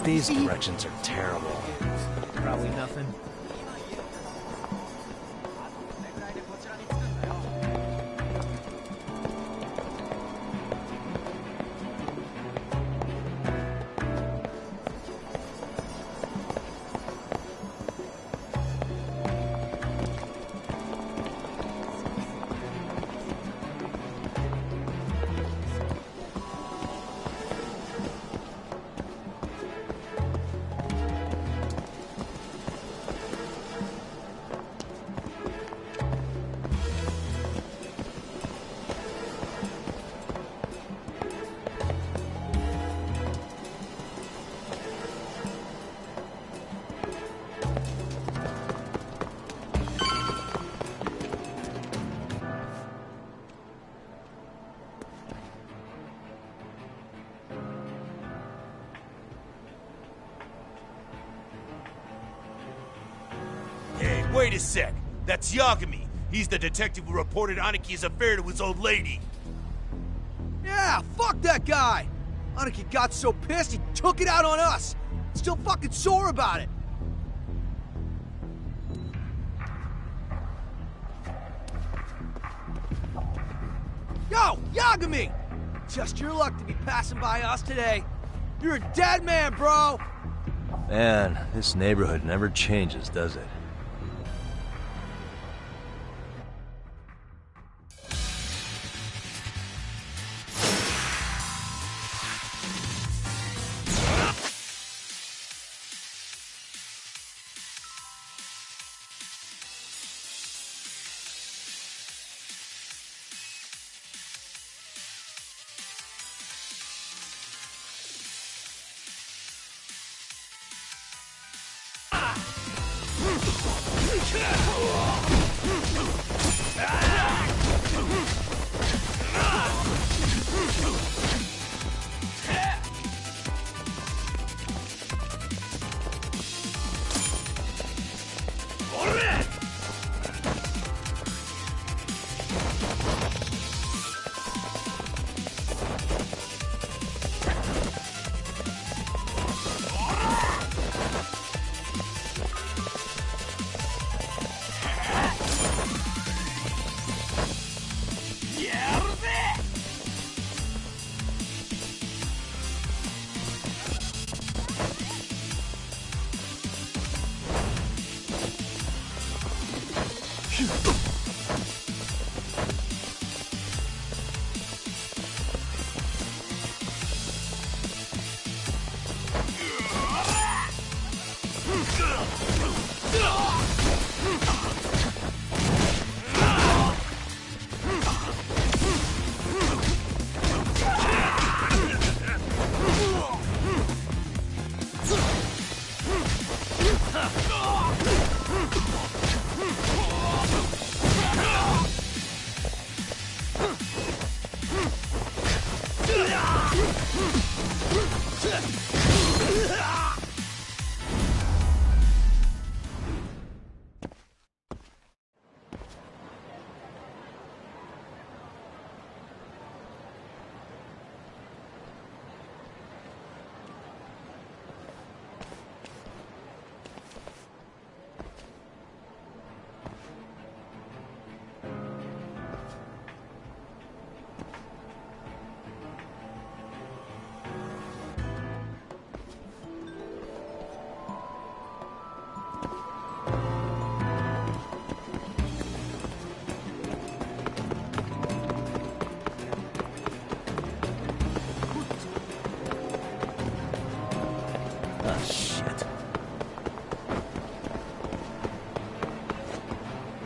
These directions are terrible. Probably nothing. Wait a sec. That's Yagami. He's the detective who reported Aniki's affair to his old lady. Yeah, fuck that guy! Aniki got so pissed he took it out on us. Still fucking sore about it. Yo, Yagami! Just your luck to be passing by us today. You're a dead man, bro! Man, this neighborhood never changes, does it?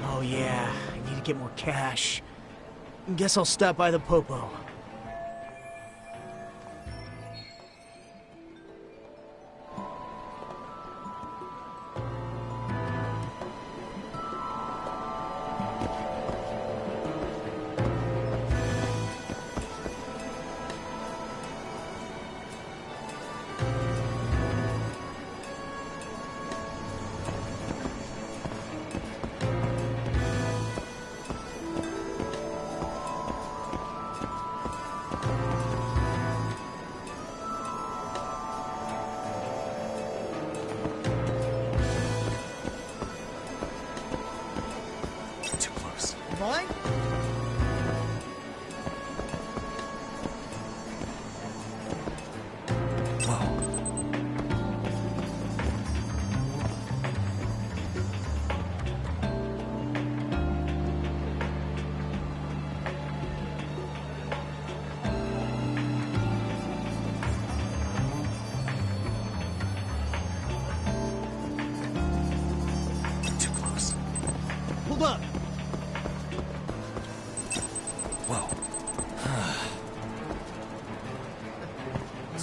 Oh yeah, I need to get more cash. Guess I'll stop by the Popo.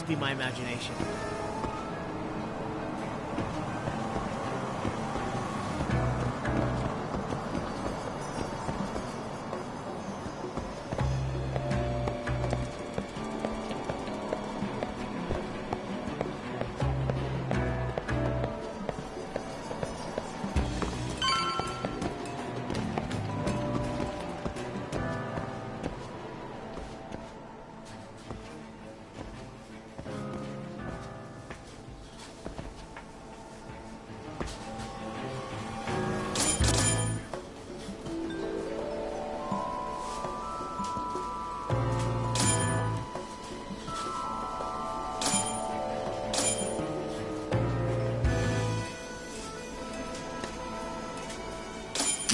be my imagination.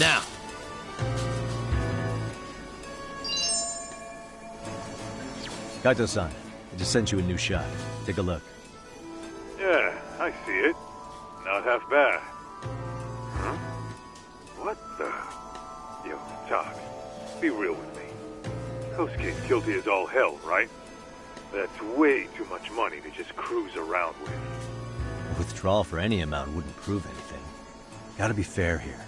Now! Kaito-san, I just sent you a new shot. Take a look. Yeah, I see it. Not half bad. Huh? What the? Yo, Tox, be real with me. Kosuke's guilty as all hell, right? That's way too much money to just cruise around with. A withdrawal for any amount wouldn't prove anything. Gotta be fair here.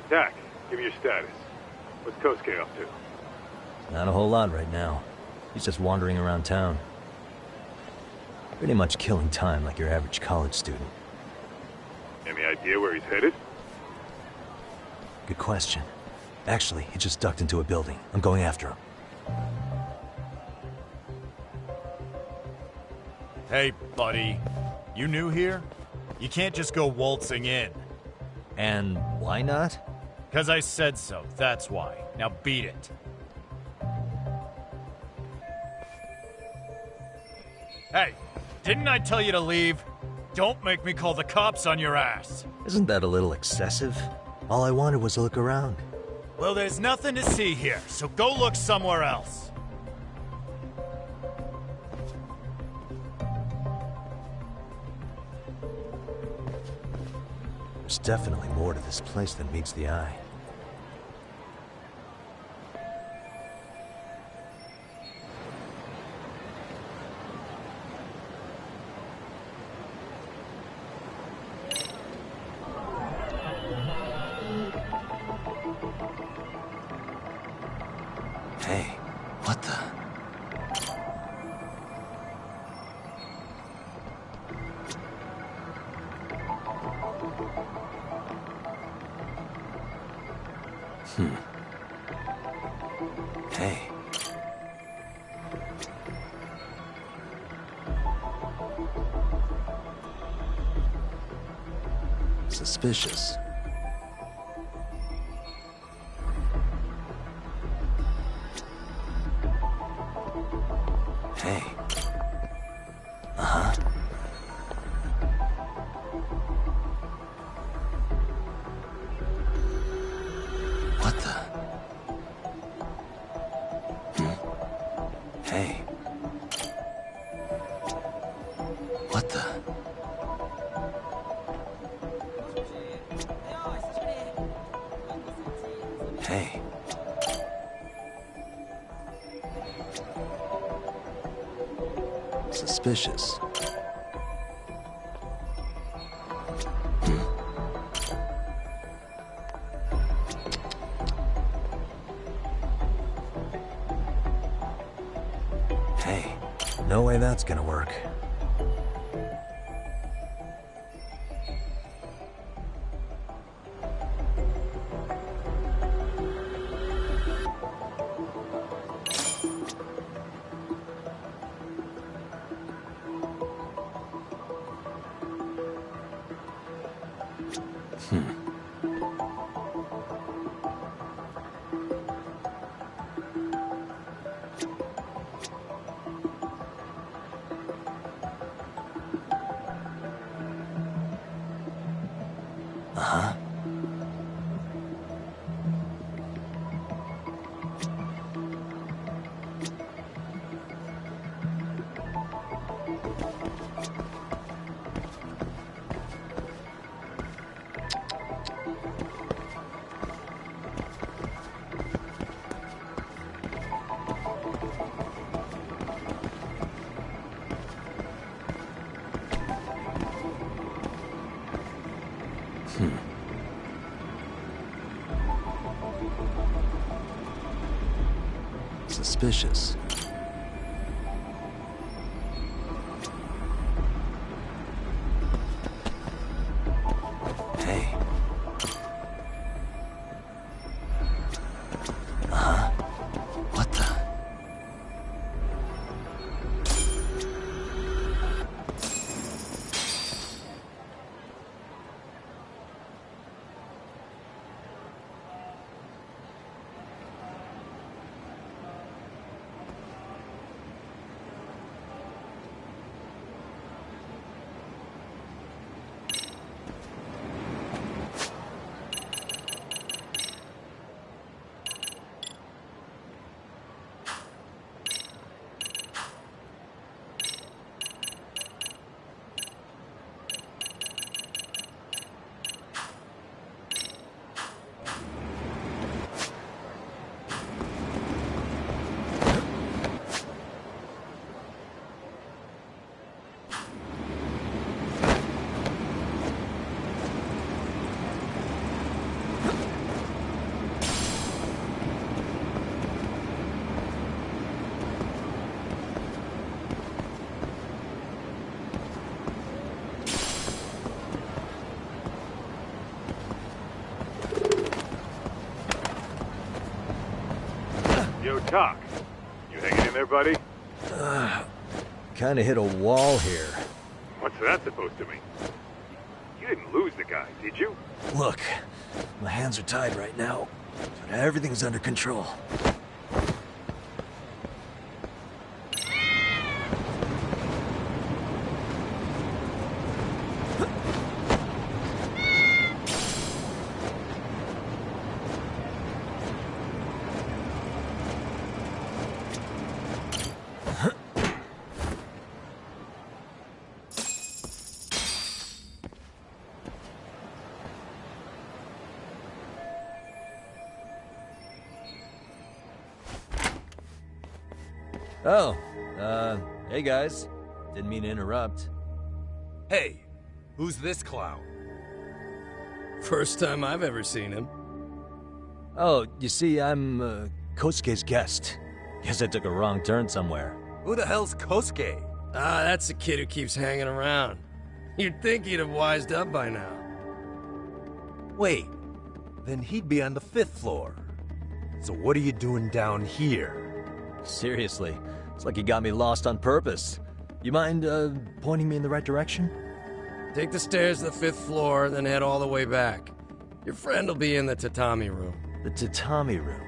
Tak, give me your status. What's Kosuke up to? Not a whole lot right now. He's just wandering around town. Pretty much killing time like your average college student. Any idea where he's headed? Good question. Actually, he just ducked into a building. I'm going after him. Hey, buddy. You new here? You can't just go waltzing in. And why not? 'Cause I said so, that's why. Now beat it. Hey, didn't I tell you to leave? Don't make me call the cops on your ass. Isn't that a little excessive? All I wanted was to look around. Well, there's nothing to see here, so go look somewhere else. There's definitely more to this place than meets the eye. Hey, what the? Hey. Suspicious. Hey. Uh-huh. What the? Hey. What the? Hey. Suspicious. Hey, no way that's gonna work. Uh-huh. Suspicious. Hey. Uh-huh. What the? Yo, Talk. You hanging in there, buddy? Kinda hit a wall here. What's that supposed to mean? You didn't lose the guy, did you? Look, my hands are tied right now, but everything's under control. Oh, hey guys. Didn't mean to interrupt. Hey, who's this clown? First time I've ever seen him. Oh, you see, I'm, Kosuke's guest. Guess I took a wrong turn somewhere. Who the hell's Kosuke? Ah, that's the kid who keeps hanging around. You'd think he'd have wised up by now. Wait, then he'd be on the 5th floor. So what are you doing down here? Seriously, it's like you got me lost on purpose. You mind, pointing me in the right direction? Take the stairs to the 5th floor, then head all the way back. Your friend will be in the tatami room. The tatami room.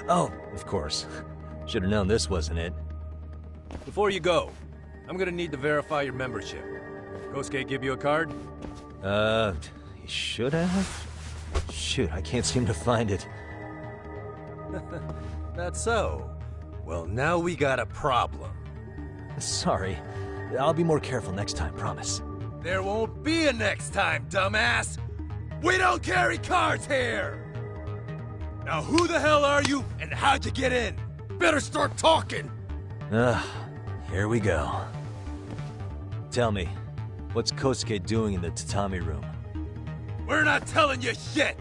Oh, of course. Should have known this wasn't it. Before you go, I'm gonna need to verify your membership. Kosuke give you a card? He should have? Shoot, I can't seem to find it. That's so. Well, now we got a problem. Sorry. I'll be more careful next time, promise. There won't be a next time, dumbass! We don't carry cards here! Now who the hell are you, and how'd you get in? Better start talking! Here we go. Tell me, what's Kosuke doing in the tatami room? We're not telling you shit!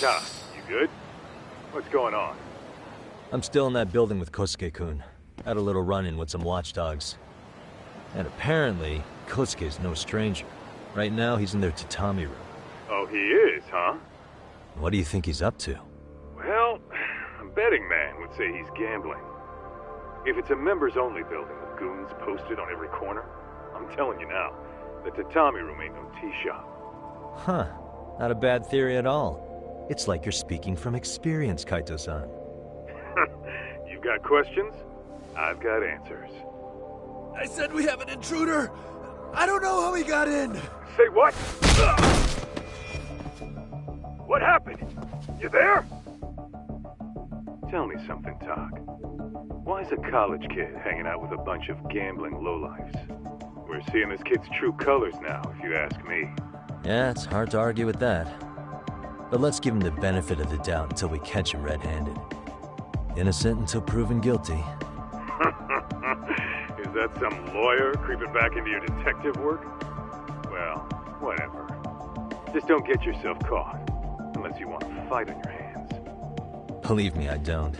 Nah, you good? What's going on? I'm still in that building with Kosuke-kun. Had a little run-in with some watchdogs. And apparently, Kosuke's no stranger. Right now, he's in their tatami room. Oh, he is, huh? What do you think he's up to? Well, a betting man would say he's gambling. If it's a members-only building with goons posted on every corner, I'm telling you now, the tatami room ain't no tea shop. Huh. Not a bad theory at all. It's like you're speaking from experience, Kaito-san. You've got questions? I've got answers. I said we have an intruder. I don't know how he got in. Say what? What happened? You there? Tell me something, Talk. Why is a college kid hanging out with a bunch of gambling lowlifes? We're seeing this kid's true colors now, if you ask me. Yeah, it's hard to argue with that. But let's give him the benefit of the doubt until we catch him red-handed. Innocent until proven guilty. Is that some lawyer creeping back into your detective work? Well, whatever. Just don't get yourself caught. Unless you want a fight on your hands. Believe me, I don't.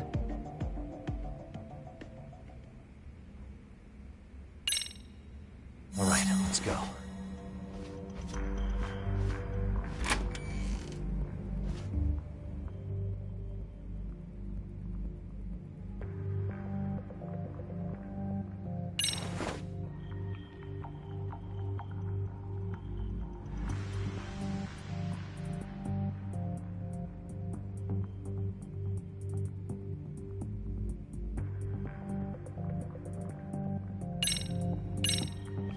All right, let's go.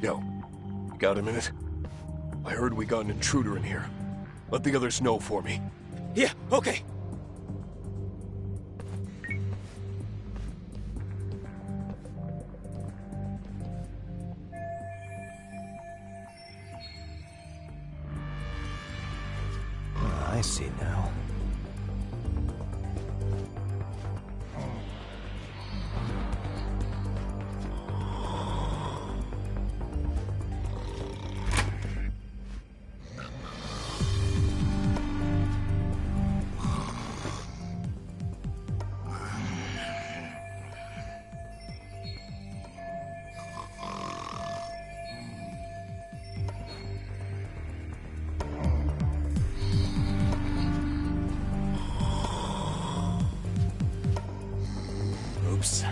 Yo, you got a minute? I heard we got an intruder in here. Let the others know for me. Yeah, okay. I see now. Oops.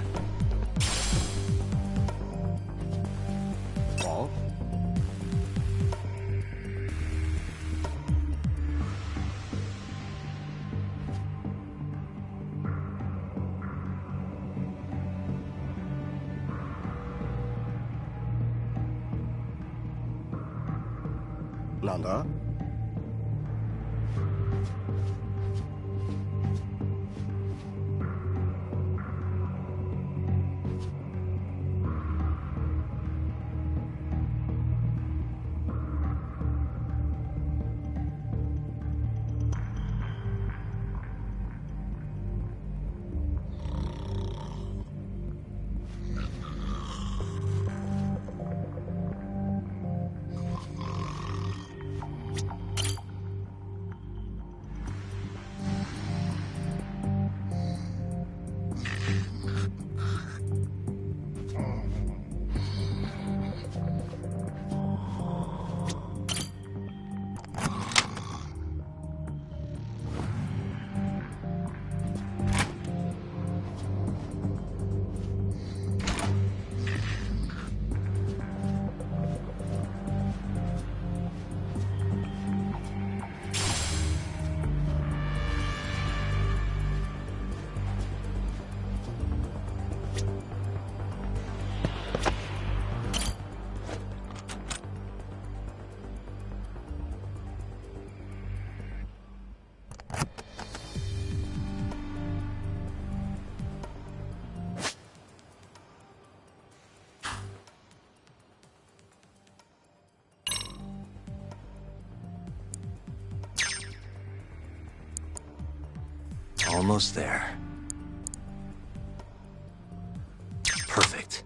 Ball? Nanda? Almost there. Perfect.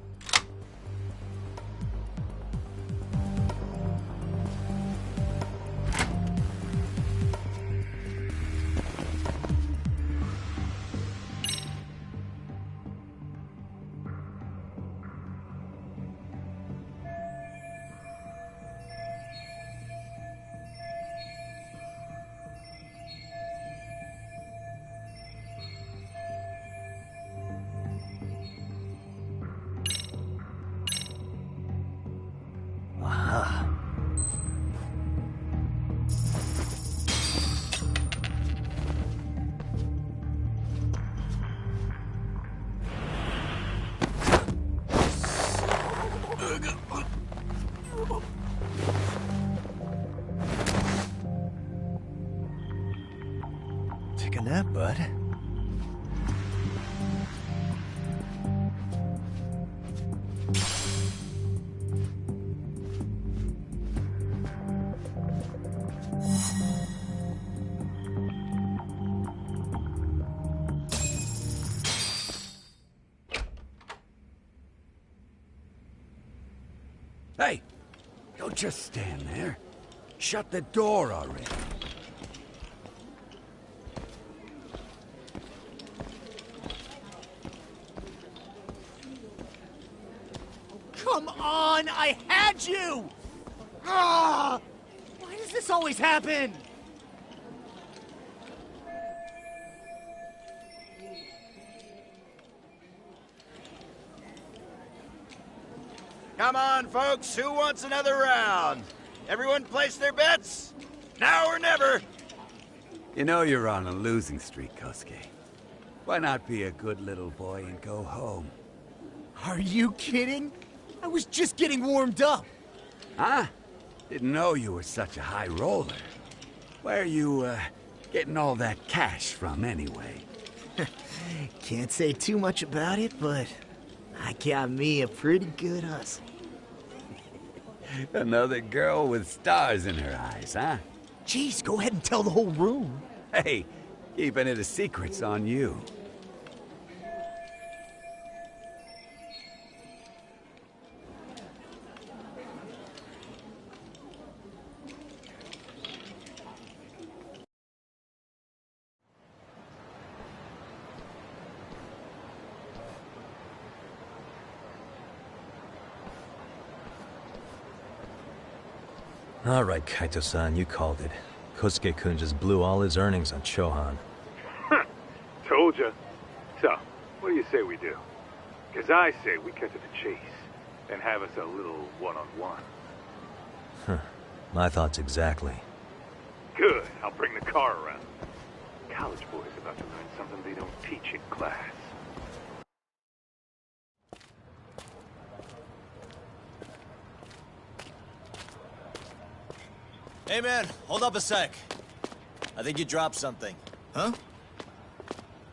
Aha. Take a nap, bud. Hey! Don't just stand there. Shut the door already. Come on! I had you! Ah! Why does this always happen? Come on, folks. Who wants another round? Everyone place their bets? Now or never. You know you're on a losing streak, Kosuke. Why not be a good little boy and go home? Are you kidding? I was just getting warmed up. Huh? Didn't know you were such a high roller. Where are you, getting all that cash from, anyway? Can't say too much about it, but I got me a pretty good hustle. Another girl with stars in her eyes, huh? Jeez, go ahead and tell the whole room. Hey, keeping it a secret's on you. All right, Kaito-san, you called it. Kosuke-kun just blew all his earnings on Chohan. Told ya. So, what do you say we do? Because I say we cut to the chase and have us a little one-on-one. My thoughts exactly. Good. I'll bring the car around. College boys about to learn something they don't teach in class. Hey, man. Hold up a sec. I think you dropped something. Huh?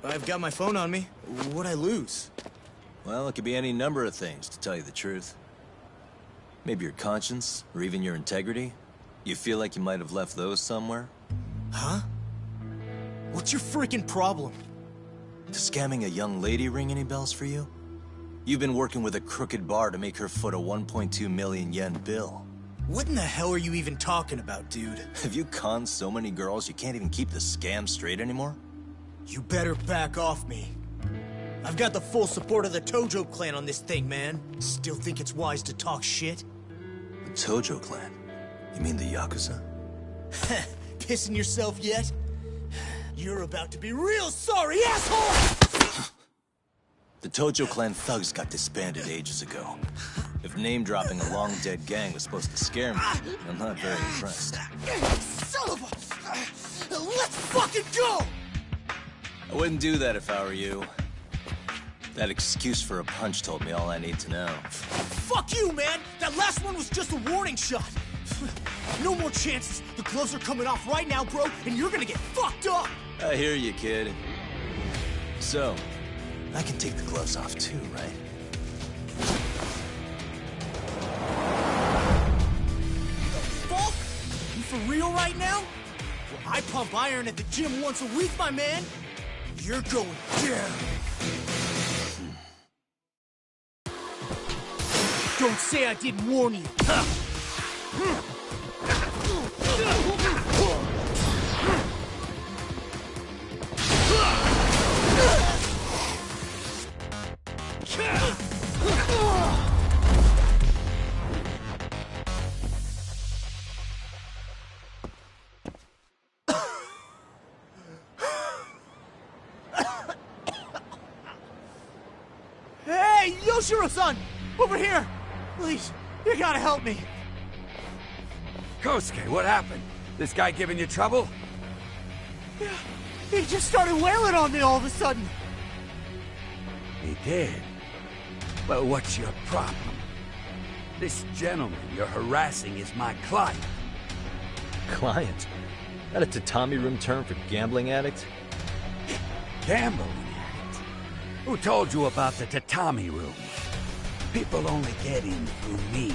I've got my phone on me. What'd I lose? Well, it could be any number of things, to tell you the truth. Maybe your conscience, or even your integrity. You feel like you might have left those somewhere? Huh? What's your freaking problem? Does scamming a young lady ring any bells for you? You've been working with a crooked bar to make her foot a 1.2 million yen bill. What in the hell are you even talking about, dude? Have you conned so many girls you can't even keep the scam straight anymore? You better back off me. I've got the full support of the Tojo clan on this thing, man. Still think it's wise to talk shit? The Tojo clan? You mean the Yakuza? Pissing yourself yet? You're about to be real sorry, asshole! The Tojo clan thugs got disbanded ages ago. If name-dropping a long-dead gang was supposed to scare me, I'm not very impressed. Son of a... Let's fucking go! I wouldn't do that if I were you. That excuse for a punch told me all I need to know. Fuck you, man! That last one was just a warning shot! No more chances! The gloves are coming off right now, bro, and you're gonna get fucked up! I hear you, kid. So, I can take the gloves off too, right? Fuck? You for real right now? Well, I pump iron at the gym once a week, my man. You're going down. Don't say I didn't warn you. Hey, Yoshiro-san! Over here! Please, you gotta help me. Kosuke, what happened? This guy giving you trouble? Yeah, he just started wailing on me all of a sudden. He did? Well, what's your problem? This gentleman you're harassing is my client. Client? That a tatami room term for gambling addict? Gambling addict? Who told you about the tatami room? People only get in through me.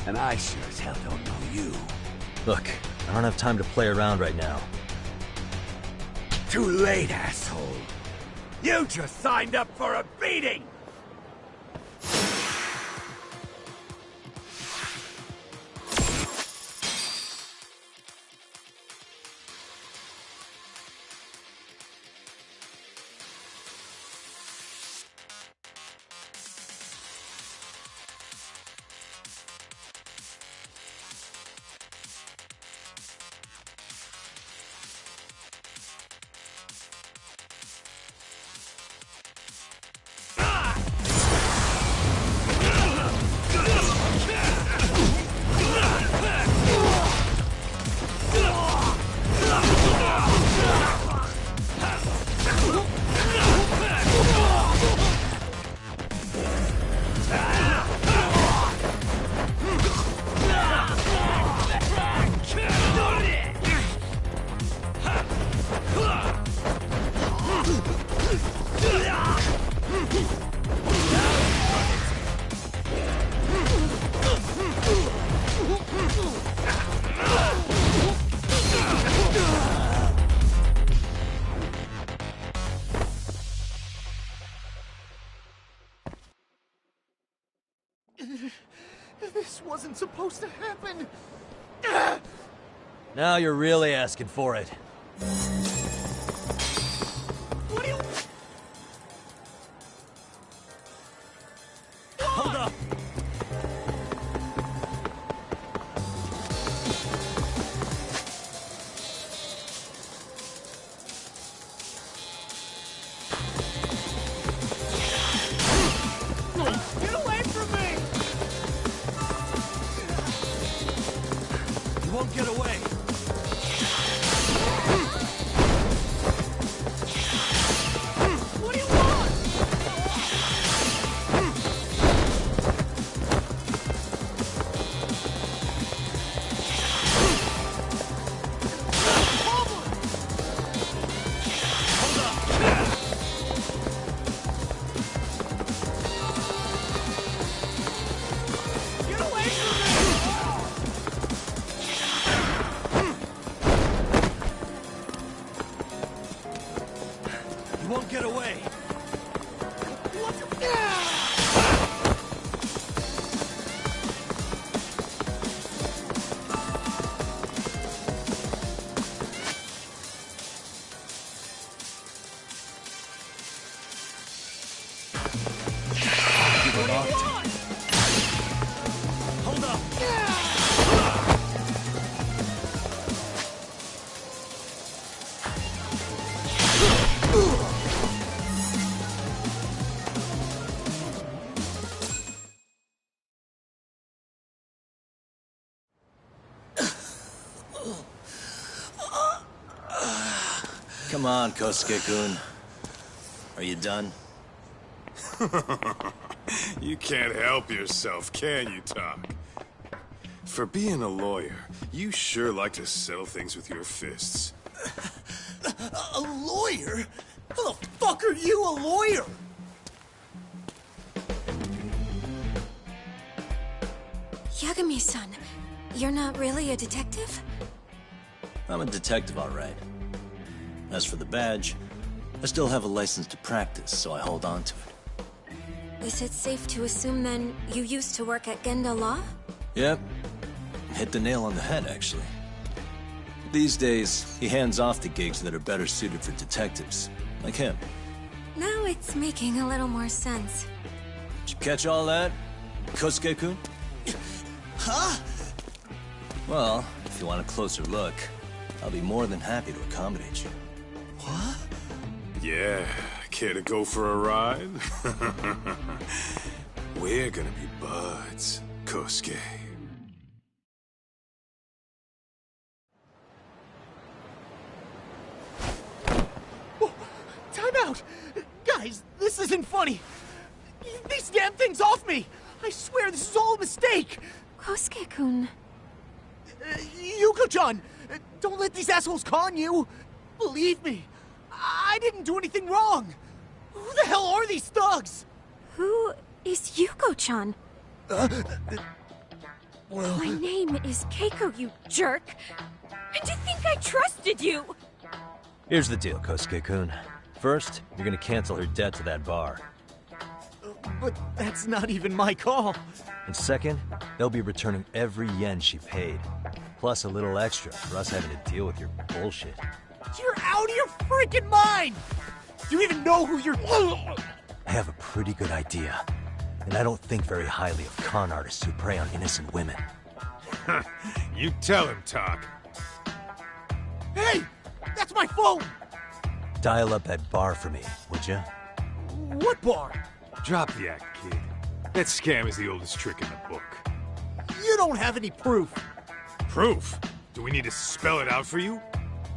And I sure as hell don't know you. Look, I don't have time to play around right now. Too late, asshole. You just signed up for a beating! This wasn't supposed to happen. Now you're really asking for it. What do you... Hold up! Get away from me! You won't get away. What do you want? Get away from me! You won't get away. Hold up! Come on, Kosuke-kun. Are you done? You can't help yourself, can you, Talk? For being a lawyer, you sure like to settle things with your fists. A lawyer? How the fuck are you a lawyer? Yagami-san, you're not really a detective? I'm a detective, all right. As for the badge, I still have a license to practice, so I hold on to it. Is it safe to assume then you used to work at Genda Law? Yep. Hit the nail on the head, actually. These days, he hands off to gigs that are better suited for detectives, like him. Now it's making a little more sense. Did you catch all that, Kosuke-kun? Huh? Well, if you want a closer look, I'll be more than happy to accommodate you. What? Yeah, care to go for a ride? We're gonna be buds, Kosuke. Time out! Guys, this isn't funny! These damn things off me! I swear this is all a mistake! Kosuke-kun. Yuko-chan! Don't let these assholes con you! Believe me, I didn't do anything wrong! Who the hell are these thugs? Who is Yuko-chan? Well... My name is Keiko, you jerk! And to think I trusted you! Here's the deal, Kosuke-kun. First, you're gonna cancel her debt to that bar. But that's not even my call. And second, they'll be returning every yen she paid. Plus a little extra for us having to deal with your bullshit. You're out of your freaking mind! Do you even know who you're... I have a pretty good idea. And I don't think very highly of con artists who prey on innocent women. You tell him, Talk. Hey! That's my phone! Dial up that bar for me, would ya? What bar? Drop the act, kid. That scam is the oldest trick in the book. You don't have any proof. Proof? Do we need to spell it out for you?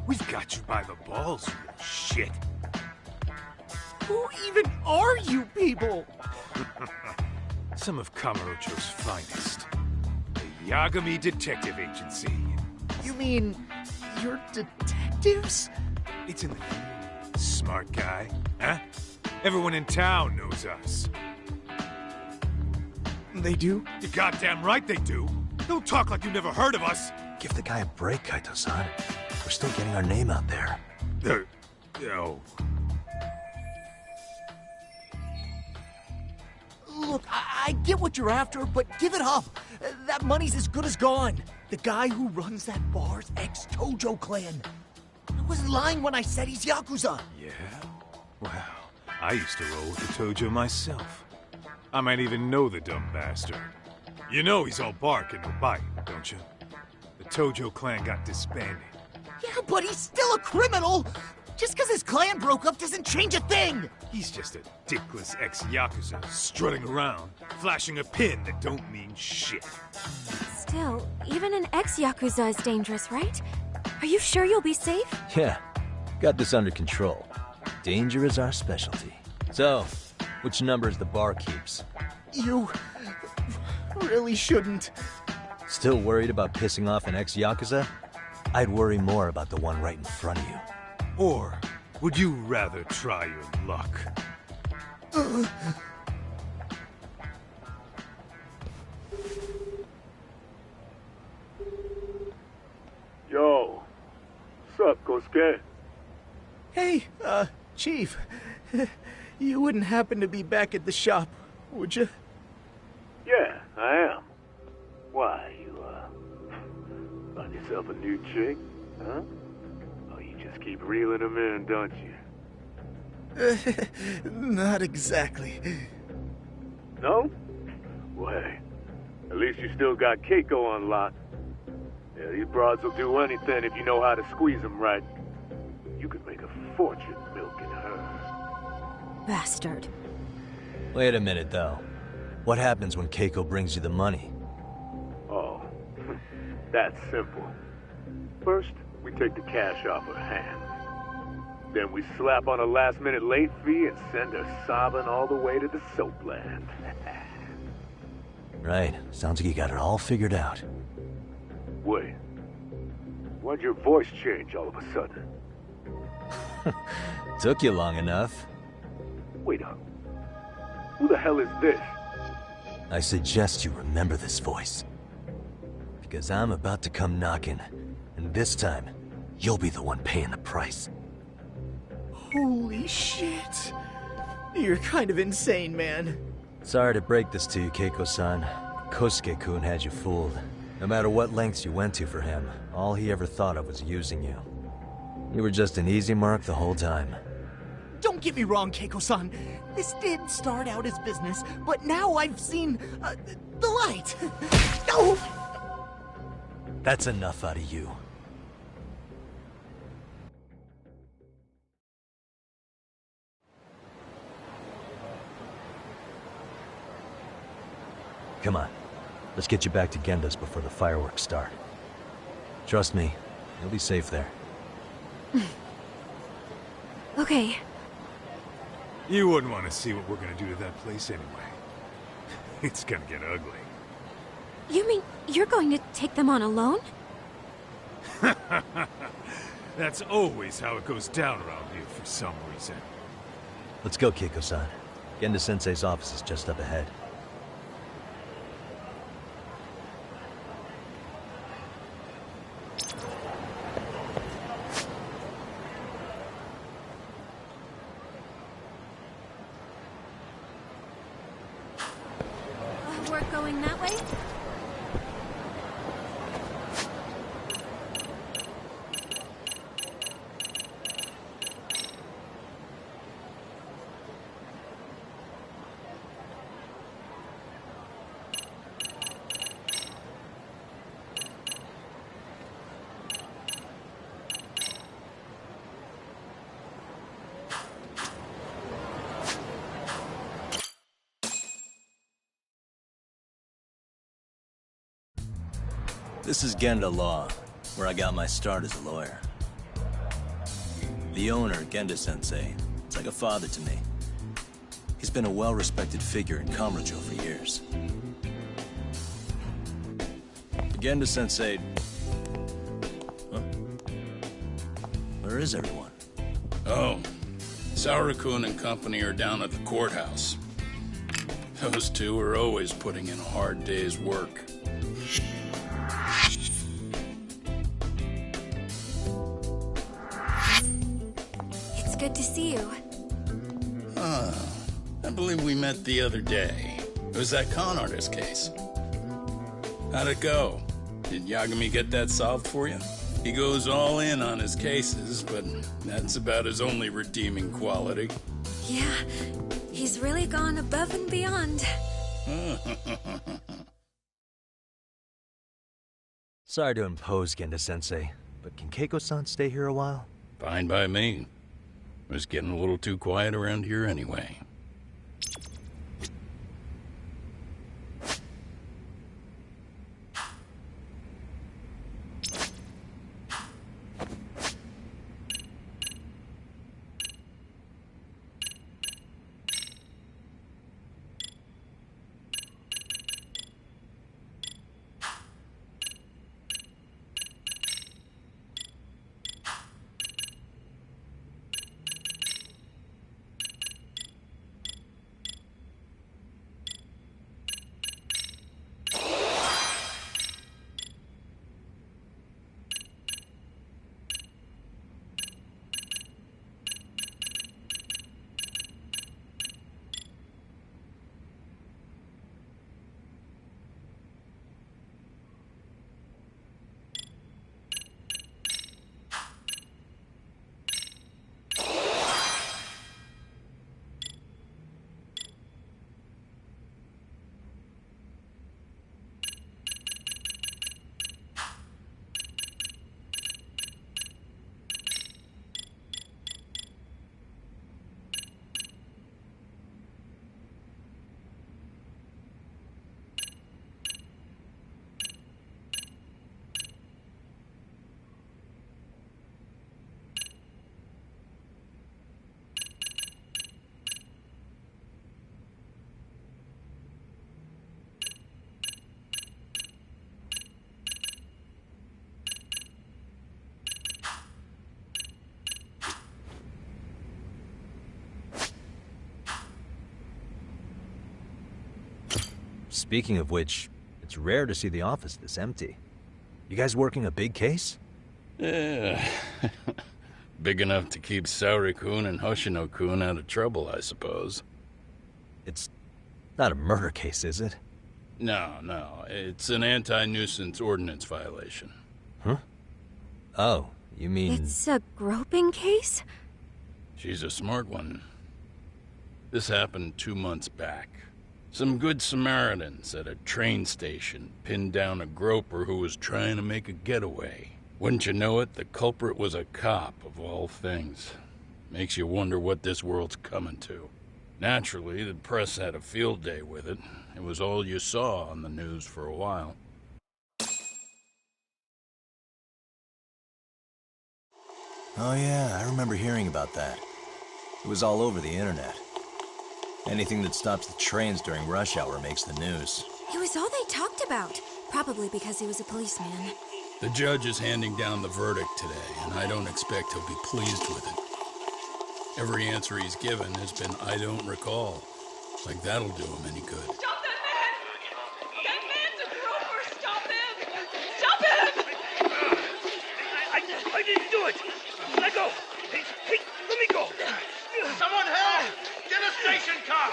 We've got you by the balls, you little shit. Who even are you people? Some of Kamurocho's finest. The Yagami Detective Agency. You mean... you're detectives? It's in the name. Smart guy, huh? Everyone in town knows us. They do? You're goddamn right they do. Don't talk like you never heard of us. Give the guy a break, Kaito-san. We're still getting our name out there. Oh. Look, I get what you're after, but give it up. That money's as good as gone. The guy who runs that bar's ex-Tojo clan. I wasn't lying when I said he's Yakuza. Yeah? Well, I used to roll with the Tojo myself. I might even know the dumb bastard. You know he's all bark and no bite, don't you? The Tojo clan got disbanded. Yeah, but he's still a criminal! Just because his clan broke up doesn't change a thing! He's just a dickless ex-Yakuza strutting around, flashing a pin that don't mean shit. Still, even an ex-Yakuza is dangerous, right? Are you sure you'll be safe? Yeah, got this under control. Danger is our specialty. So, which numbers the bar keeps? You... really shouldn't. Still worried about pissing off an ex-Yakuza? I'd worry more about the one right in front of you. Or would you rather try your luck? Yo, what's up, Kosuke? Hey, Chief. You wouldn't happen to be back at the shop, would you? Yeah, I am. Why, you, find yourself a new chick, huh? Oh, you just keep reeling them in, don't you? Not exactly. No? Well, hey, at least you still got Keiko on lock. Yeah, these broads will do anything if you know how to squeeze them right. You could make a fortune milking her. Bastard. Wait a minute, though. What happens when Keiko brings you the money? Oh, that's simple. First, we take the cash off her hand. Then we slap on a last-minute late fee and send her sobbing all the way to the soapland. Right. Sounds like you got it all figured out. Wait. Why'd your voice change all of a sudden? Took you long enough. Wait up. Who the hell is this? I suggest you remember this voice. Because I'm about to come knocking, and this time, you'll be the one paying the price. Holy shit. You're kind of insane, man. Sorry to break this to you, Keiko-san. Kosuke-kun had you fooled. No matter what lengths you went to for him, all he ever thought of was using you. You were just an easy mark the whole time. Don't get me wrong, Keiko-san. This did start out as business, but now I've seen the light. No! That's enough out of you. Come on. Let's get you back to Genda's before the fireworks start. Trust me, you'll be safe there. Okay. You wouldn't want to see what we're gonna do to that place anyway. It's gonna get ugly. You mean you're going to take them on alone? That's always how it goes down around here for some reason. Let's go, Keiko-san. Genda-sensei's office is just up ahead. We're going that way? This is Genda Law, where I got my start as a lawyer. The owner, Genda-sensei, is like a father to me. He's been a well-respected figure in Kamurocho for years. Genda-sensei... Huh? Where is everyone? Oh, Saura-kun and company are down at the courthouse. Those two are always putting in a hard day's work. Good to see you. I believe we met the other day. It was that con artist case. How'd it go? Did Yagami get that solved for you? He goes all in on his cases, but that's about his only redeeming quality. Yeah, he's really gone above and beyond. Sorry to impose, Genda-sensei, but can Keiko-san stay here a while? Fine by me. It was getting a little too quiet around here anyway. Speaking of which, it's rare to see the office this empty. You guys working a big case? Yeah. Big enough to keep Saori-kun and Hoshino-kun out of trouble, I suppose. It's not a murder case, is it? No. It's an anti-nuisance ordinance violation. Huh? Oh, you mean... It's a groping case? She's a smart one. This happened 2 months back. Some good Samaritans at a train station pinned down a groper who was trying to make a getaway. Wouldn't you know it, the culprit was a cop, of all things. Makes you wonder what this world's coming to. Naturally, the press had a field day with it. It was all you saw on the news for a while. Oh yeah, I remember hearing about that. It was all over the internet. Anything that stops the trains during rush hour makes the news. It was all they talked about. Probably because he was a policeman. The judge is handing down the verdict today, and I don't expect he'll be pleased with it. Every answer he's given has been, I don't recall. Like that'll do him any good. Stop that man! That man's a groper! Stop him! Stop him! I didn't do it! Let go! Hey, let me go! Someone help! Get a station car!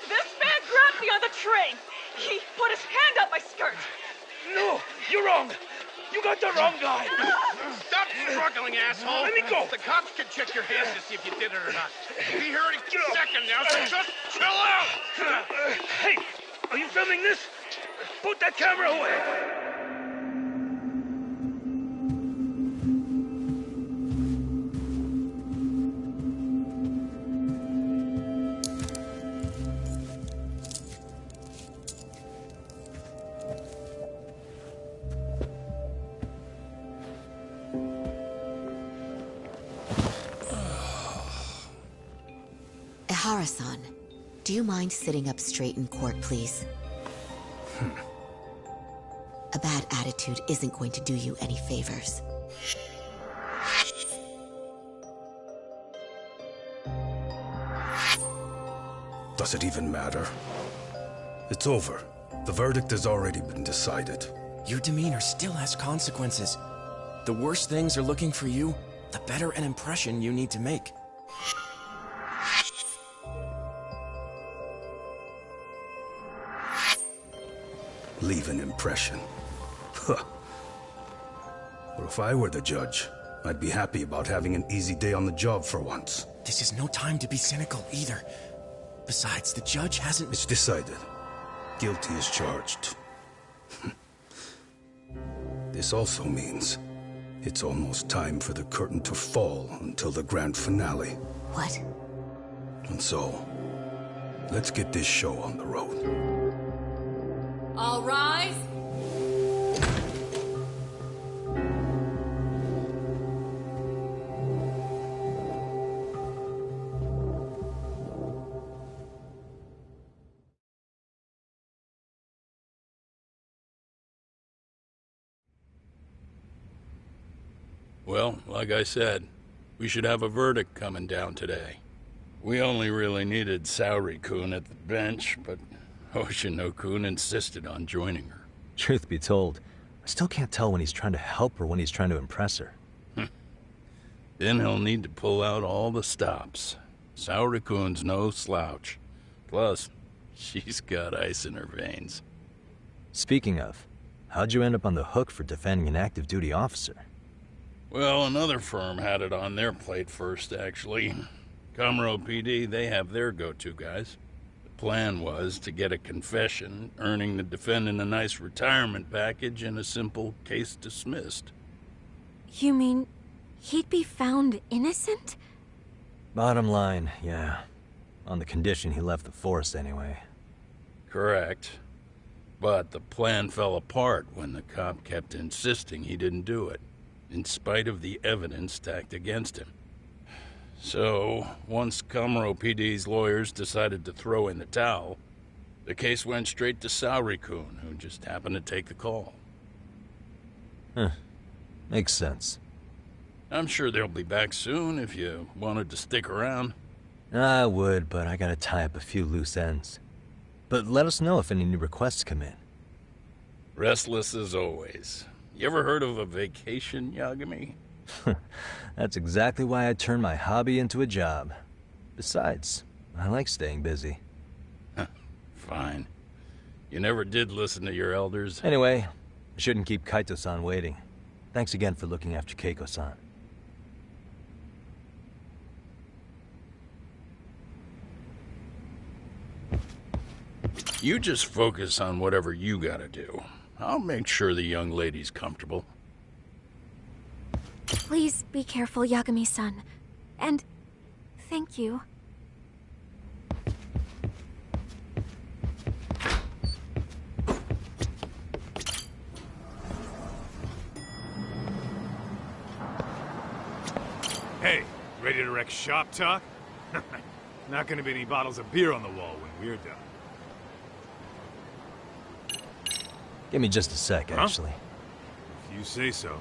This man grabbed me on the train! He put his hand up my skirt! No! You're wrong! You got the wrong guy! Stop struggling, asshole! Let me go! The cops can check your hands to see if you did it or not. Be here any second now, so just chill out! Hey! Are you filming this? Put that camera away! Ihara-san, do you mind sitting up straight in court, please? A bad attitude isn't going to do you any favors. Does it even matter? It's over. The verdict has already been decided. Your demeanor still has consequences. The worse things are looking for you, the better an impression you need to make. Leave an impression. Huh. Well, if I were the judge, I'd be happy about having an easy day on the job for once. This is no time to be cynical either. Besides, the judge hasn't... It's decided. Guilty is charged. This also means it's almost time for the curtain to fall until the grand finale. What? And so, let's get this show on the road. All rise. Well, like I said, we should have a verdict coming down today. We only really needed Saori-kun at the bench, but Hoshino-kun insisted on joining her. Truth be told, I still can't tell when he's trying to help or when he's trying to impress her. Then he'll need to pull out all the stops. Saori-kun's no slouch. Plus, she's got ice in her veins. Speaking of, how'd you end up on the hook for defending an active duty officer? Well, another firm had it on their plate first, actually. Kamuro PD, they have their go-to guys. The plan was to get a confession, earning the defendant a nice retirement package and a simple case dismissed. You mean he'd be found innocent? Bottom line, yeah. On the condition he left the force anyway. Correct. But the plan fell apart when the cop kept insisting he didn't do it, in spite of the evidence stacked against him. So, once Kamuro PD's lawyers decided to throw in the towel, the case went straight to Saori-kun, who just happened to take the call. Huh. Makes sense. I'm sure they'll be back soon if you wanted to stick around. I would, but I gotta tie up a few loose ends. But let us know if any new requests come in. Restless as always. You ever heard of a vacation, Yagami? That's exactly why I turned my hobby into a job. Besides, I like staying busy. Fine. You never did listen to your elders. Anyway, I shouldn't keep Kaito-san waiting. Thanks again for looking after Keiko-san. You just focus on whatever you gotta do. I'll make sure the young lady's comfortable. Please be careful, Yagami-san. And thank you. Hey, ready to wreck shop talk? Not gonna be any bottles of beer on the wall when we're done. Give me just a sec, actually. If you say so.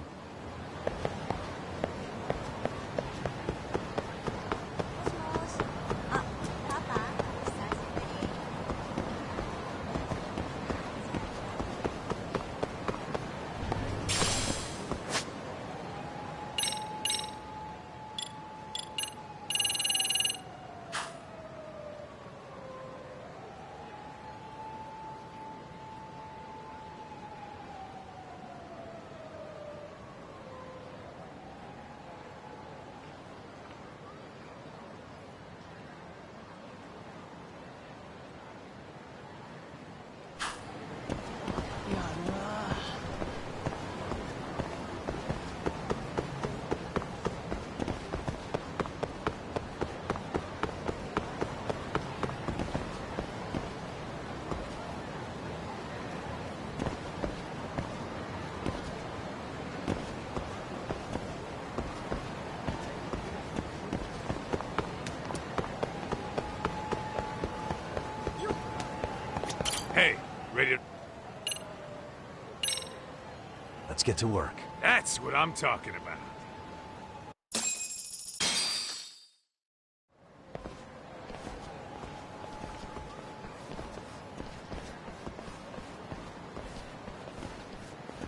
Hey, ready to... Let's get to work. That's what I'm talking about.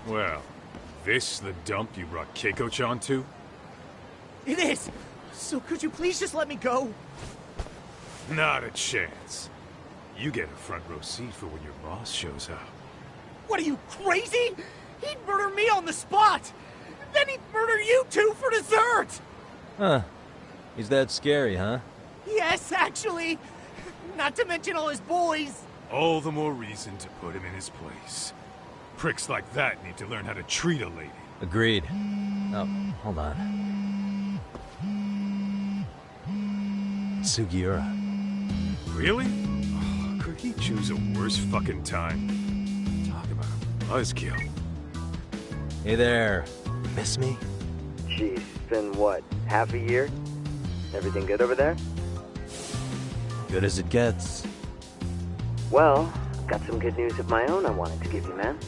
Well, this the dump you brought Keiko-chan to? It is! So could you please just let me go? Not a chance. You get a front row seat for when your boss shows up. What are you, crazy? He'd murder me on the spot! Then he'd murder you two for dessert! Huh. He's that scary, huh? Yes, actually. Not to mention all his boys. All the more reason to put him in his place. Pricks like that need to learn how to treat a lady. Agreed. Oh, hold on. Sugiura. Really? Oh, could he choose a worse fucking time? Talk about a buzzkill. Hey there. Miss me? Geez, been what, half a year? Everything good over there? Good as it gets. Well, I've got some good news of my own I wanted to give you, man.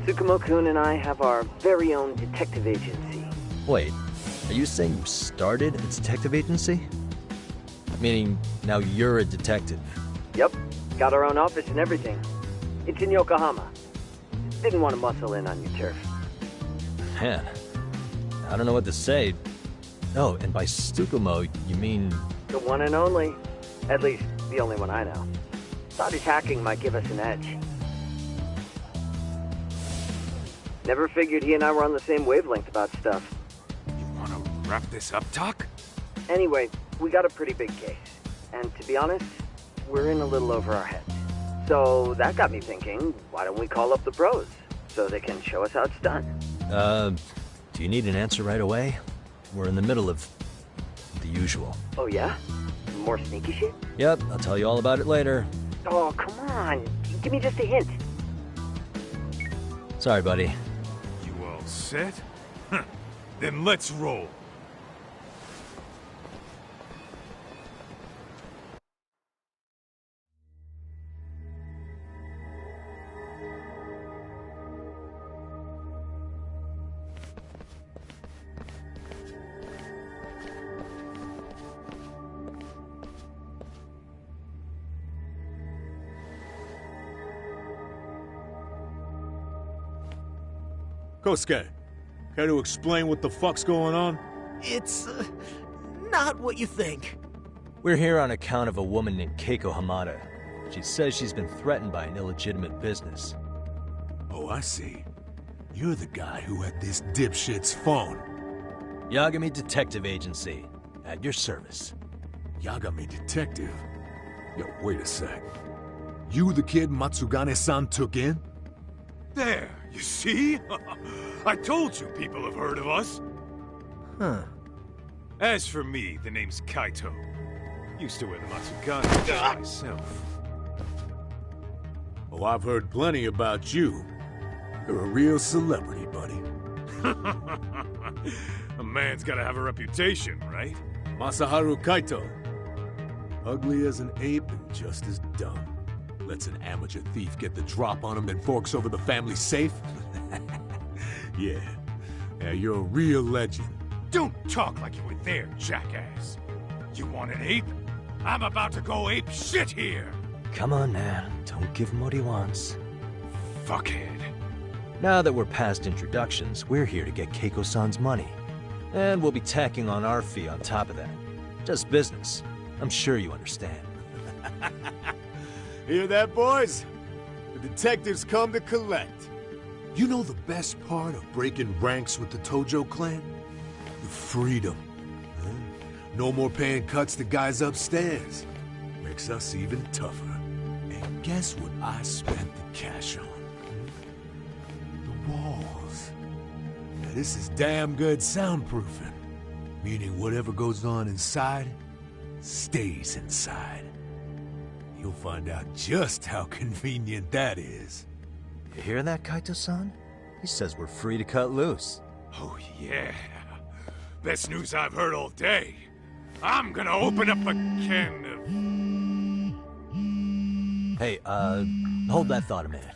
Tsukumo-kun and I have our very own detective agency. Wait, are you saying you started a detective agency? Meaning, now you're a detective? Yep, got our own office and everything. It's in Yokohama. Didn't want to muscle in on your turf. Man, I don't know what to say. Oh, and by Tsukumo, you mean... The one and only. At least, the only one I know. Thought his hacking might give us an edge. Never figured he and I were on the same wavelength about stuff. You wanna wrap this up, Doc? Anyway, we got a pretty big case. And to be honest, we're in a little over our heads. So that got me thinking, why don't we call up the pros? So they can show us how it's done. Do you need an answer right away? We're in the middle of the usual. Oh yeah? More sneaky shit? Yep, I'll tell you all about it later. Oh, come on. Give me just a hint. Sorry, buddy. You all set? Huh. Then let's roll. Kosuke, Care to explain what the fuck's going on? It's not what you think. We're here on account of a woman named Keiko Hamada. She says she's been threatened by an illegitimate business. Oh, I see. You're the guy who had this dipshit's phone. Yagami Detective Agency. At your service. Yagami Detective? Yo, wait a sec. You the kid Matsugane-san took in? There, you see? I told you people have heard of us. Huh. As for me, the name's Kaito. Used to wear the Matsugane myself. Oh, I've heard plenty about you. You're a real celebrity, buddy. A man's gotta have a reputation, right? Masaharu Kaito. Ugly as an ape and just as dumb. Lets an amateur thief get the drop on him, then forks over the family safe? Yeah, you're a real legend. Don't talk like you were there, jackass. You want an ape? I'm about to go ape shit here! Come on, man. Don't give him what he wants. Fuckhead. Now that we're past introductions, we're here to get Keiko-san's money. And we'll be tacking on our fee on top of that. Just business. I'm sure you understand. Hear that, boys? The detectives come to collect. You know the best part of breaking ranks with the Tojo clan? The freedom. Huh? No more paying cuts to guys upstairs. Makes us even tougher. And guess what I spent the cash on? The walls. Now this is damn good soundproofing. Meaning whatever goes on inside, stays inside. You'll find out just how convenient that is. You hear that, Kaito-san? He says we're free to cut loose. Oh, yeah. Best news I've heard all day. I'm gonna open up a can of... Hey, hold that thought a minute.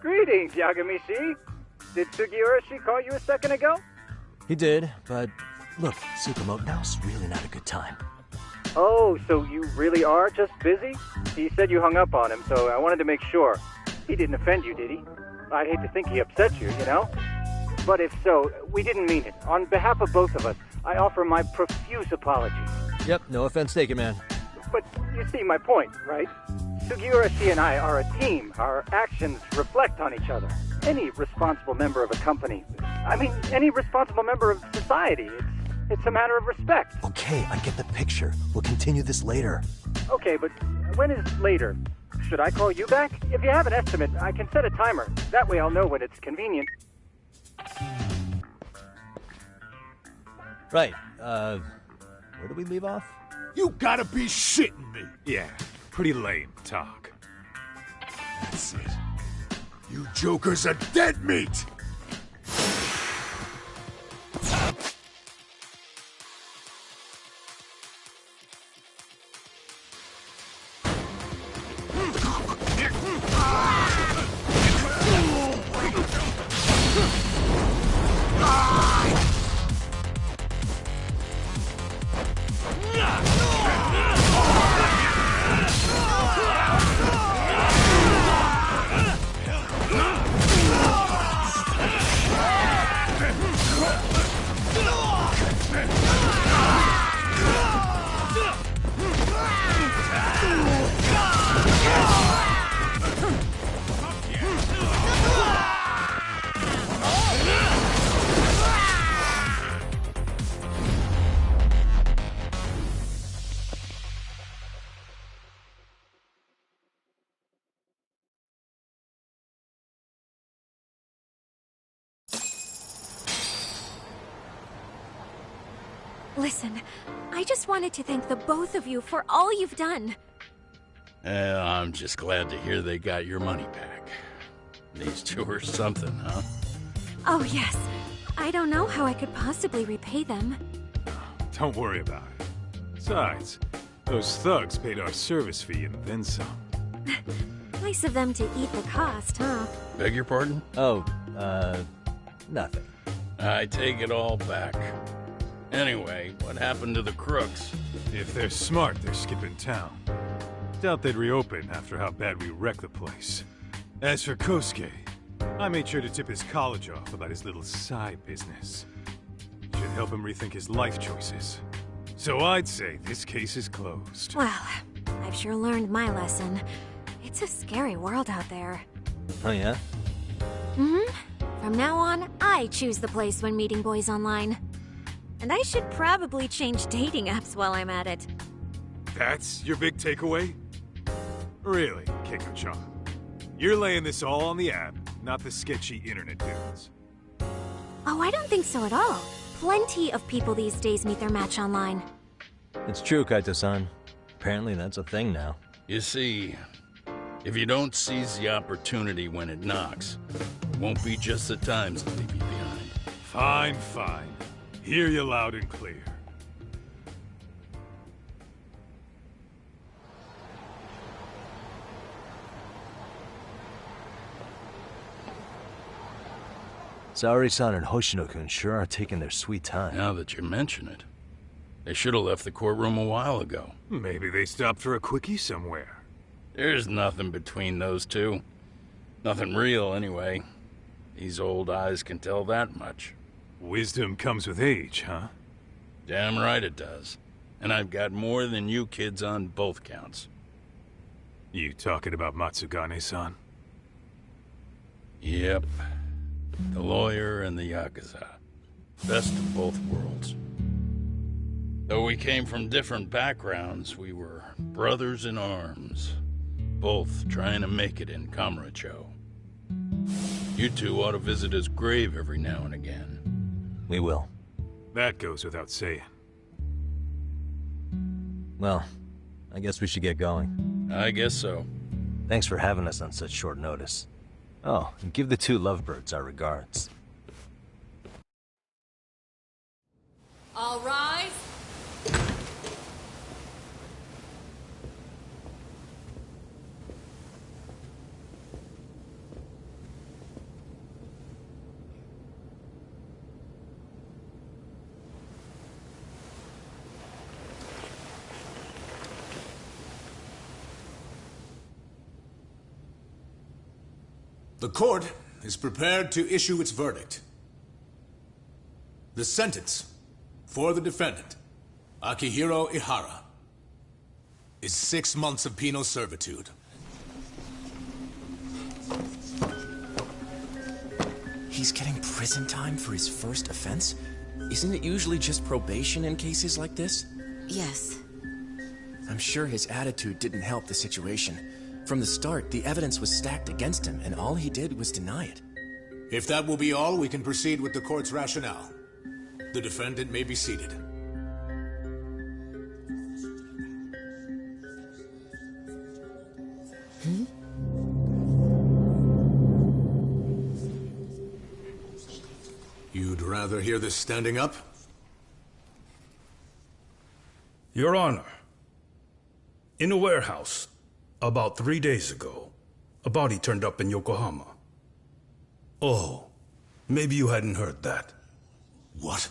Greetings, Yagami-shi. Did Sugiura-shi call you a second ago? He did, but look, Tsukumo, now's really not a good time. Oh, so you really are just busy? He said you hung up on him, so I wanted to make sure. He didn't offend you, did he? I'd hate to think he upset you, you know? But if so, we didn't mean it. On behalf of both of us, I offer my profuse apologies. Yep, no offense taken, man. But you see my point, right? Sugiura-shi and I are a team. Our actions reflect on each other. Any responsible member of a company, any responsible member of society, it's a matter of respect. Okay, I get the picture. We'll continue this later. Okay, but when is later? Should I call you back? If you have an estimate, I can set a timer. That way I'll know when it's convenient. Right, where do we leave off? You gotta be shitting me! Yeah, pretty lame talk. That's it. You jokers are dead meat! Listen, I just wanted to thank the both of you for all you've done. I'm just glad to hear they got your money back. These two are something, huh? Oh, yes. I don't know how I could possibly repay them. Don't worry about it. Besides, those thugs paid our service fee and then some. Nice of them to eat the cost, huh? Beg your pardon? Oh, nothing. I take it all back. Anyway, what happened to the crooks? If they're smart, they're skipping town. Doubt they'd reopen after how bad we wrecked the place. As for Kosuke, I made sure to tip his college off about his little side business. Should help him rethink his life choices. So I'd say this case is closed. Well, I've sure learned my lesson. It's a scary world out there. Oh yeah? Mm-hmm. From now on, I choose the place when meeting boys online. And I should probably change dating apps while I'm at it. That's your big takeaway? Really, Keiko-chan? You're laying this all on the app, not the sketchy internet dudes. Oh, I don't think so at all. Plenty of people these days meet their match online. It's true, Kaito-san. Apparently that's a thing now. You see, if you don't seize the opportunity when it knocks, it won't be just the times that leave you behind. Fine, fine. Hear you loud and clear. Saori-san and Hoshino-kun sure are taking their sweet time. Now that you mention it, they should have left the courtroom a while ago. Maybe they stopped for a quickie somewhere. There's nothing between those two. Nothing real, anyway. These old eyes can tell that much. Wisdom comes with age, huh? Damn right it does. And I've got more than you kids on both counts. You talking about Matsugane-san? Yep. The lawyer and the Yakuza. Best of both worlds. Though we came from different backgrounds, we were brothers in arms. Both trying to make it in Kamurocho. You two ought to visit his grave every now and again. We will. That goes without saying. Well, I guess we should get going. I guess so. Thanks for having us on such short notice. Oh, and give the two lovebirds our regards. All rise. The court is prepared to issue its verdict. The sentence for the defendant, Akihiro Ihara, is 6 months of penal servitude. He's getting prison time for his first offense? Isn't it usually just probation in cases like this? Yes. I'm sure his attitude didn't help the situation. From the start, the evidence was stacked against him, and all he did was deny it. If that will be all, we can proceed with the court's rationale. The defendant may be seated. You'd rather hear this standing up? Your Honor, in a warehouse, about 3 days ago, a body turned up in Yokohama. Oh, maybe you hadn't heard that. What?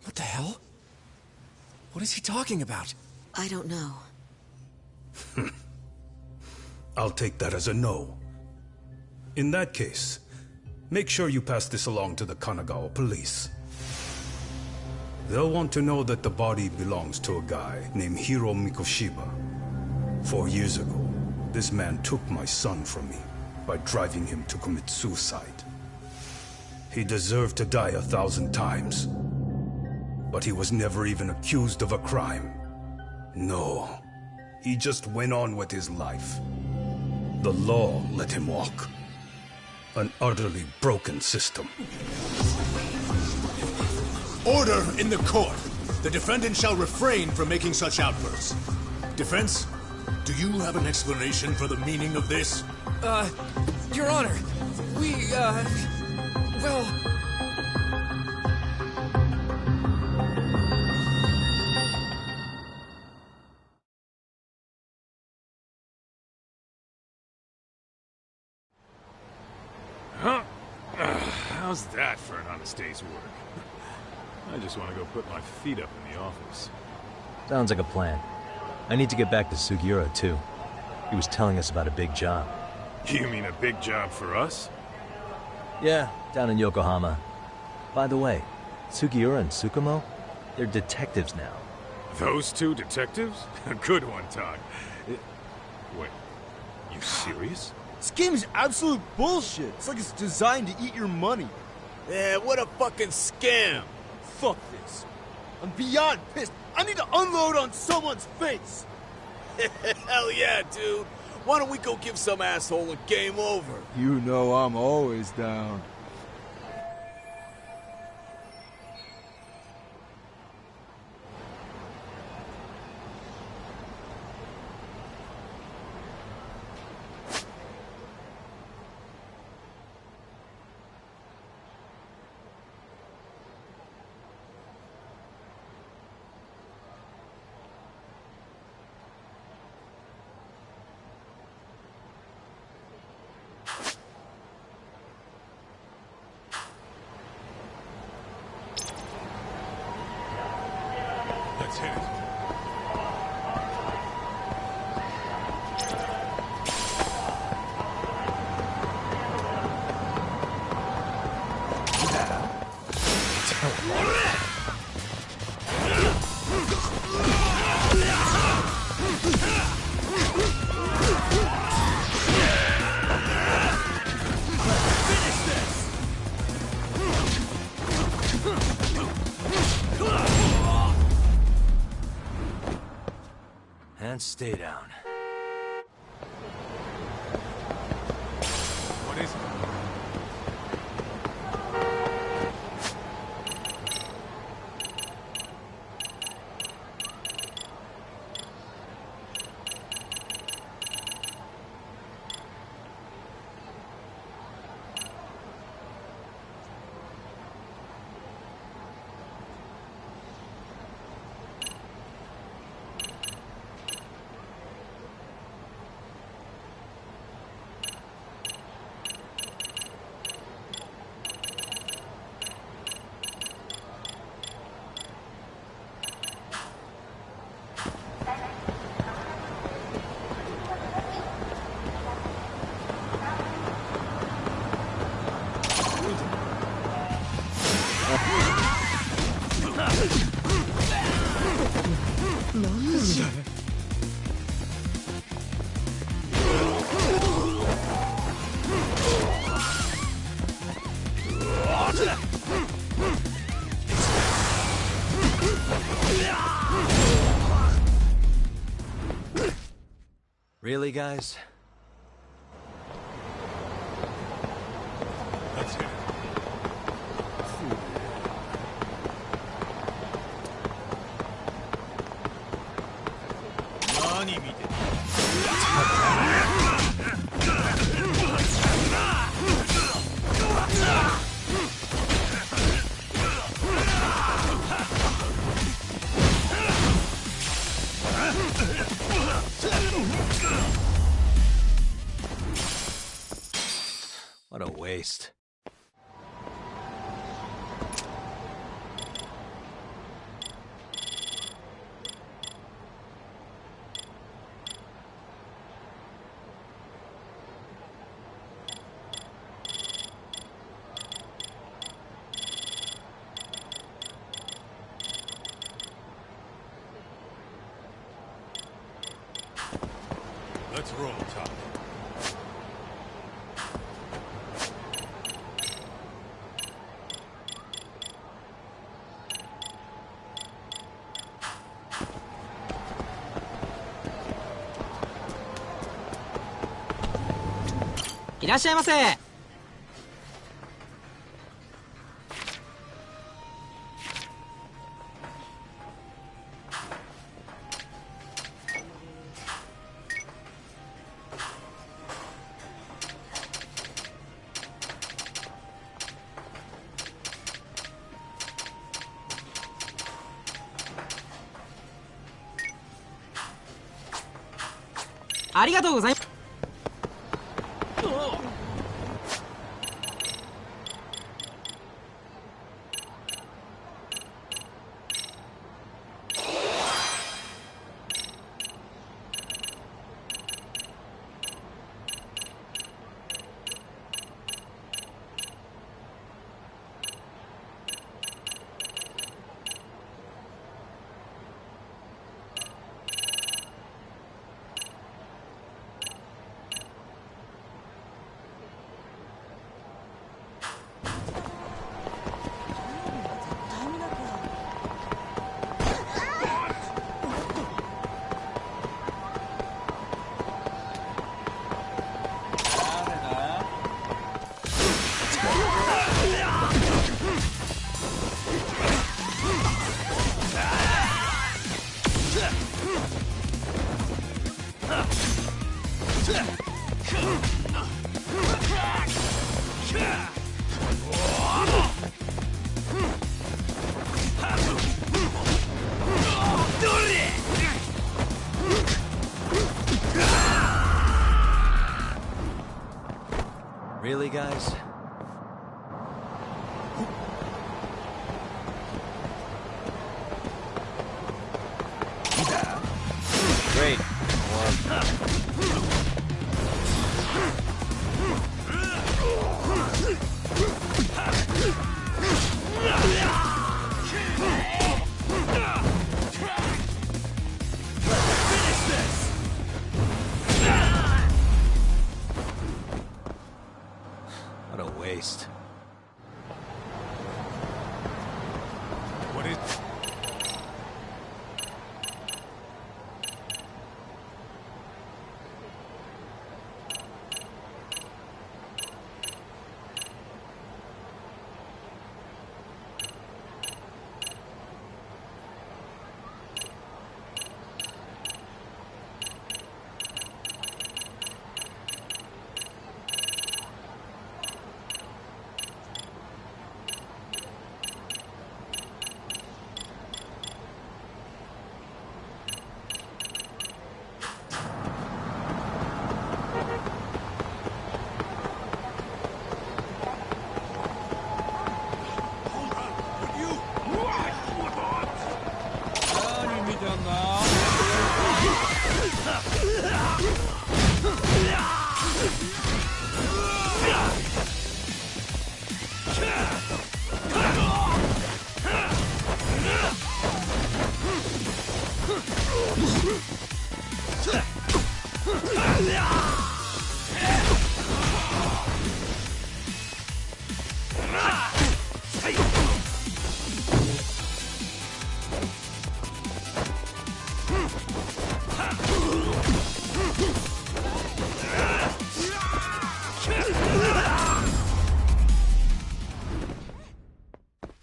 What the hell? What is he talking about? I don't know. I'll take that as a no. In that case, make sure you pass this along to the Kanagawa police. They'll want to know that the body belongs to a guy named Hiro Mikoshiba. 4 years ago, this man took my son from me by driving him to commit suicide. He deserved to die 1,000 times, but he was never even accused of a crime. No, he just went on with his life. The law let him walk. An utterly broken system. Order in the court. The defendant shall refrain from making such outbursts. Defense, do you have an explanation for the meaning of this? Your Honor, well... Huh? How's that for an honest day's work? I just want to go put my feet up in the office. Sounds like a plan. I need to get back to Sugiura, too. He was telling us about a big job. You mean a big job for us? Yeah, down in Yokohama. By the way, Sugiura and Tsukumo, they're detectives now. Those two detectives? Good one, Todd. Wait, you serious? This game is absolute bullshit. It's like it's designed to eat your money. Yeah, what a fucking scam. Fuck this. I'm beyond pissed. I need to unload on someone's face. Hell yeah, dude. Why don't we go give some asshole a game over? You know I'm always down. Let's hit it. And stay down. What is it? Really, guys? Let's hit it. What a waste. Let's roll, Todd.いらっしゃいませ。ありがとうございます。Really, guys? Great. What a waste. What is...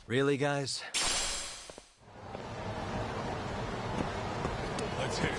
Really, guys? Let's hit it.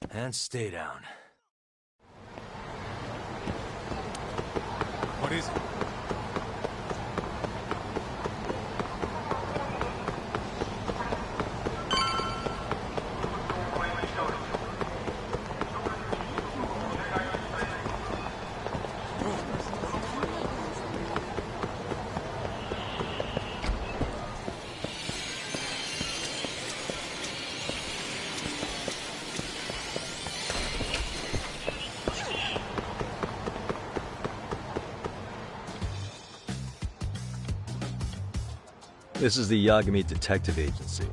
And stay down. What is it? This is the Yagami Detective Agency.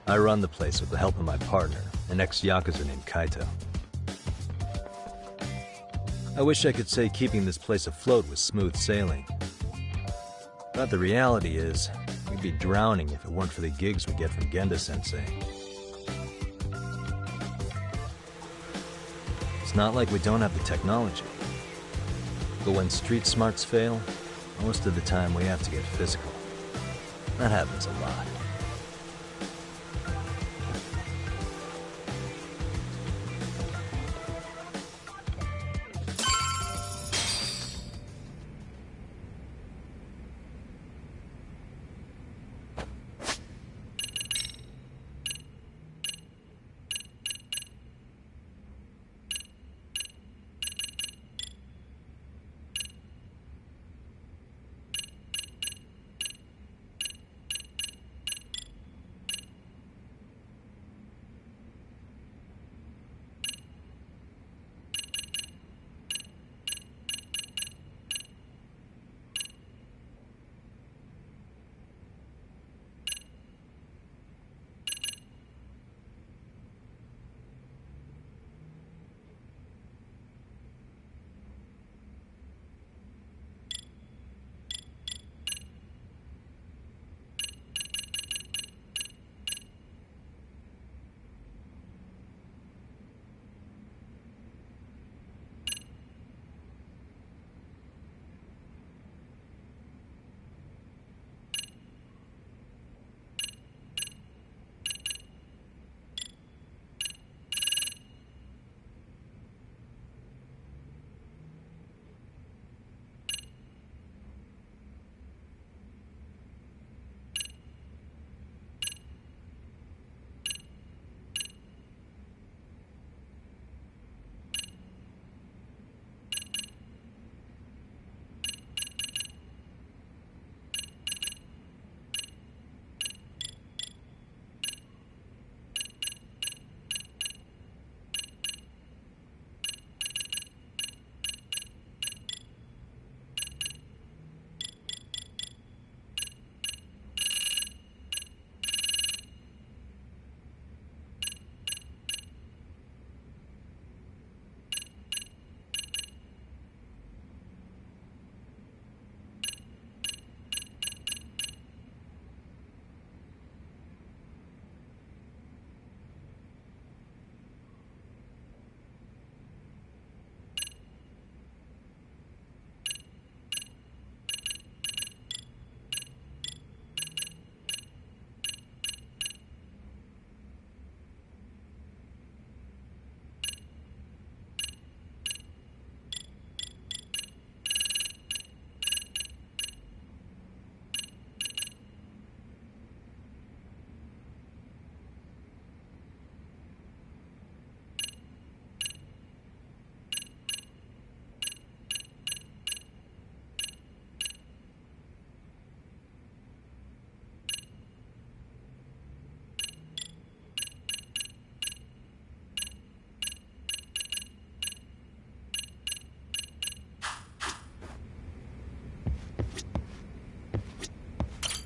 I run the place with the help of my partner, an ex-Yakuza named Kaito. I wish I could say keeping this place afloat was smooth sailing. But the reality is, we'd be drowning if it weren't for the gigs we get from Genda-sensei. It's not like we don't have the technology. But when street smarts fail, most of the time we have to get physical. That happens a lot.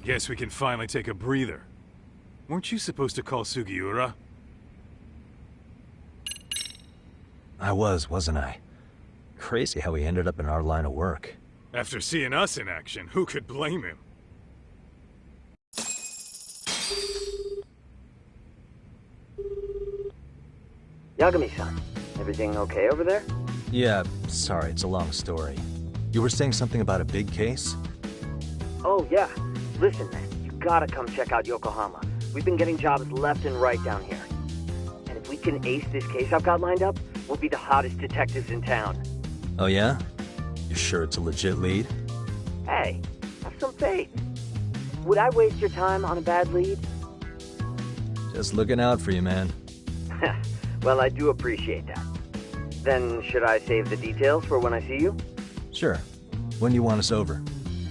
Guess we can finally take a breather. Weren't you supposed to call Sugiura? I wasn't I? Crazy how he ended up in our line of work. After seeing us in action, who could blame him? Yagami-san, everything okay over there? Yeah, sorry, it's a long story. You were saying something about a big case? Oh, yeah. Listen, man, you gotta come check out Yokohama. We've been getting jobs left and right down here. And if we can ace this case I've got lined up, we'll be the hottest detectives in town. Oh yeah? You sure it's a legit lead? Hey, have some faith. Would I waste your time on a bad lead? Just looking out for you, man. Well, I do appreciate that. Then, should I save the details for when I see you? Sure. When do you want us over?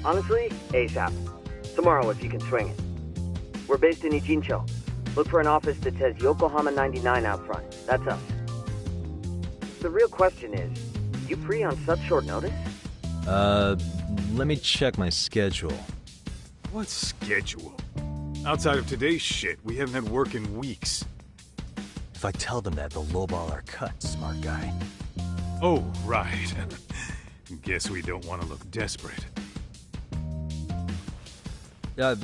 Honestly, ASAP. Tomorrow if you can swing it. We're based in Ijincho. Look for an office that says Yokohama 99 out front. That's us. The real question is, you free on such short notice? Let me check my schedule. What schedule? Outside of today's shit, we haven't had work in weeks. If I tell them that, they'll lowball our cut, smart guy. Oh, right. Guess we don't want to look desperate.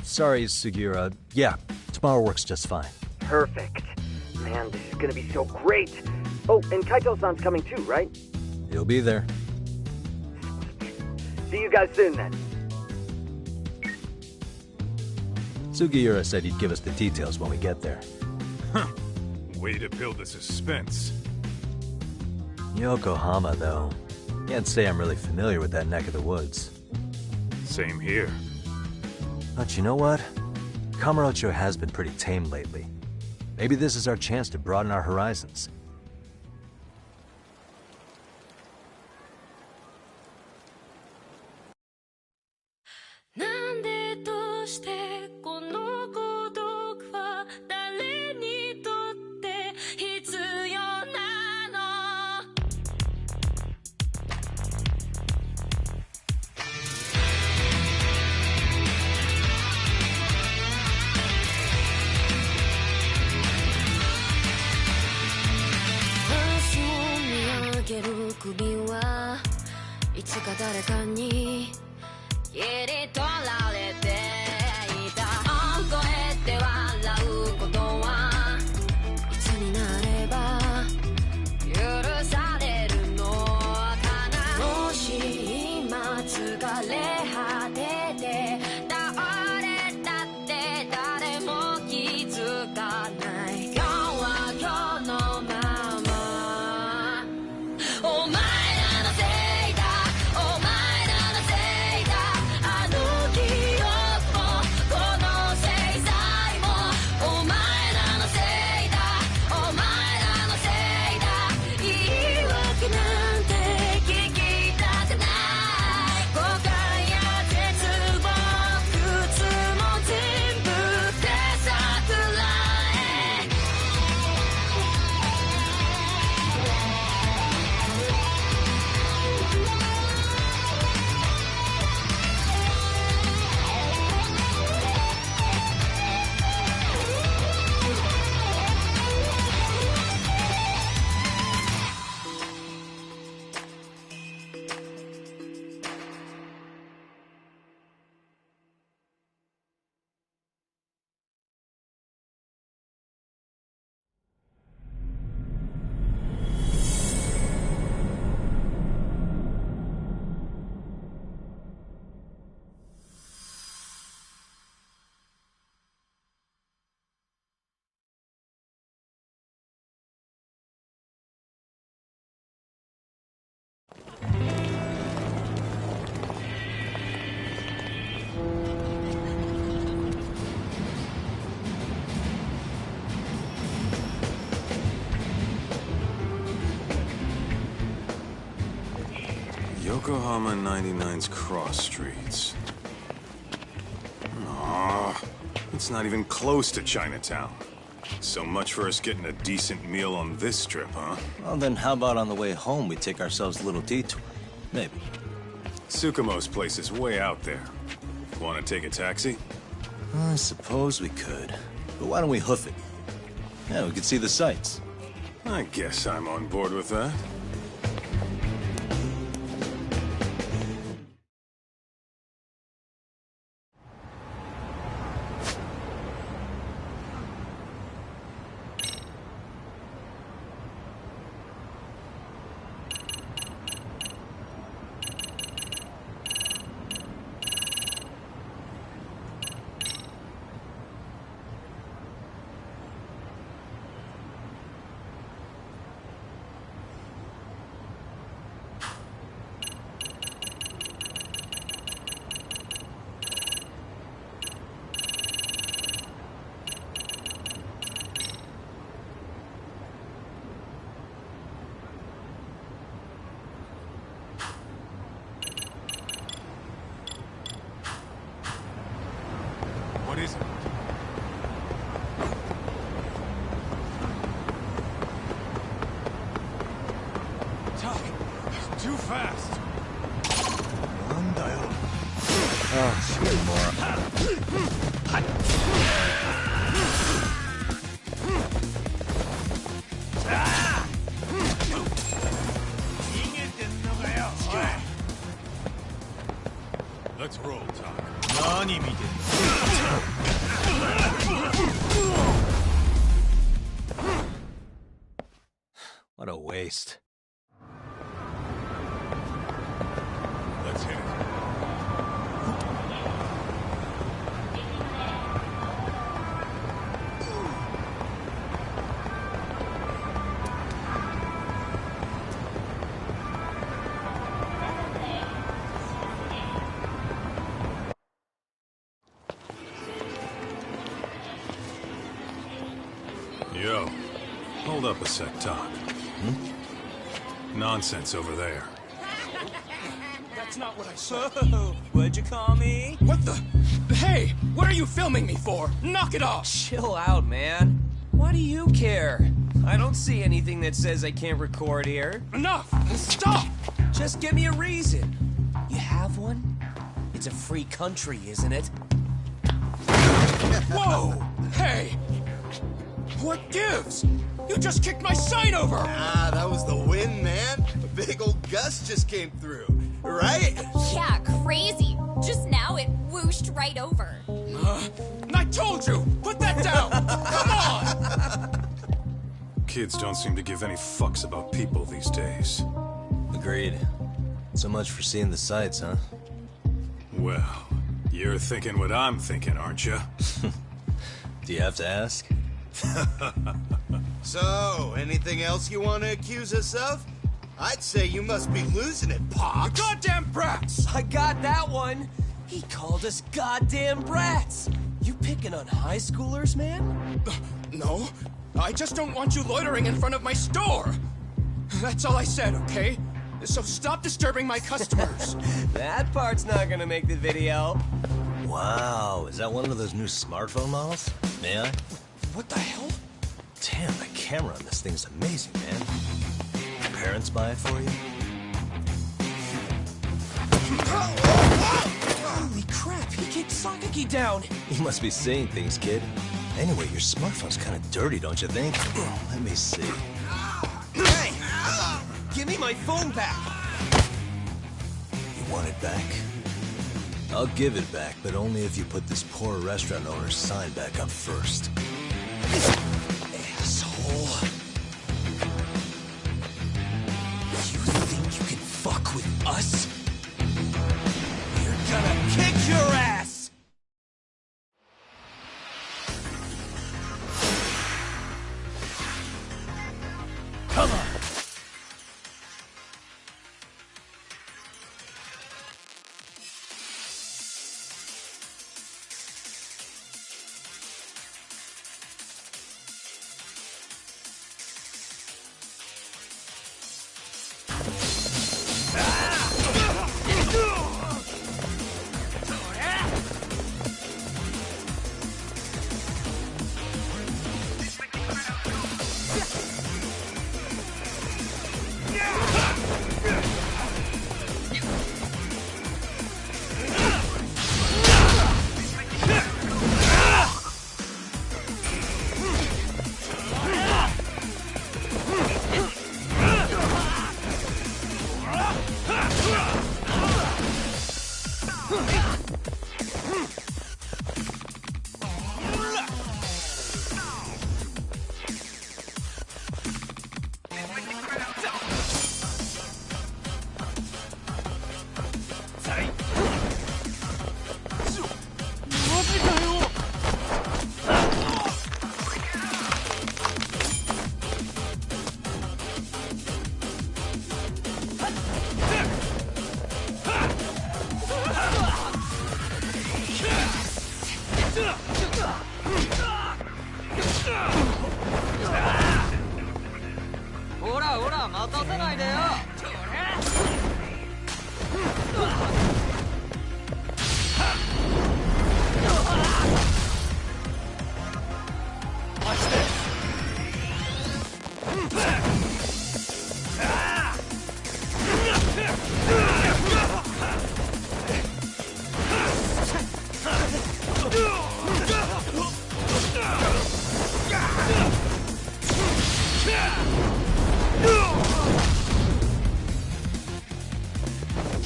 Sorry, Sugiura. Yeah, tomorrow works just fine. Perfect. Man, this is gonna be so great. Oh, and Kaito-san's coming too, right? He'll be there. See you guys soon, then. Sugiura said he'd give us the details when we get there. Huh. Way to build the suspense. Yokohama, though. Can't say I'm really familiar with that neck of the woods. Same here. But you know what? Kamurocho has been pretty tame lately. Maybe this is our chance to broaden our horizons. Yokohama 99's cross streets. Aw, it's not even close to Chinatown. So much for us getting a decent meal on this strip, huh? Well, then how about on the way home we take ourselves a little detour? Maybe. Tsukumo's place is way out there. Want to take a taxi? I suppose we could. But why don't we hoof it? Yeah, we could see the sights. I guess I'm on board with that. What is it? Tuck, too fast. Oh, shit, more. Let's roll, Tuck. What a waste. Let's hit it. Yo, hold up a sec, Doc. Nonsense over there. That's not what I said. What'd you call me? What the? Hey, what are you filming me for? Knock it off! Chill out, man. Why do you care? I don't see anything that says I can't record here. Enough! Stop! Just give me a reason. You have one? It's a free country, isn't it? Whoa! Hey! What gives? You just kicked my sign over! Ah, that was the wind, man. A big old gust just came through, right? Yeah, crazy. Just now it whooshed right over. I told you! Put that down! Come on! Kids don't seem to give any fucks about people these days. Agreed. So much for seeing the sights, huh? Well, you're thinking what I'm thinking, aren't you? Do you have to ask? So, anything else you want to accuse us of? I'd say you must be losing it, Pops. You goddamn brats! I got that one! He called us goddamn brats! You picking on high schoolers, man? No, I just don't want you loitering in front of my store! That's all I said, okay? So stop disturbing my customers. That part's not gonna make the video. Wow, is that one of those new smartphone models? May I? What the hell? Damn, the camera on this thing's amazing, man. Your parents buy it for you? Holy crap, he kicked Sakaki down! You must be seeing things, kid. Anyway, your smartphone's kind of dirty, don't you think? Let me see. Hey! Give me my phone back! You want it back? I'll give it back, but only if you put this poor restaurant owner's sign back up first. Asshole. You think you can fuck with us? We're gonna kick your ass! Come on!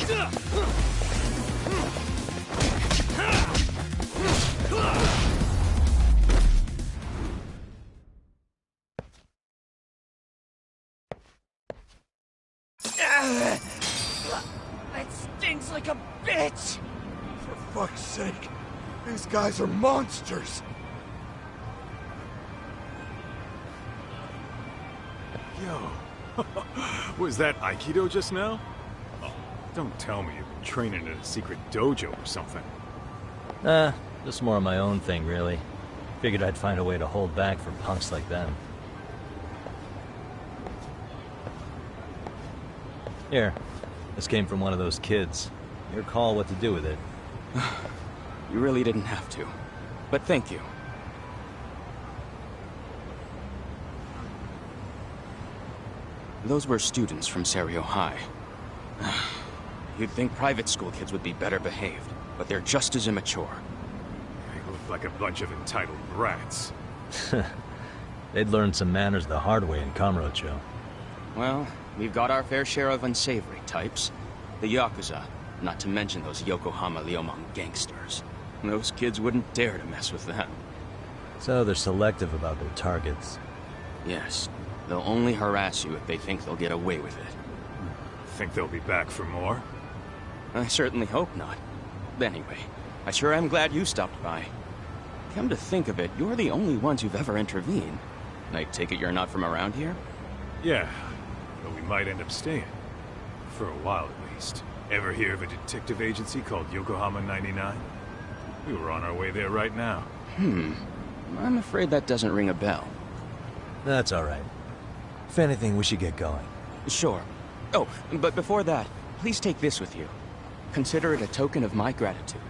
That stings like a bitch! For fuck's sake, these guys are monsters! Yo, was that Aikido just now? Oh, don't tell me you've been training in a secret dojo or something. Just more of my own thing, really. Figured I'd find a way to hold back for punks like them. Here, this came from one of those kids. Your call what to do with it. You really didn't have to. But thank you. Those were students from Serio High. You'd think private school kids would be better behaved, but they're just as immature. They look like a bunch of entitled brats. They'd learned some manners the hard way in Kamurocho. Well, we've got our fair share of unsavory types. The Yakuza, not to mention those Yokohama Liomang gangsters. Those kids wouldn't dare to mess with them. So they're selective about their targets. Yes. They'll only harass you if they think they'll get away with it. Think they'll be back for more? I certainly hope not. Anyway, I sure am glad you stopped by. Come to think of it, you're the only ones who've ever intervened. I take it you're not from around here? Yeah, but we might end up staying. For a while at least. Ever hear of a detective agency called Yokohama 99? We were on our way there right now. I'm afraid that doesn't ring a bell. That's alright. If anything, we should get going. Sure. Oh, but before that, please take this with you. Consider it a token of my gratitude.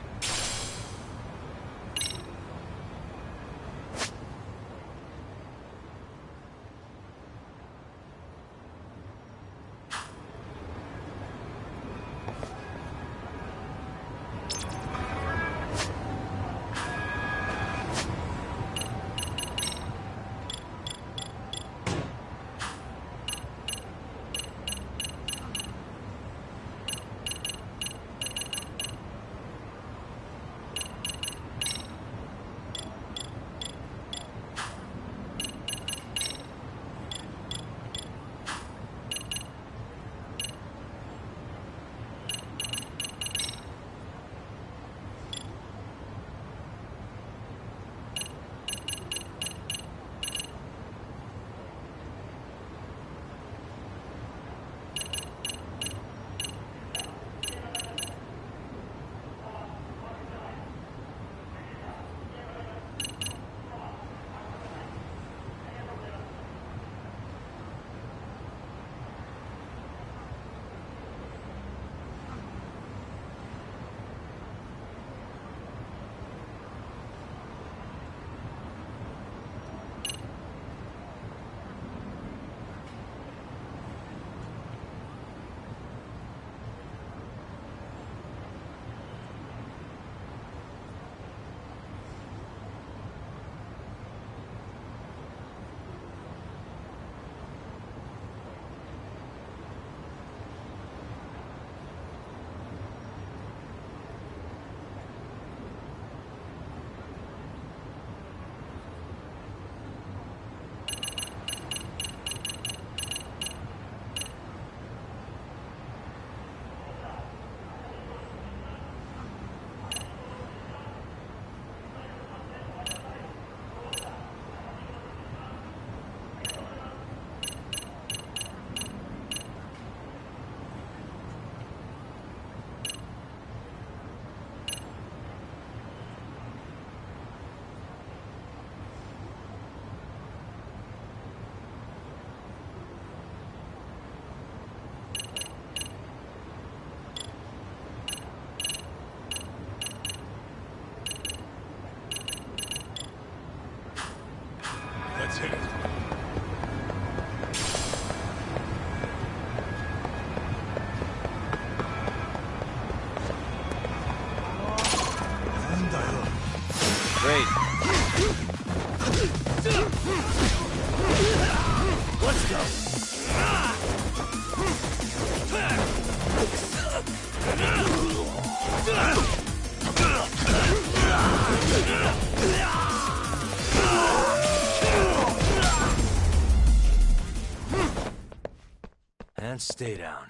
And stay down.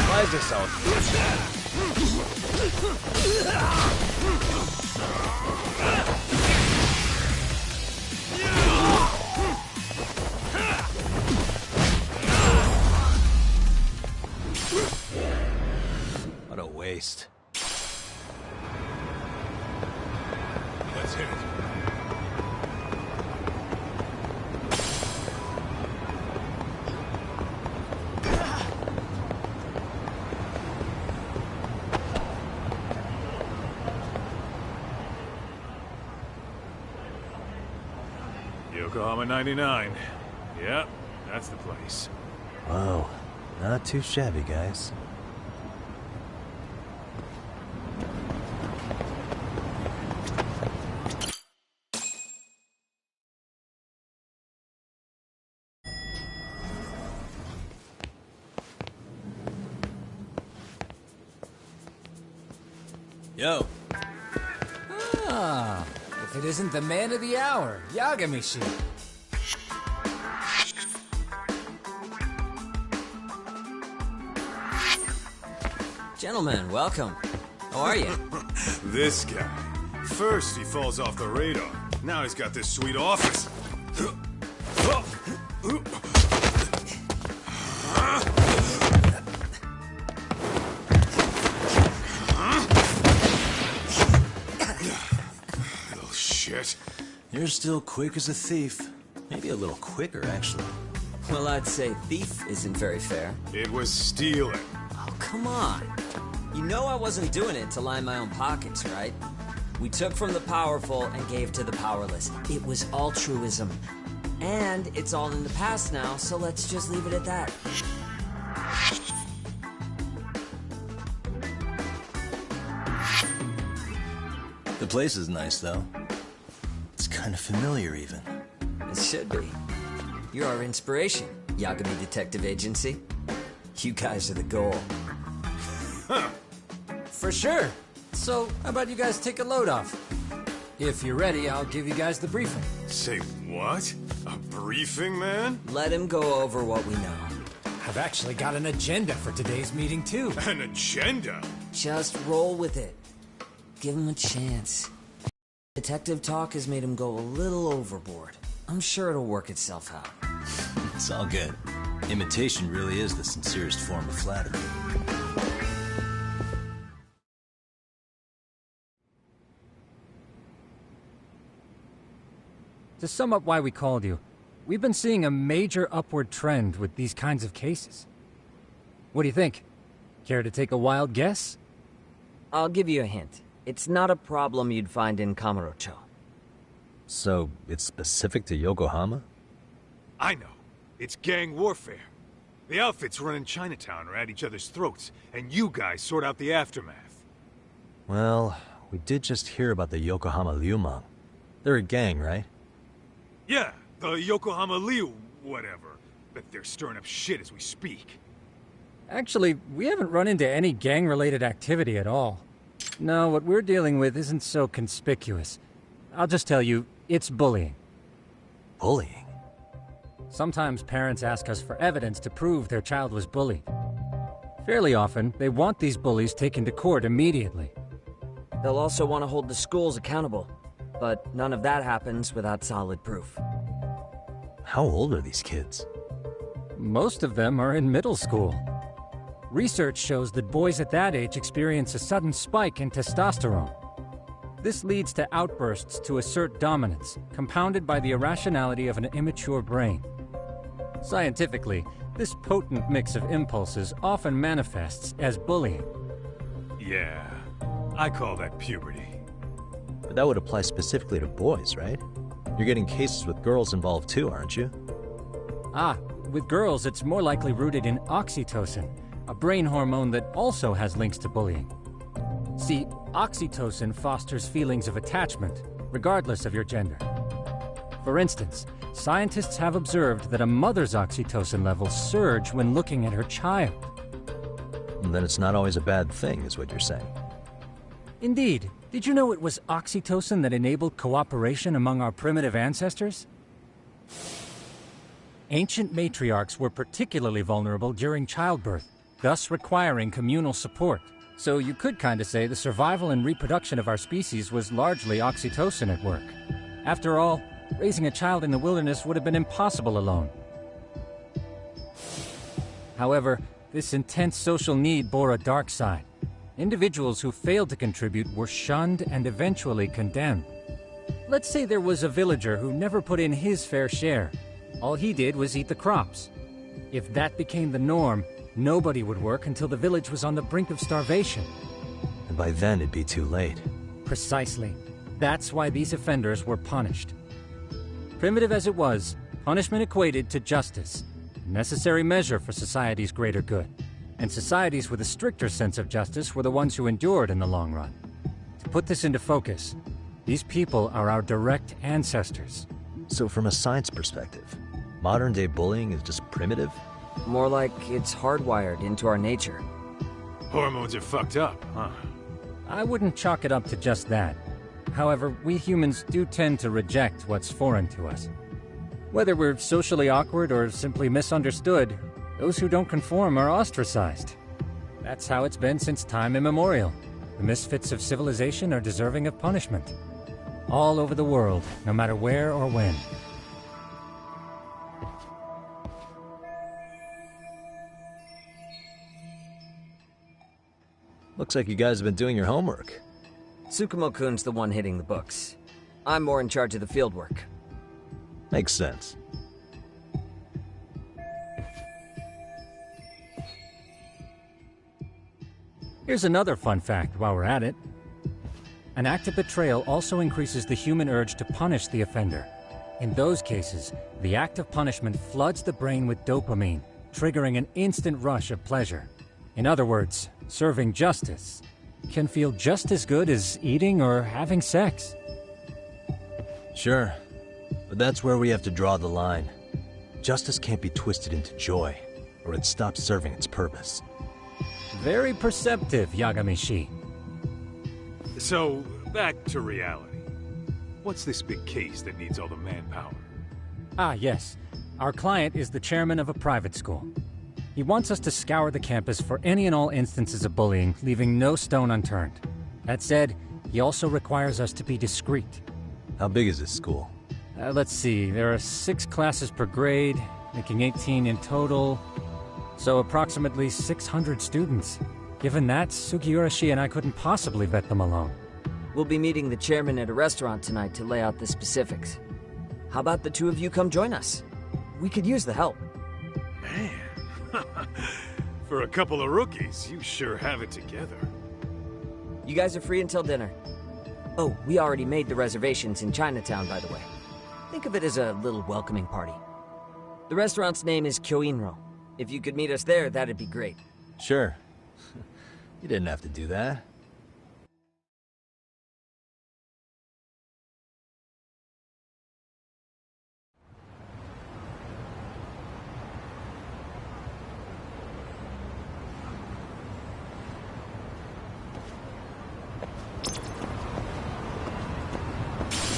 Why is this all? What a waste. Let's hit it. Yokohama 99. Yep, that's the place. Whoa, not too shabby, guys. Yo. Ah, if it isn't the man of the hour, Yagami-shi. Gentlemen, welcome. How are you? This guy. First he falls off the radar. Now he's got this sweet office. Little shit. You're still quick as a thief. Maybe a little quicker, actually. Well, I'd say thief isn't very fair. It was stealing. Oh, come on. You know I wasn't doing it to line my own pockets, right? We took from the powerful and gave to the powerless. It was altruism. And it's all in the past now, so let's just leave it at that. The place is nice, though. It's kind of familiar, even. It should be. You're our inspiration, Yagami Detective Agency. You guys are the goal. Huh. For sure. So, how about you guys take a load off? If you're ready, I'll give you guys the briefing. Say what? A briefing, man? Let him go over what we know. I've actually got an agenda for today's meeting, too. An agenda? Just roll with it. Give him a chance. Detective talk has made him go a little overboard. I'm sure it'll work itself out. It's all good. Imitation really is the sincerest form of flattery. To sum up why we called you, we've been seeing a major upward trend with these kinds of cases. What do you think? Care to take a wild guess? I'll give you a hint. It's not a problem you'd find in Kamurocho. So, it's specific to Yokohama? I know. It's gang warfare. The outfits running Chinatown are at each other's throats, and you guys sort out the aftermath. Well, we did just hear about the Yokohama Liumang. They're a gang, right? Yeah, the Yokohama Liu, whatever. But they're stirring up shit as we speak. Actually, we haven't run into any gang-related activity at all. No, what we're dealing with isn't so conspicuous. I'll just tell you, it's bullying. Bullying? Sometimes parents ask us for evidence to prove their child was bullied. Fairly often, they want these bullies taken to court immediately. They'll also want to hold the schools accountable, but none of that happens without solid proof. How old are these kids? Most of them are in middle school. Research shows that boys at that age experience a sudden spike in testosterone. This leads to outbursts to assert dominance, compounded by the irrationality of an immature brain. Scientifically, this potent mix of impulses often manifests as bullying. Yeah, I call that puberty. But that would apply specifically to boys, right? You're getting cases with girls involved too, aren't you? Ah, with girls, it's more likely rooted in oxytocin, a brain hormone that also has links to bullying. See, oxytocin fosters feelings of attachment, regardless of your gender. For instance, scientists have observed that a mother's oxytocin levels surge when looking at her child. And then it's not always a bad thing, is what you're saying. Indeed. Did you know it was oxytocin that enabled cooperation among our primitive ancestors? Ancient matriarchs were particularly vulnerable during childbirth, thus requiring communal support. So you could kinda say the survival and reproduction of our species was largely oxytocin at work. After all, raising a child in the wilderness would have been impossible alone. However, this intense social need bore a dark side. Individuals who failed to contribute were shunned and eventually condemned. Let's say there was a villager who never put in his fair share. All he did was eat the crops. If that became the norm, nobody would work until the village was on the brink of starvation. And by then it'd be too late. Precisely. That's why these offenders were punished. Primitive as it was, punishment equated to justice, a necessary measure for society's greater good. And societies with a stricter sense of justice were the ones who endured in the long run. To put this into focus, these people are our direct ancestors. So from a science perspective, modern-day bullying is just primitive? More like it's hardwired into our nature. Hormones are fucked up, huh? I wouldn't chalk it up to just that. However, we humans do tend to reject what's foreign to us. Whether we're socially awkward or simply misunderstood, those who don't conform are ostracized. That's how it's been since time immemorial. The misfits of civilization are deserving of punishment. All over the world, no matter where or when. Looks like you guys have been doing your homework. Tsukumo-kun's the one hitting the books. I'm more in charge of the fieldwork. Makes sense. Here's another fun fact while we're at it. An act of betrayal also increases the human urge to punish the offender. In those cases, the act of punishment floods the brain with dopamine, triggering an instant rush of pleasure. In other words, serving justice can feel just as good as eating or having sex. Sure, but that's where we have to draw the line. Justice can't be twisted into joy, or it stops serving its purpose. Very perceptive, Yagami-shi. So, back to reality. What's this big case that needs all the manpower? Ah, yes. Our client is the chairman of a private school. He wants us to scour the campus for any and all instances of bullying, leaving no stone unturned. That said, he also requires us to be discreet. How big is this school? Let's see, there are 6 classes per grade, making 18 in total. So approximately 600 students. Given that, Sugiurashi and I couldn't possibly vet them alone. We'll be meeting the chairman at a restaurant tonight to lay out the specifics. How about the two of you come join us? We could use the help. Man, for a couple of rookies, you sure have it together. You guys are free until dinner. Oh, we already made the reservations in Chinatown, by the way. Think of it as a little welcoming party. The restaurant's name is Kyoinro. If you could meet us there, that'd be great. Sure. You didn't have to do that.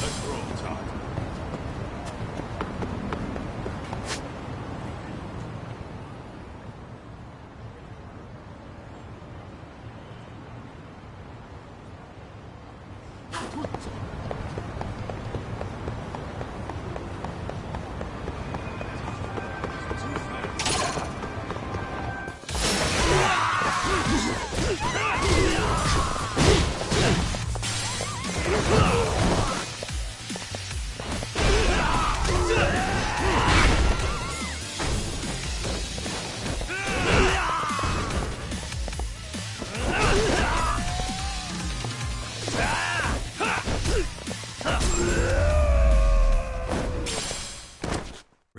Let's roll, Todd.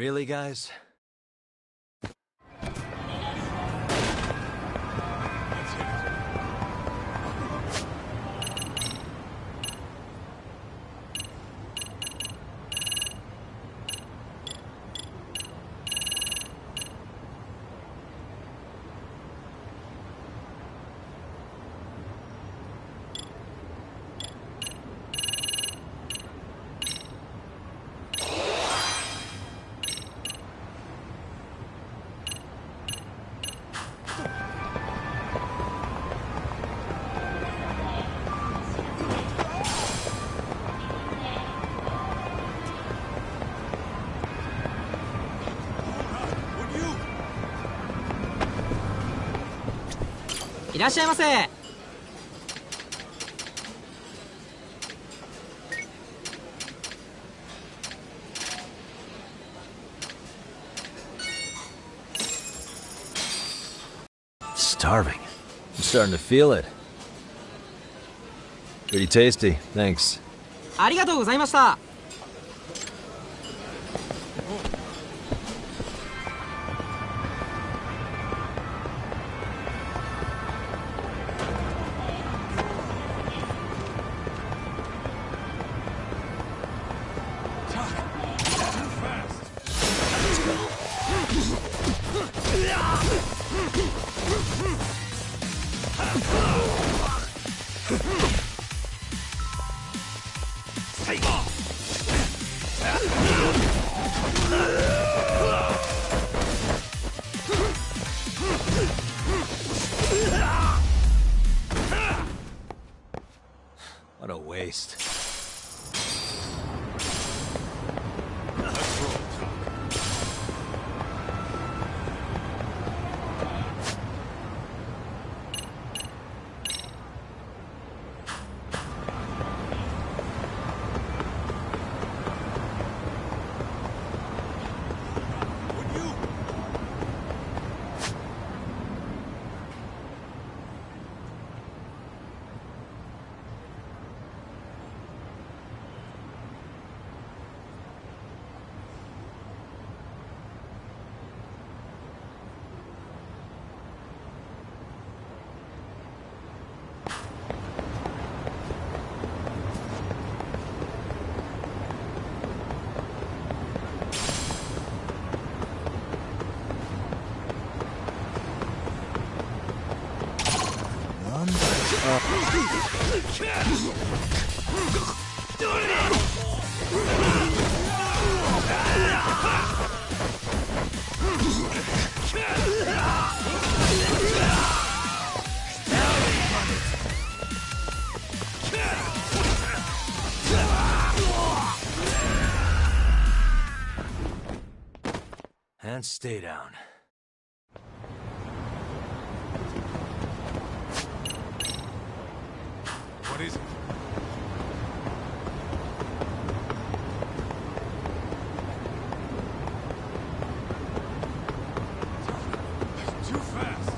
Really, guys?いらっしゃいませ。Starving. I'm starting to feel it. Pretty tasty, thanks. ありがとうございました。What a waste. And stay down. What is it? Too fast.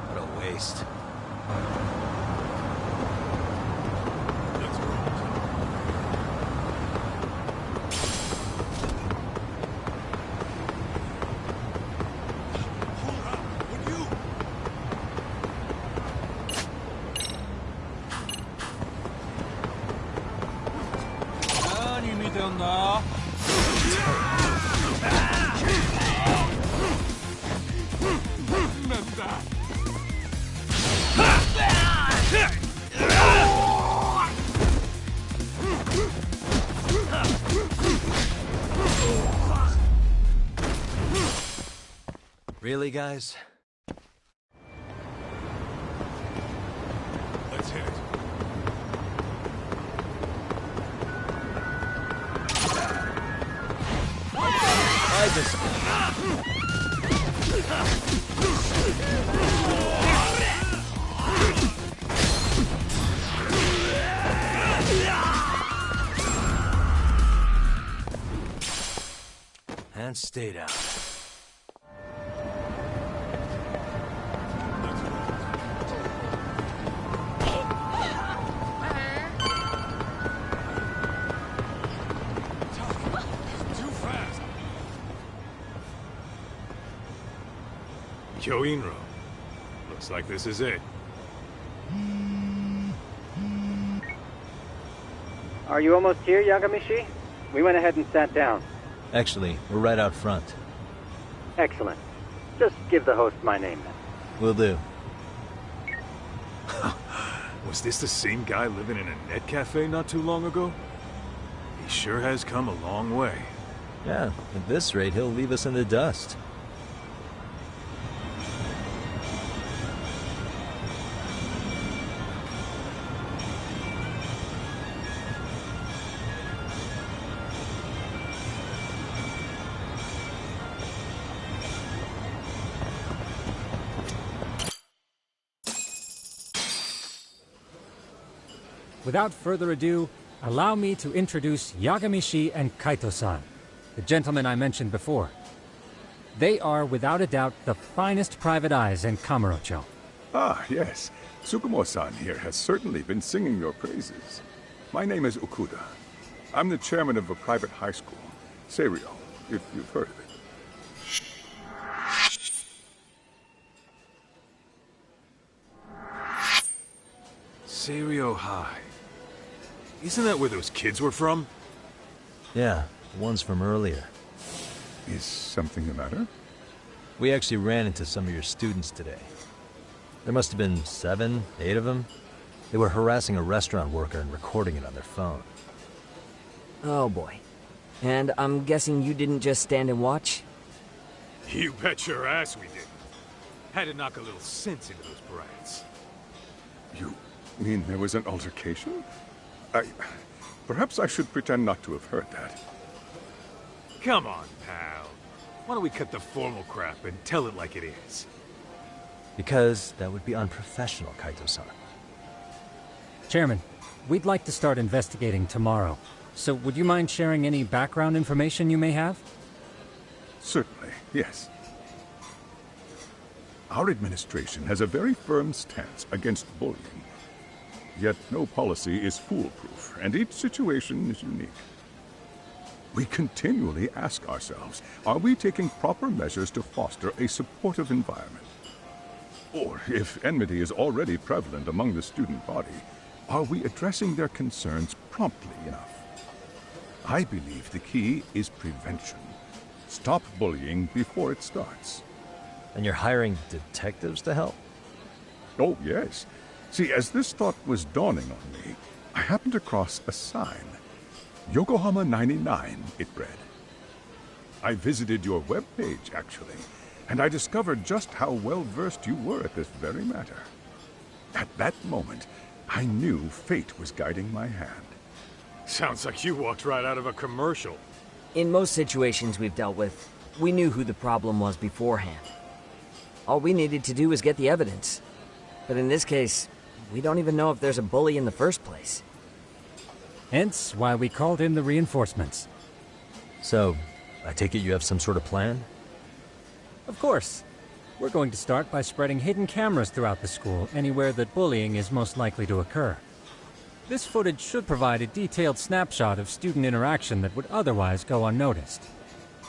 What a waste. Really, guys? Let's hit it. Try this. And stay down. Yo, Inro. Looks like this is it. Are you almost here, Yagamishi? We went ahead and sat down. Actually, we're right out front. Excellent. Just give the host my name then. Will do. Was this the same guy living in a net cafe not too long ago? He sure has come a long way. Yeah, at this rate, he'll leave us in the dust. Without further ado, allow me to introduce Yagamishi and Kaito-san, the gentlemen I mentioned before. They are, without a doubt, the finest private eyes in Kamurocho. Ah, yes. Tsukumo-san here has certainly been singing your praises. My name is Okuda. I'm the chairman of a private high school, Seiryo, if you've heard of it. Seiryo High. Isn't that where those kids were from? Yeah, the ones from earlier. Is something the matter? We actually ran into some of your students today. There must have been 7, 8 of them. They were harassing a restaurant worker and recording it on their phone. Oh boy. And I'm guessing you didn't just stand and watch? You bet your ass we didn't. Had to knock a little sense into those brats. You mean there was an altercation? Perhaps I should pretend not to have heard that. Come on, pal. Why don't we cut the formal crap and tell it like it is? Because that would be unprofessional, Kaito-san. Chairman, we'd like to start investigating tomorrow. So would you mind sharing any background information you may have? Certainly, yes. Our administration has a very firm stance against bullying. Yet no policy is foolproof, and each situation is unique. We continually ask ourselves, are we taking proper measures to foster a supportive environment? Or, if enmity is already prevalent among the student body, are we addressing their concerns promptly enough? I believe the key is prevention. Stop bullying before it starts. And you're hiring detectives to help? Oh, yes. See, as this thought was dawning on me, I happened across a sign. Yokohama 99, it read. I visited your webpage, actually, and I discovered just how well-versed you were at this very matter. At that moment, I knew fate was guiding my hand. Sounds like you walked right out of a commercial. In most situations we've dealt with, we knew who the problem was beforehand. All we needed to do was get the evidence. But in this case, we don't even know if there's a bully in the first place. Hence why we called in the reinforcements. So, I take it you have some sort of plan? Of course. We're going to start by spreading hidden cameras throughout the school, anywhere that bullying is most likely to occur. This footage should provide a detailed snapshot of student interaction that would otherwise go unnoticed.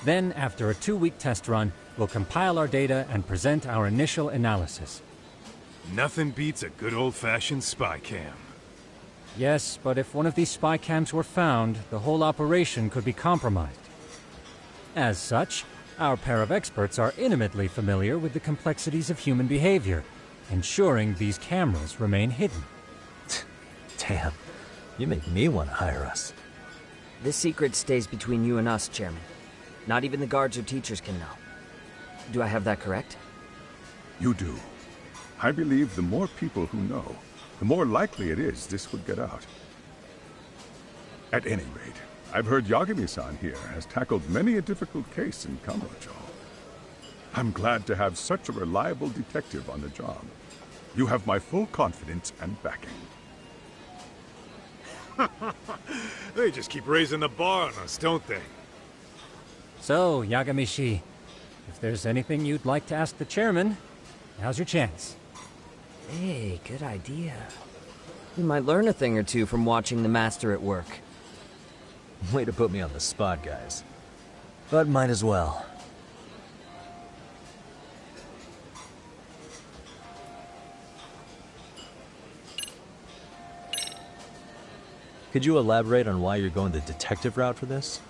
Then, after a 2-week test run, we'll compile our data and present our initial analysis. Nothing beats a good old-fashioned spy cam. Yes, but if one of these spy cams were found, the whole operation could be compromised. As such, our pair of experts are intimately familiar with the complexities of human behavior, ensuring these cameras remain hidden. Damn, you make me want to hire us. This secret stays between you and us, Chairman. Not even the guards or teachers can know. Do I have that correct? You do. I believe the more people who know, the more likely it is this would get out. At any rate, I've heard Yagami-san here has tackled many a difficult case in Kamurocho. I'm glad to have such a reliable detective on the job. You have my full confidence and backing. They just keep raising the bar on us, don't they? So, Yagami-shi, if there's anything you'd like to ask the chairman, now's your chance. Hey, good idea. We might learn a thing or two from watching the master at work. Way to put me on the spot, guys. But might as well. Could you elaborate on why you're going the detective route for this?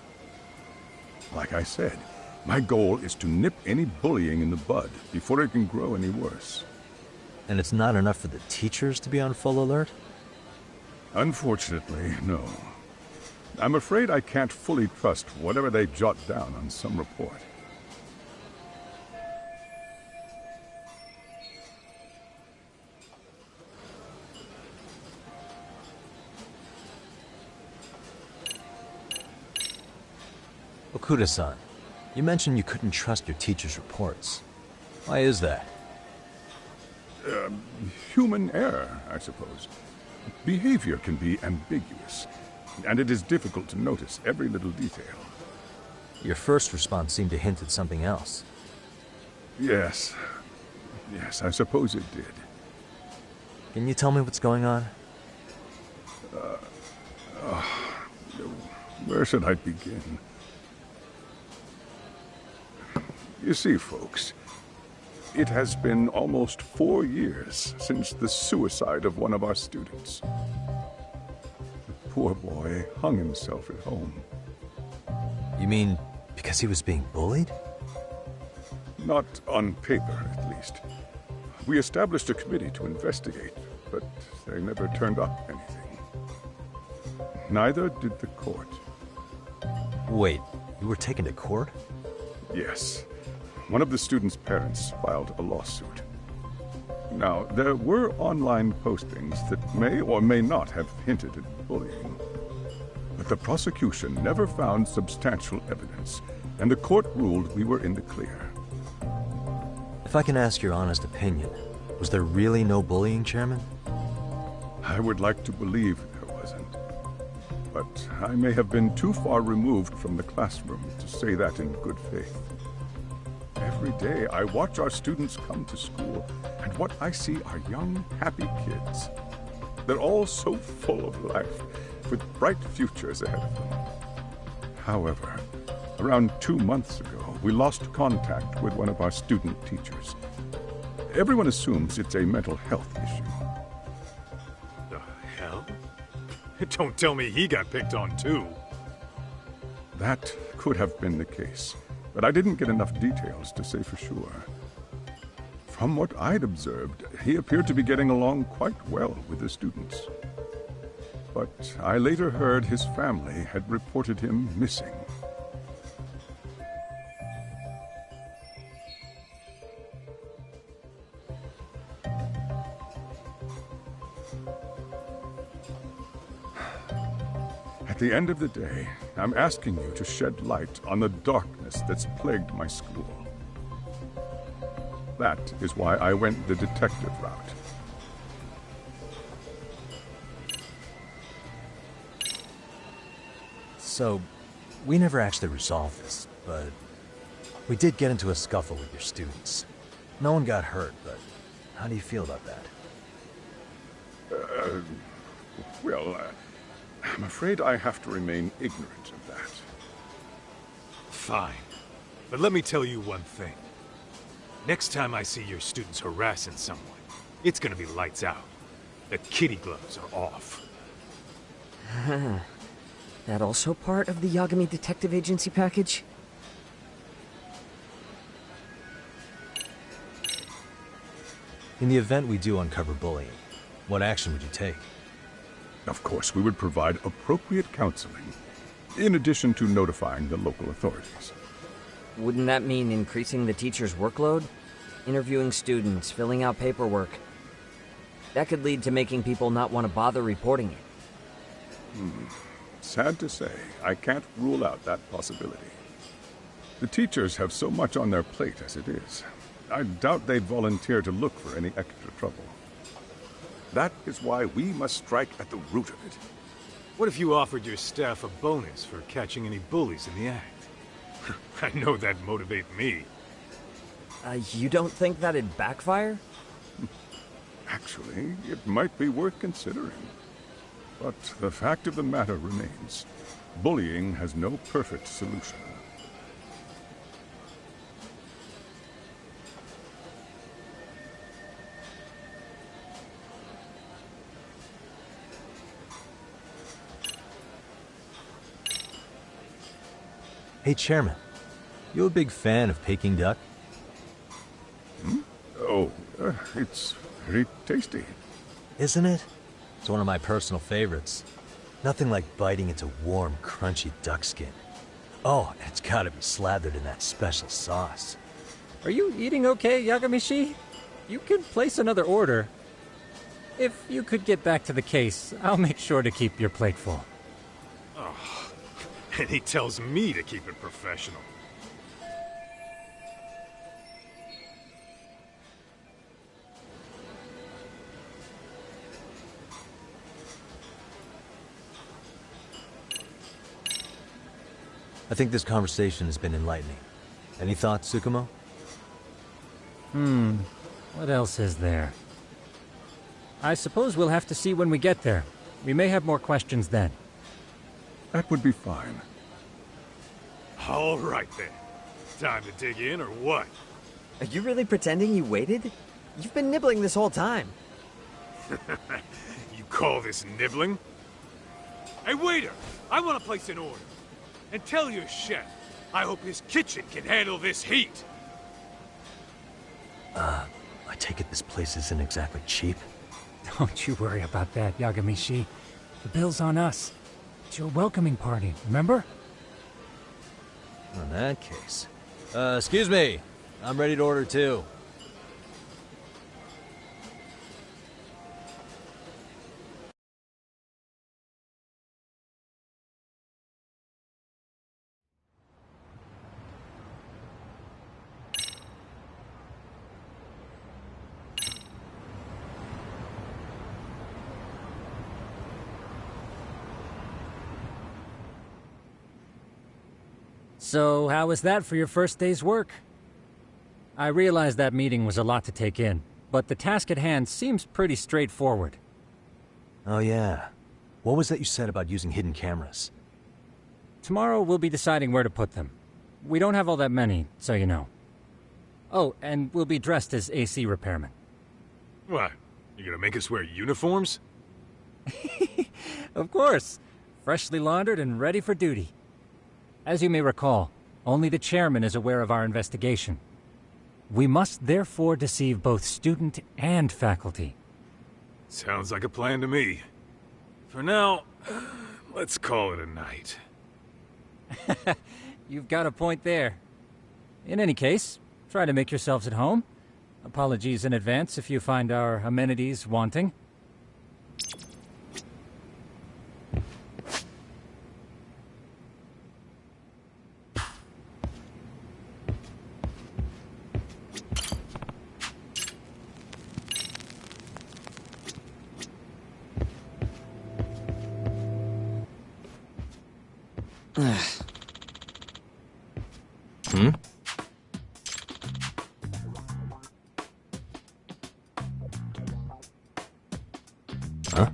Like I said, my goal is to nip any bullying in the bud before it can grow any worse. And it's not enough for the teachers to be on full alert? Unfortunately, no. I'm afraid I can't fully trust whatever they jot down on some report. Okuda-san, you mentioned you couldn't trust your teacher's reports. Why is that? Human error, I suppose. Behavior can be ambiguous, and it is difficult to notice every little detail. Your first response seemed to hint at something else. Yes. Yes, I suppose it did. Can you tell me what's going on? Where should I begin? You see, folks, it has been almost 4 years since the suicide of one of our students. The poor boy hung himself at home. You mean because he was being bullied? Not on paper, at least. We established a committee to investigate, but they never turned up anything. Neither did the court. Wait, you were taken to court? Yes. One of the students' parents filed a lawsuit. Now, there were online postings that may or may not have hinted at bullying. But the prosecution never found substantial evidence, and the court ruled we were in the clear. If I can ask your honest opinion, was there really no bullying, Chairman? I would like to believe there wasn't. But I may have been too far removed from the classroom to say that in good faith. Every day I watch our students come to school, and what I see are young, happy kids. They're all so full of life, with bright futures ahead of them. However, around 2 months ago, we lost contact with one of our student teachers. Everyone assumes it's a mental health issue. The hell? Don't tell me he got picked on too. That could have been the case, but I didn't get enough details to say for sure. From what I'd observed, he appeared to be getting along quite well with the students. But I later heard his family had reported him missing. At the end of the day, I'm asking you to shed light on the darkness that's plagued my school. That is why I went the detective route. So, we never actually resolved this, but we did get into a scuffle with your students. No one got hurt, but how do you feel about that? I'm afraid I have to remain ignorant of that. Fine. But let me tell you one thing. Next time I see your students harassing someone, it's gonna be lights out. The kitty gloves are off. That also part of the Yagami Detective Agency package? In the event we do uncover bullying, what action would you take? Of course, we would provide appropriate counseling, in addition to notifying the local authorities. Wouldn't that mean increasing the teacher's workload? Interviewing students, filling out paperwork. That could lead to making people not want to bother reporting it. sad to say, I can't rule out that possibility. The teachers have so much on their plate as it is. I doubt they'd volunteer to look for any extra trouble. That is why we must strike at the root of it. What if you offered your staff a bonus for catching any bullies in the act? I know that'd motivate me. You don't think that'd backfire? Actually, it might be worth considering. But the fact of the matter remains, bullying has no perfect solution. Hey, Chairman. You a big fan of Peking duck? Oh, it's very tasty. Isn't it? It's one of my personal favorites. Nothing like biting into warm, crunchy duck skin. Oh, and it's gotta be slathered in that special sauce. Are you eating okay, Yagamishi? You can place another order. If you could get back to the case, I'll make sure to keep your plate full. Oh, and he tells me to keep it professional. I think this conversation has been enlightening. Any thoughts, Tsukumo? What else is there? I suppose we'll have to see when we get there. We may have more questions then. That would be fine. All right then. Time to dig in, or what? Are you really pretending you waited? You've been nibbling this whole time. You call this nibbling? Hey, waiter! I want to place an order. And tell your chef, I hope his kitchen can handle this heat. I take it this place isn't exactly cheap? Don't you worry about that, Yagamishi. The bill's on us. It's your welcoming party, remember? In that case. Excuse me. I'm ready to order too. So, how was that for your first day's work? I realize that meeting was a lot to take in, but the task at hand seems pretty straightforward. Oh yeah. What was that you said about using hidden cameras? Tomorrow we'll be deciding where to put them. We don't have all that many, so you know. Oh, and we'll be dressed as AC repairmen. What? You gonna make us wear uniforms? Of course. Freshly laundered and ready for duty. As you may recall, only the chairman is aware of our investigation. We must therefore deceive both student and faculty. Sounds like a plan to me. For now, let's call it a night. You've got a point there. In any case, try to make yourselves at home. Apologies in advance if you find our amenities wanting. Huh?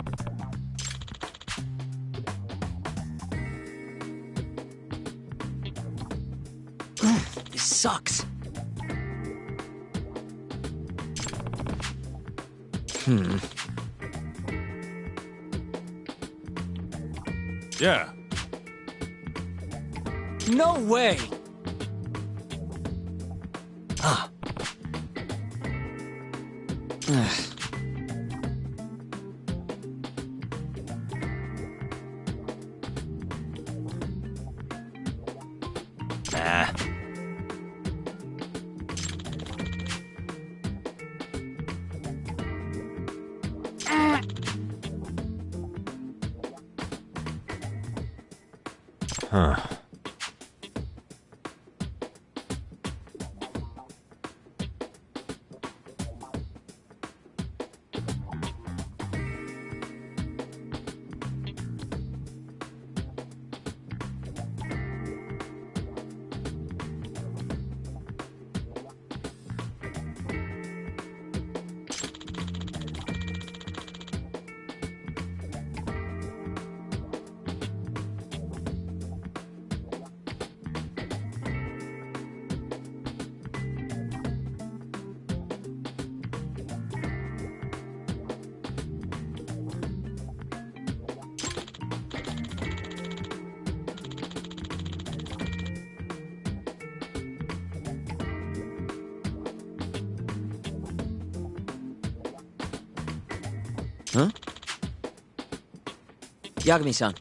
This sucks. Yeah. No way! Ah. Ah. Huh. Huh? Yagami-san.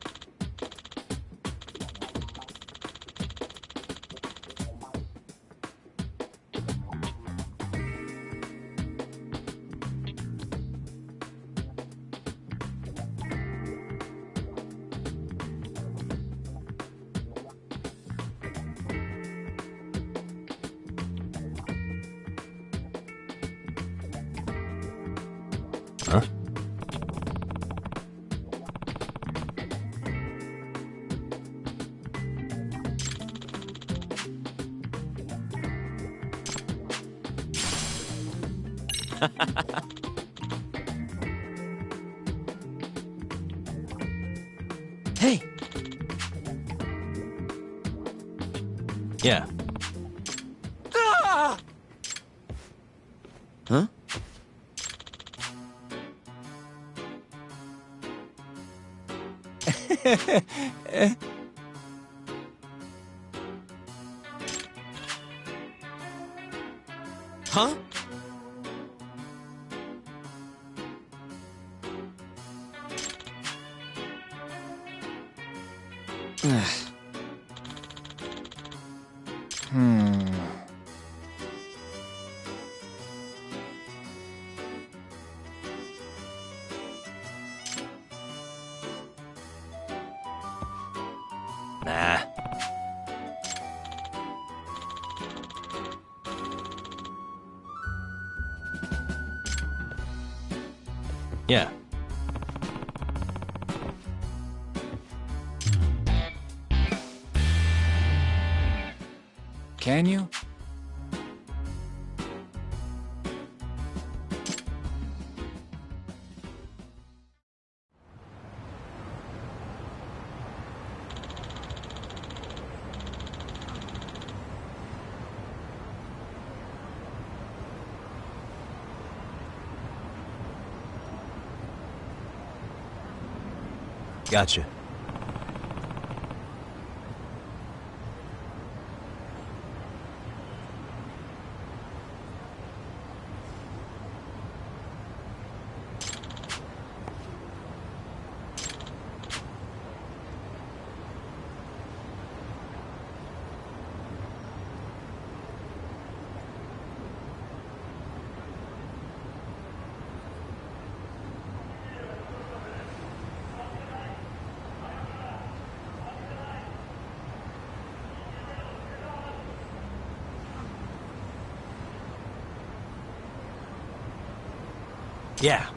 Huh? Hey! Yeah. Ah! Huh? Huh? Nah. Yeah. Can you? Gotcha. Yeah.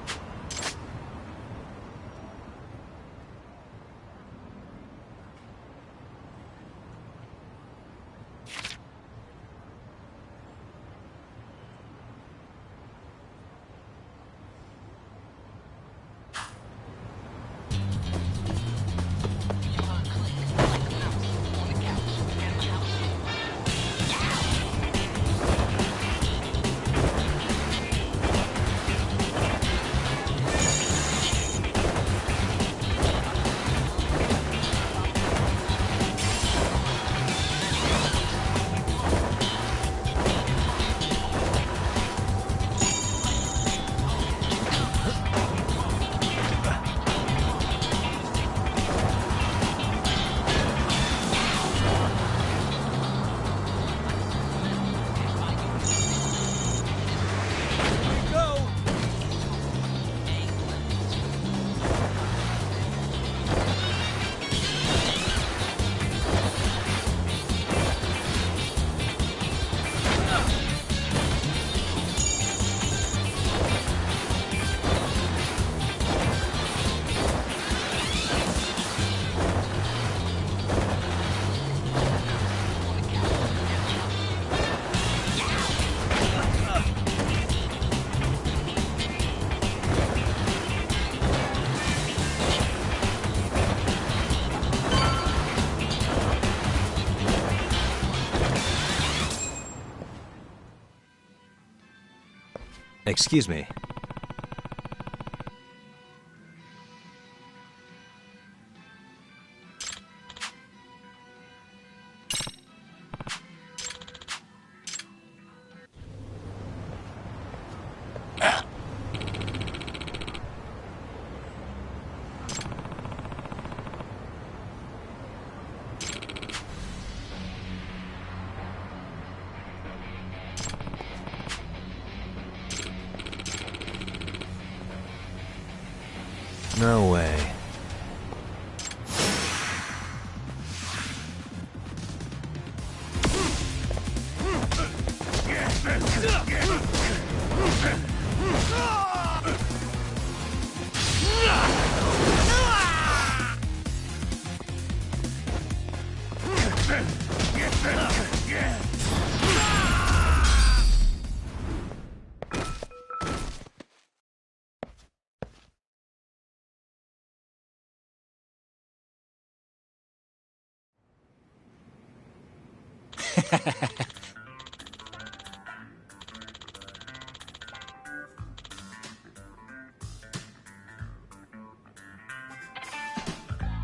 Excuse me. No way.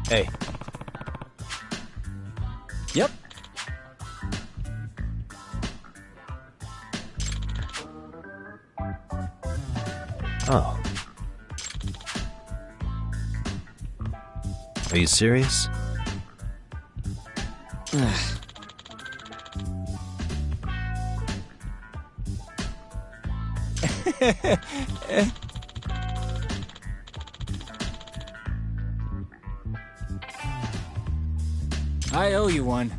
Hey. Yep. Oh. Are you serious? I owe you one.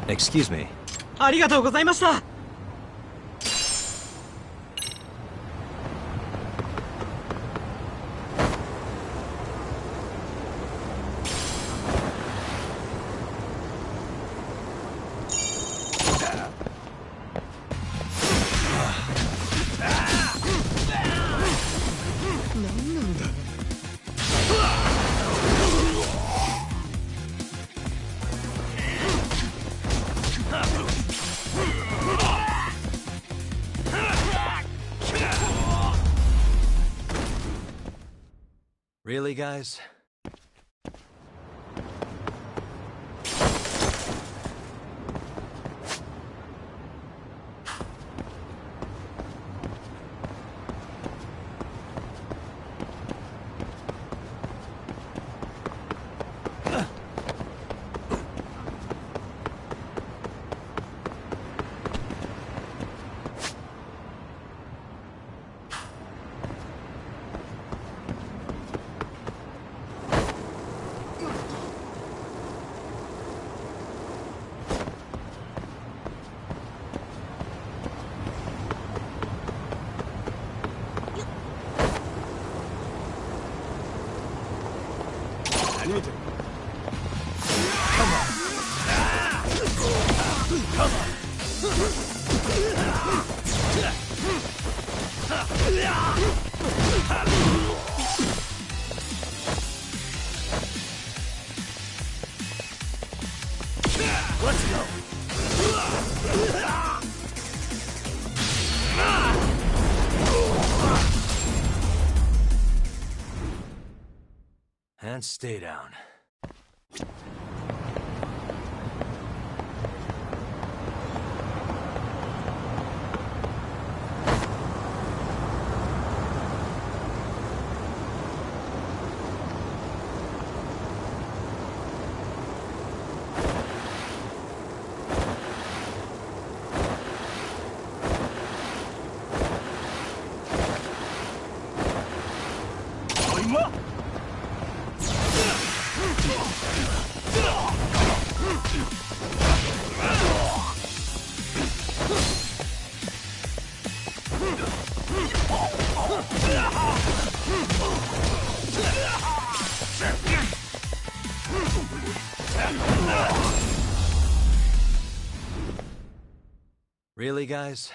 Excuse me. ありがとうございました。Really, guys? Let's go. And stay down. Really, guys?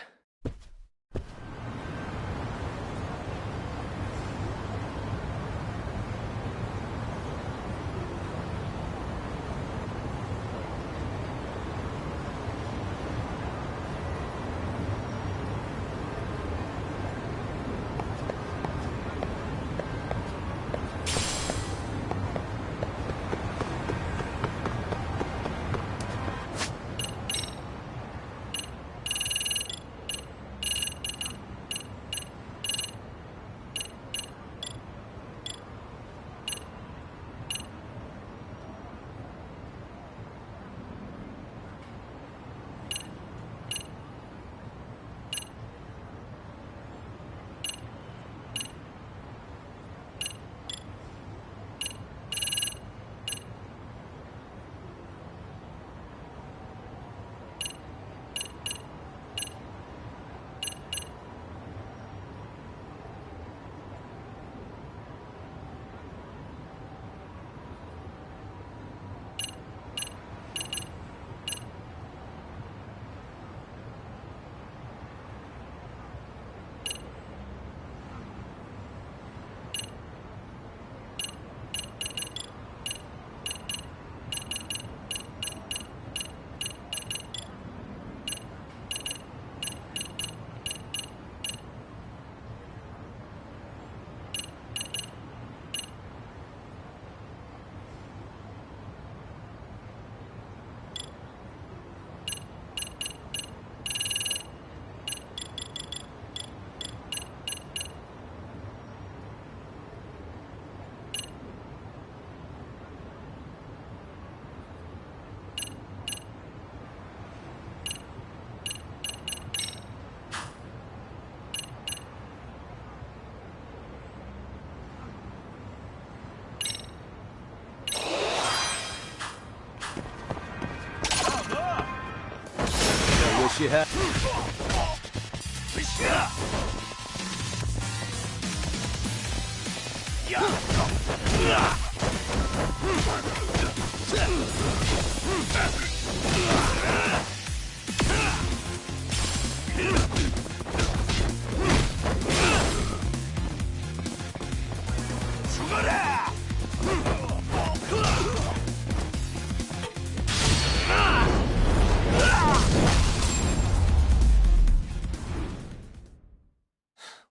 You have.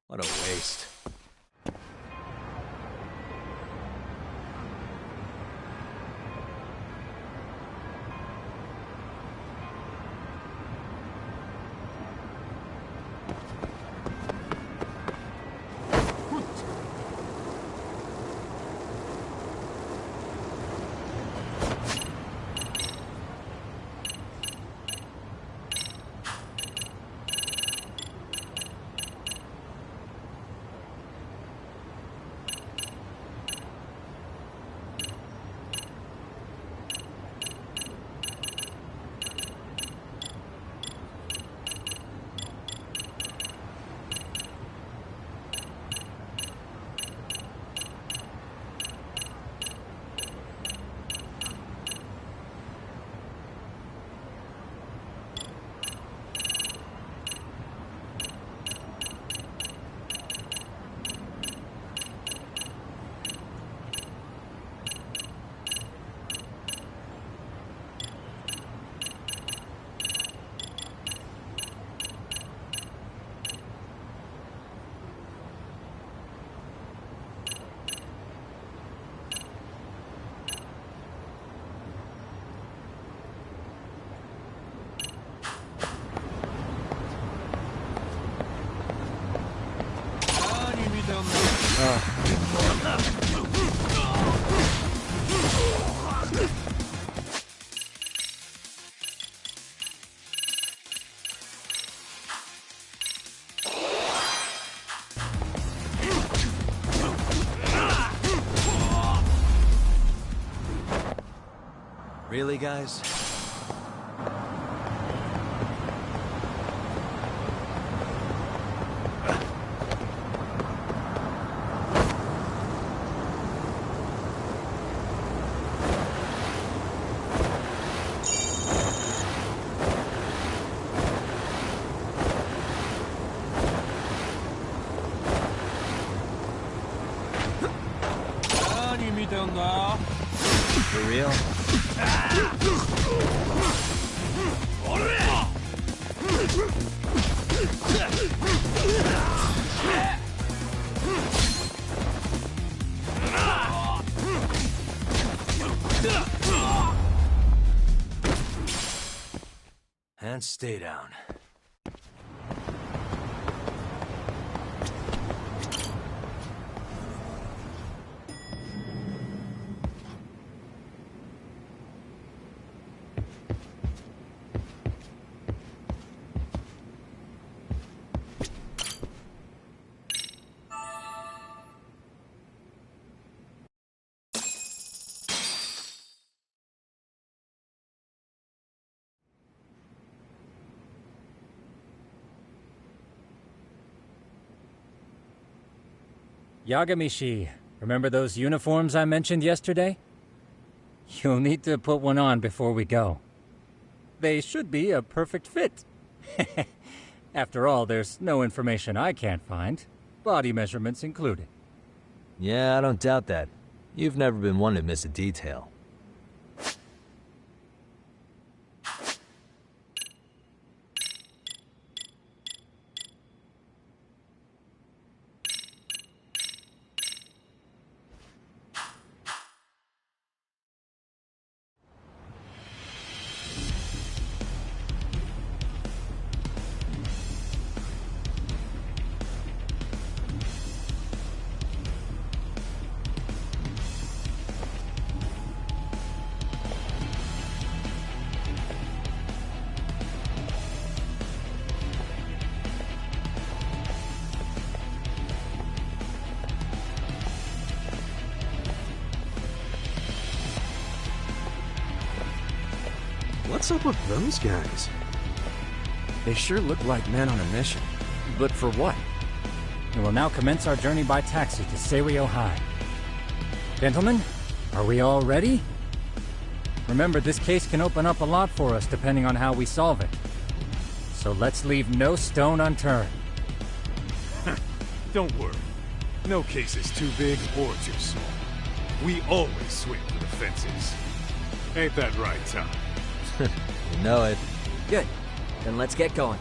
What a waste. Really, guys? For real? And stay down. Yagamishi, remember those uniforms I mentioned yesterday? You'll need to put one on before we go. They should be a perfect fit. After all, there's no information I can't find, body measurements included. Yeah, I don't doubt that. You've never been one to miss a detail. What's up with those guys? They sure look like men on a mission. But for what? We will now commence our journey by taxi to Seiryo High. Gentlemen, are we all ready? Remember, this case can open up a lot for us depending on how we solve it. So let's leave no stone unturned. Don't worry. No case is too big or too small. We always swing for the fences. Ain't that right, Tom? You know it. Good. Then let's get going.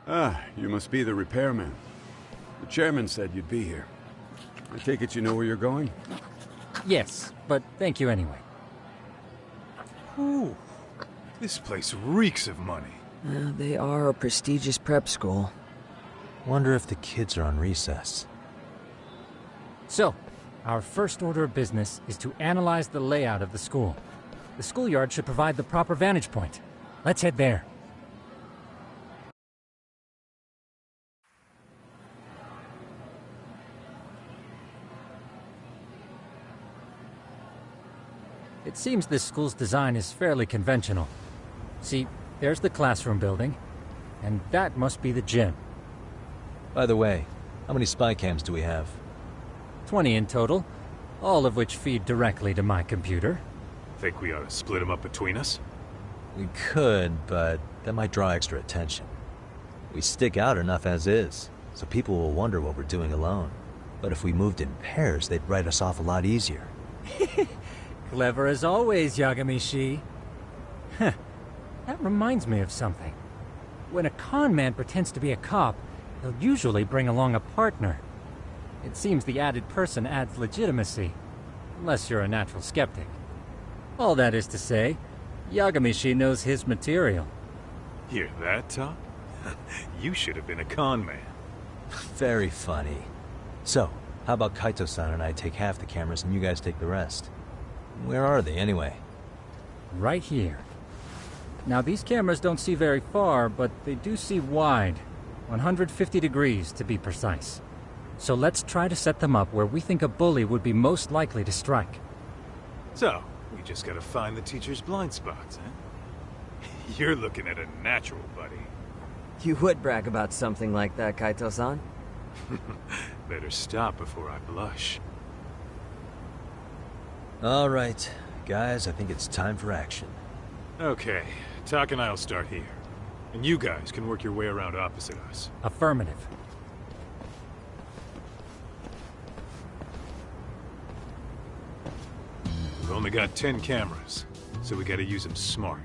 Ah, you must be the repairman. The chairman said you'd be here. I take it you know where you're going? Yes, but thank you anyway. Ooh, this place reeks of money. They are a prestigious prep school. Wonder if the kids are on recess. So, our first order of business is to analyze the layout of the school. The schoolyard should provide the proper vantage point. Let's head there. It seems this school's design is fairly conventional. See, there's the classroom building, and that must be the gym. By the way, how many spy cams do we have? 20 in total, all of which feed directly to my computer. Think we ought to split them up between us? We could, but that might draw extra attention. We stick out enough as is, so people will wonder what we're doing alone. But if we moved in pairs, they'd write us off a lot easier. Clever as always, Yagamishi. Huh. That reminds me of something. When a con man pretends to be a cop, he'll usually bring along a partner. It seems the added person adds legitimacy, unless you're a natural skeptic. All that is to say, Yagamishi knows his material. Hear that, Tom? You should have been a con man. Very funny. So, how about Kaito-san and I take half the cameras and you guys take the rest? Where are they, anyway? Right here. Now, these cameras don't see very far, but they do see wide. 150 degrees, to be precise. So let's try to set them up where we think a bully would be most likely to strike. So, we just gotta find the teacher's blind spots, huh? You're looking at a natural, buddy. You would brag about something like that, Kaito-san. Better stop before I blush. All right, guys, I think it's time for action. Okay, Tak and I'll start here. And you guys can work your way around opposite us. Affirmative. We've only got 10 cameras, so we gotta use them smart.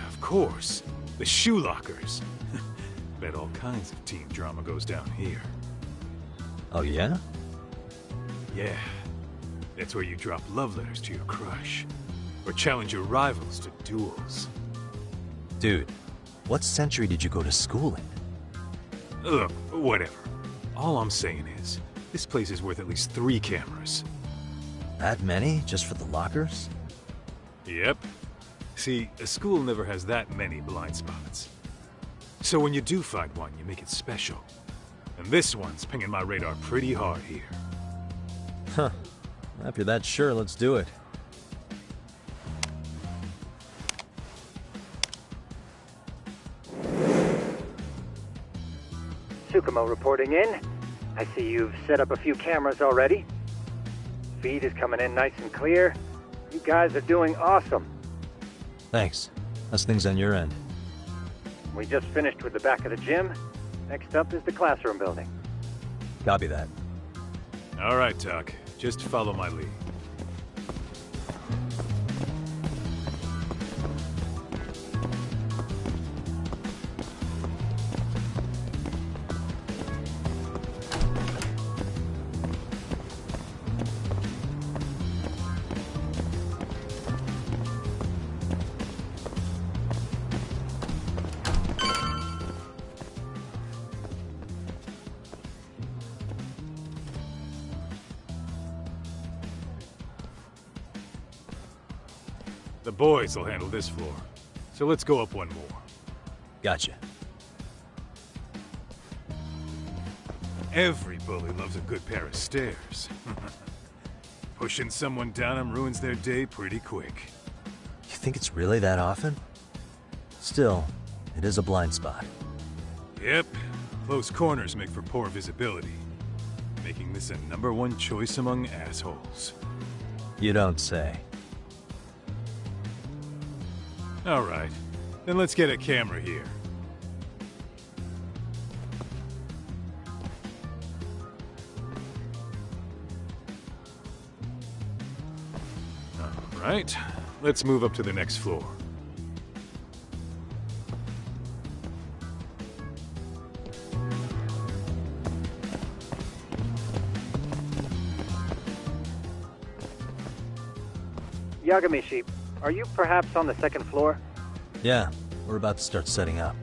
Of course, the shoe lockers. Bet all kinds of teen drama goes down here. Oh, yeah? Yeah. That's where you drop love letters to your crush. Or challenge your rivals to duels. Dude, what century did you go to school in? Look, whatever. All I'm saying is, this place is worth at least 3 cameras. That many? Just for the lockers? Yep. See, a school never has that many blind spots. So when you do find one, you make it special. And this one's pinging my radar pretty hard here. Huh. After that, sure, let's do it. Tsukumo reporting in. I see you've set up a few cameras already. Feed is coming in nice and clear. You guys are doing awesome. Thanks. How's things on your end? We just finished with the back of the gym. Next up is the classroom building. Copy that. All right, Tak. Just follow my lead. The boys will handle this floor. So let's go up one more. Gotcha. Every bully loves a good pair of stairs. Pushing someone down them ruins their day pretty quick. You think it's really that often? Still, it is a blind spot. Yep. Close corners make for poor visibility. Making this a #1 choice among assholes. You don't say. All right. Then let's get a camera here. All right. Let's move up to the next floor. Yagami-shi, are you perhaps on the second floor? Yeah, we're about to start setting up.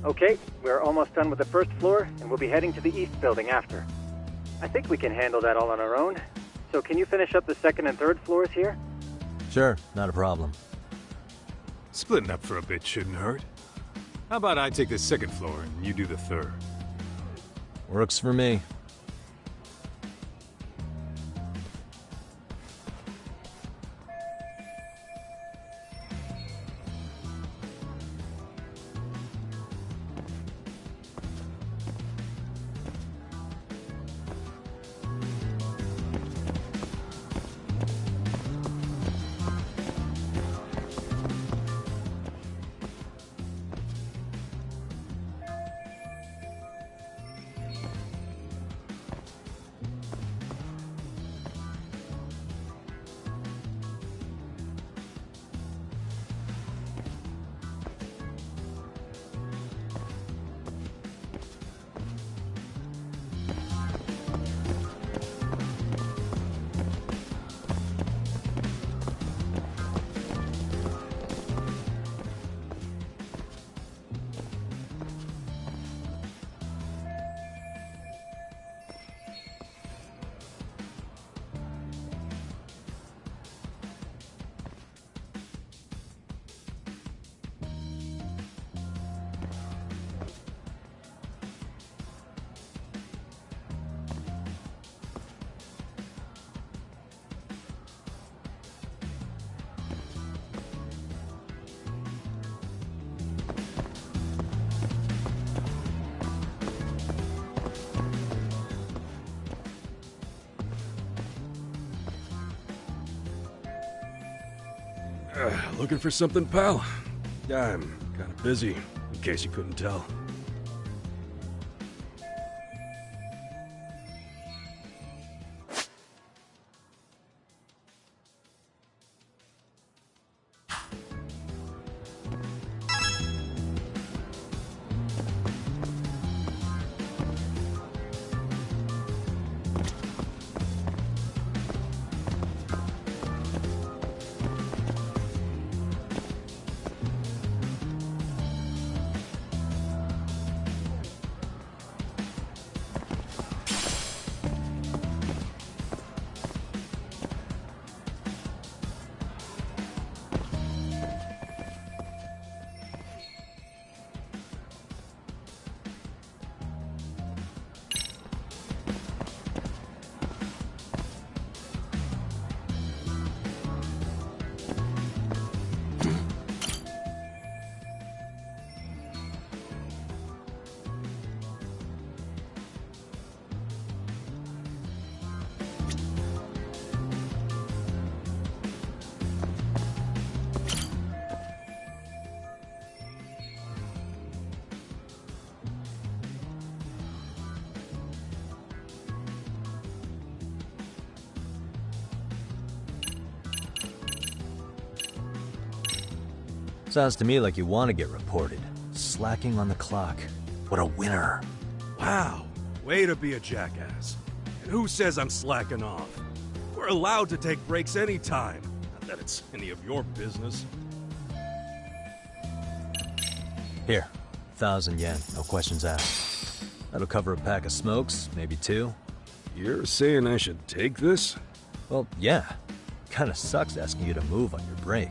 Okay, we're almost done with the first floor, and we'll be heading to the east building after. I think we can handle that all on our own. So can you finish up the second and third floors here? Sure, not a problem. Splitting up for a bit shouldn't hurt. How about I take the second floor and you do the third? Works for me. Looking for something, pal? I'm kind of busy, in case you couldn't tell. Sounds to me like you want to get reported. Slacking on the clock. What a winner. Wow, way to be a jackass. And who says I'm slacking off? We're allowed to take breaks anytime. Not that it's any of your business. Here, 1,000 yen, no questions asked. That'll cover a pack of smokes, maybe 2. You're saying I should take this? Well, yeah. Kinda sucks asking you to move on your break.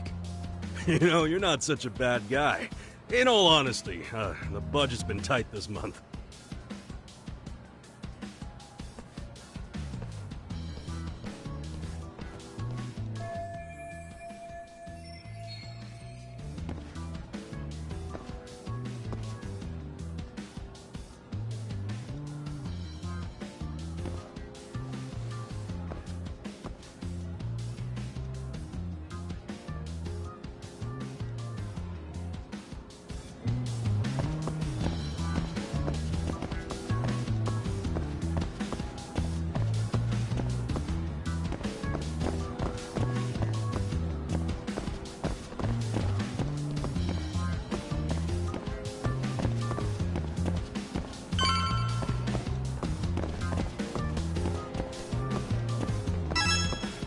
You know, you're not such a bad guy. In all honesty, the budget's been tight this month.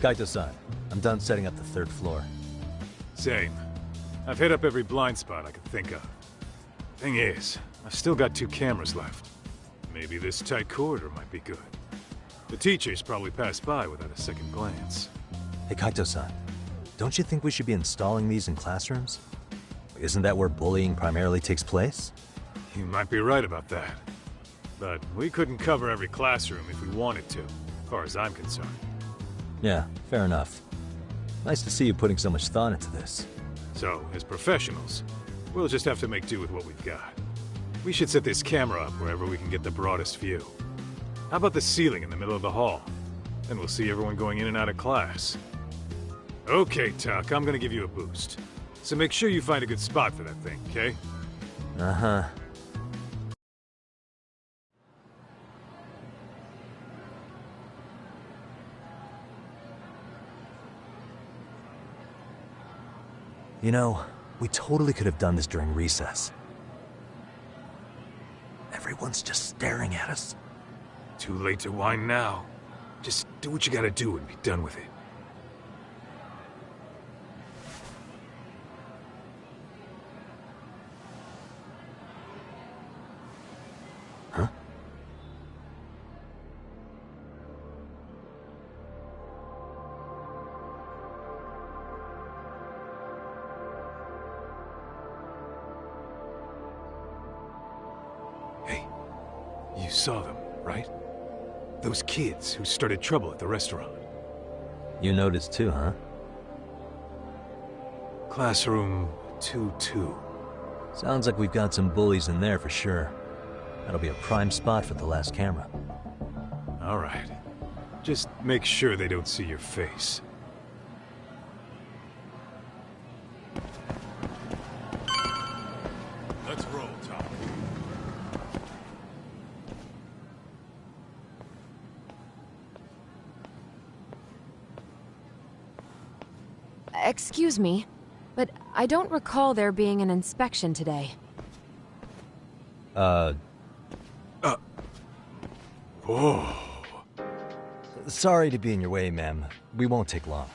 Kaito-san, I'm done setting up the 3rd floor. Same. I've hit up every blind spot I could think of. Thing is, I've still got 2 cameras left. Maybe this tight corridor might be good. The teachers probably passed by without a second glance. Hey Kaito-san, don't you think we should be installing these in classrooms? Isn't that where bullying primarily takes place? You might be right about that. But we couldn't cover every classroom if we wanted to, as far as I'm concerned. Yeah, fair enough. Nice to see you putting so much thought into this. So, as professionals, we'll just have to make do with what we've got. We should set this camera up wherever we can get the broadest view. How about the ceiling in the middle of the hall? Then we'll see everyone going in and out of class. Okay, Tuck, I'm gonna give you a boost. So make sure you find a good spot for that thing, okay? Uh-huh. You know, we totally could have done this during recess. Everyone's just staring at us. Too late to whine now. Just do what you gotta do and be done with it. Huh? You saw them, right? Those kids who started trouble at the restaurant. You noticed too, huh? Classroom 2-2. Sounds like we've got some bullies in there for sure. That'll be a prime spot for the last camera. All right. Just make sure they don't see your face. Excuse me, but I don't recall there being an inspection today. Oh. Sorry to be in your way, ma'am. We won't take long.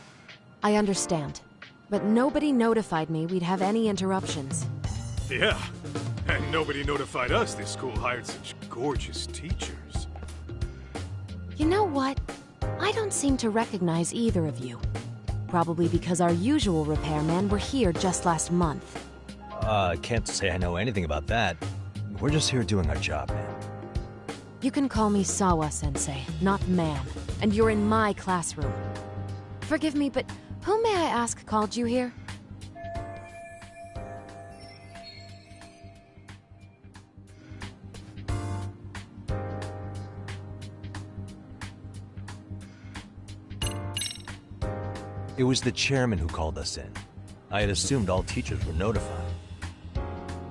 I understand, but nobody notified me we'd have any interruptions. Yeah, and nobody notified us this school hired such gorgeous teachers. You know what? I don't seem to recognize either of you. Probably because our usual repairmen were here just last month. I can't say I know anything about that. We're just here doing our job, ma'am. You can call me Sawa-sensei, not ma'am, and you're in my classroom. Forgive me, but who may I ask called you here? It was the chairman who called us in. I had assumed all teachers were notified.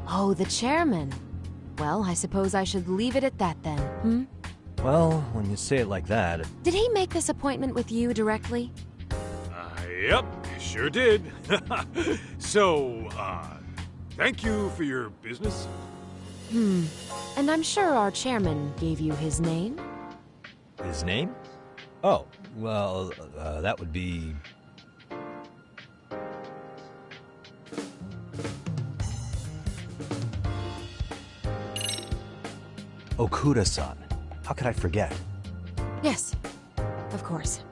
Oh, the chairman. Well, I suppose I should leave it at that then, hmm? Well, when you say it like that... Did he make this appointment with you directly? Yep, sure did. So, thank you for your business. And I'm sure our chairman gave you his name? His name? Oh, well, that would be... Okuda-san. How could I forget? Yes, of course.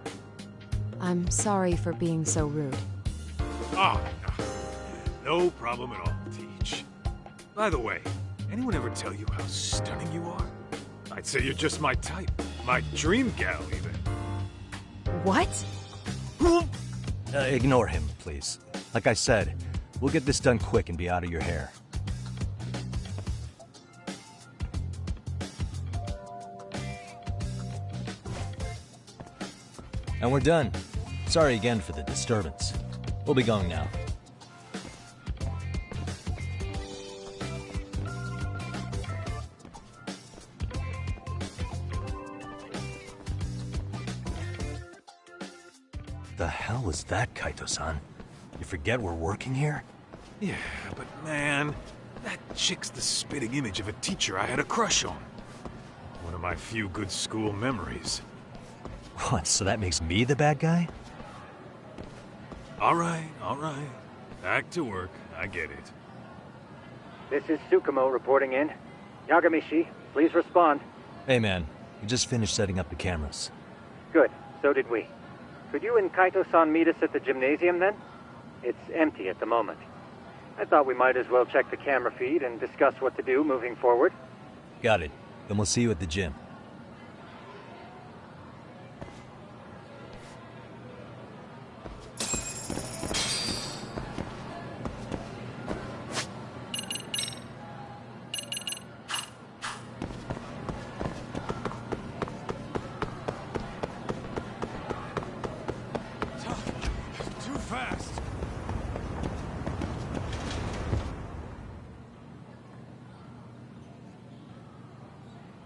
I'm sorry for being so rude. Oh, no problem at all, Teach. By the way, anyone ever tell you how stunning you are? I'd say you're just my type. My dream gal, even. What? Ignore him, please. Like I said, we'll get this done quick and be out of your hair. And we're done. Sorry again for the disturbance. We'll be going now. The hell was that, Kaito-san? You forget we're working here? Yeah, but man, that chick's the spitting image of a teacher I had a crush on. One of my few good school memories. What, so that makes me the bad guy? All right. Back to work. I get it. This is Tsukumo reporting in. Yagamishi, please respond. Hey man, we just finished setting up the cameras. Good, so did we. Could you and Kaito-san meet us at the gymnasium then? It's empty at the moment. I thought we might as well check the camera feed and discuss what to do moving forward. Got it. Then we'll see you at the gym.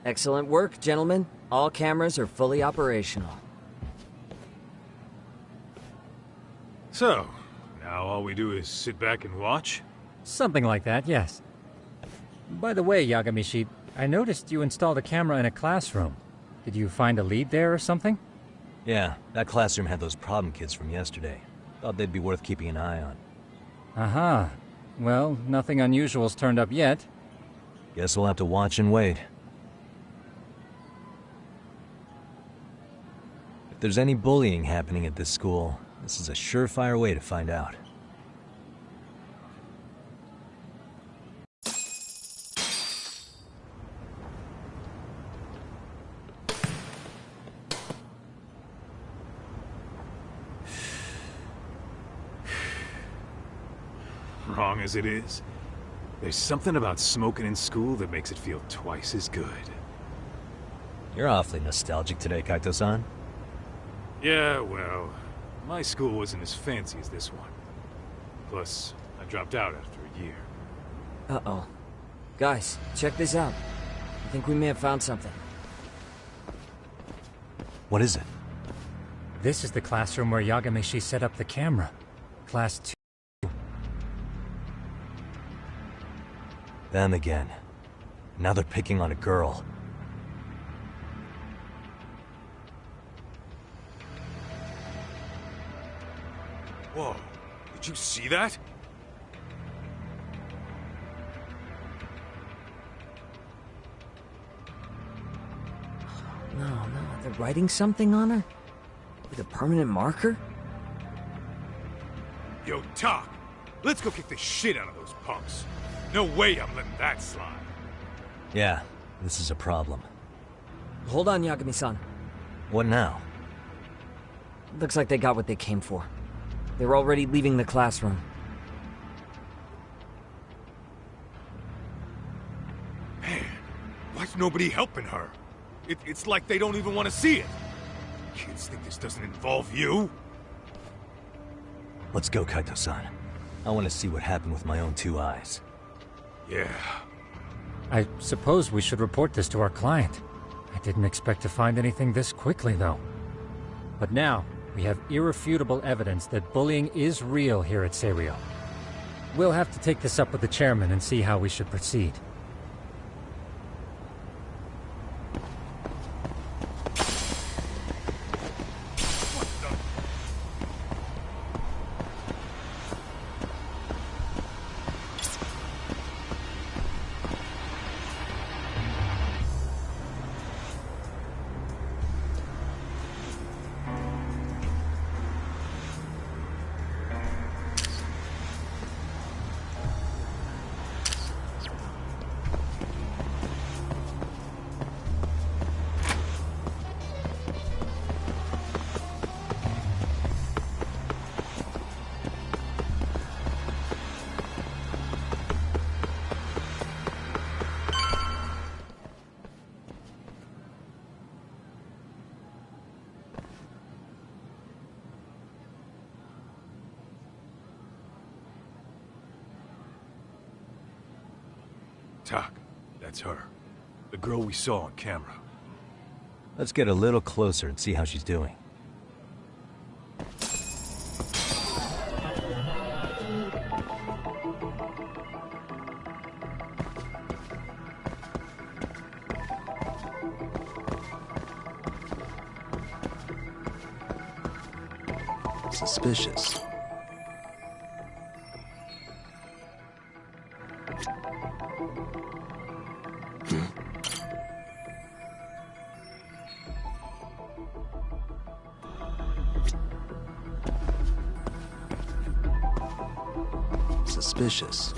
Excellent work, gentlemen. All cameras are fully operational. So, now all we do is sit back and watch? Something like that, yes. By the way, Yagamishi, I noticed you installed a camera in a classroom. Did you find a lead there or something? Yeah, that classroom had those problem kids from yesterday. Thought they'd be worth keeping an eye on. Aha. Well, nothing unusual's turned up yet. Guess we'll have to watch and wait. If there's any bullying happening at this school, this is a surefire way to find out. Wrong as it is, there's something about smoking in school that makes it feel twice as good. You're awfully nostalgic today, Kaito-san. Yeah, well, my school wasn't as fancy as this one. Plus, I dropped out after a year. Uh-oh. Guys, check this out. I think we may have found something. What is it? This is the classroom where Yagamishi set up the camera. Class 2. Them again. Now they're picking on a girl. Whoa, did you see that? No, they're writing something on her? With a permanent marker? Yo, Talk, let's go kick the shit out of those punks. No way I'm letting that slide. Yeah, this is a problem. Hold on, Yagami-san. What now? Looks like they got what they came for. They're already leaving the classroom. Man, why's nobody helping her? It's like they don't even want to see it. Kids think this doesn't involve you? Let's go, Kaito-san. I want to see what happened with my own 2 eyes. Yeah. I suppose we should report this to our client. I didn't expect to find anything this quickly, though. But now, we have irrefutable evidence that bullying is real here at Seiryo. We'll have to take this up with the chairman and see how we should proceed. Tak, that's her. The girl we saw on camera. Let's get a little closer and see how she's doing. Suspicious. Suspicious.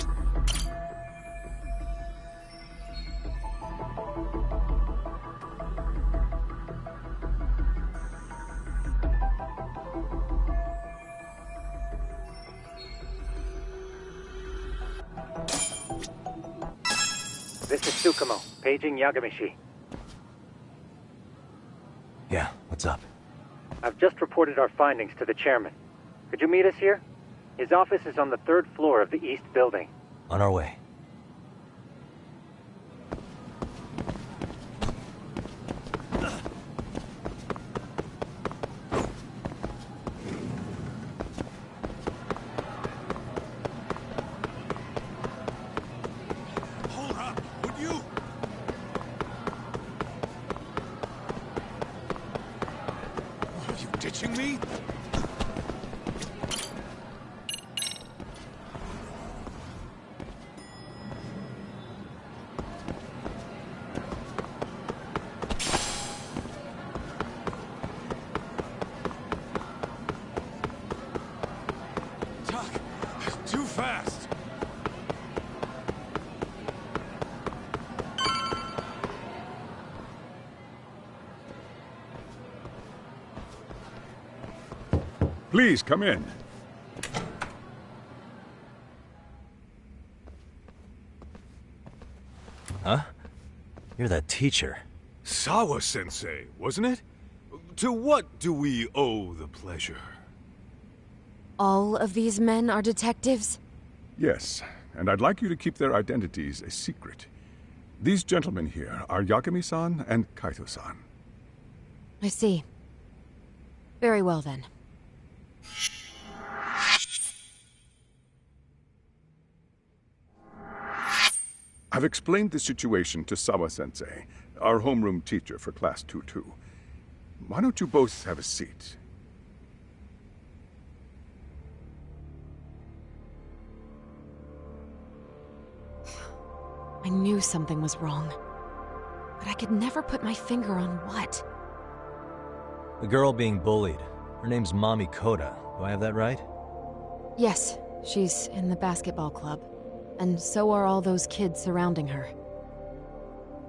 This is Tsukumo, paging Yagamishi. Yeah, what's up? I've just reported our findings to the chairman. Could you meet us here? His office is on the 3rd floor of the east building. On our way. Hold up, would you? Are you ditching me? Too fast! Please, come in. Huh? You're that teacher. Sawa-sensei, wasn't it? To what do we owe the pleasure? All of these men are detectives? Yes, and I'd like you to keep their identities a secret. These gentlemen here are Yagami-san and Kaito-san. I see. Very well, then. I've explained the situation to Sawa-sensei, our homeroom teacher for Class 2-2. Why don't you both have a seat? I knew something was wrong, but I could never put my finger on what. The girl being bullied. Her name's Mami Koda. Do I have that right? Yes, she's in the basketball club. And so are all those kids surrounding her.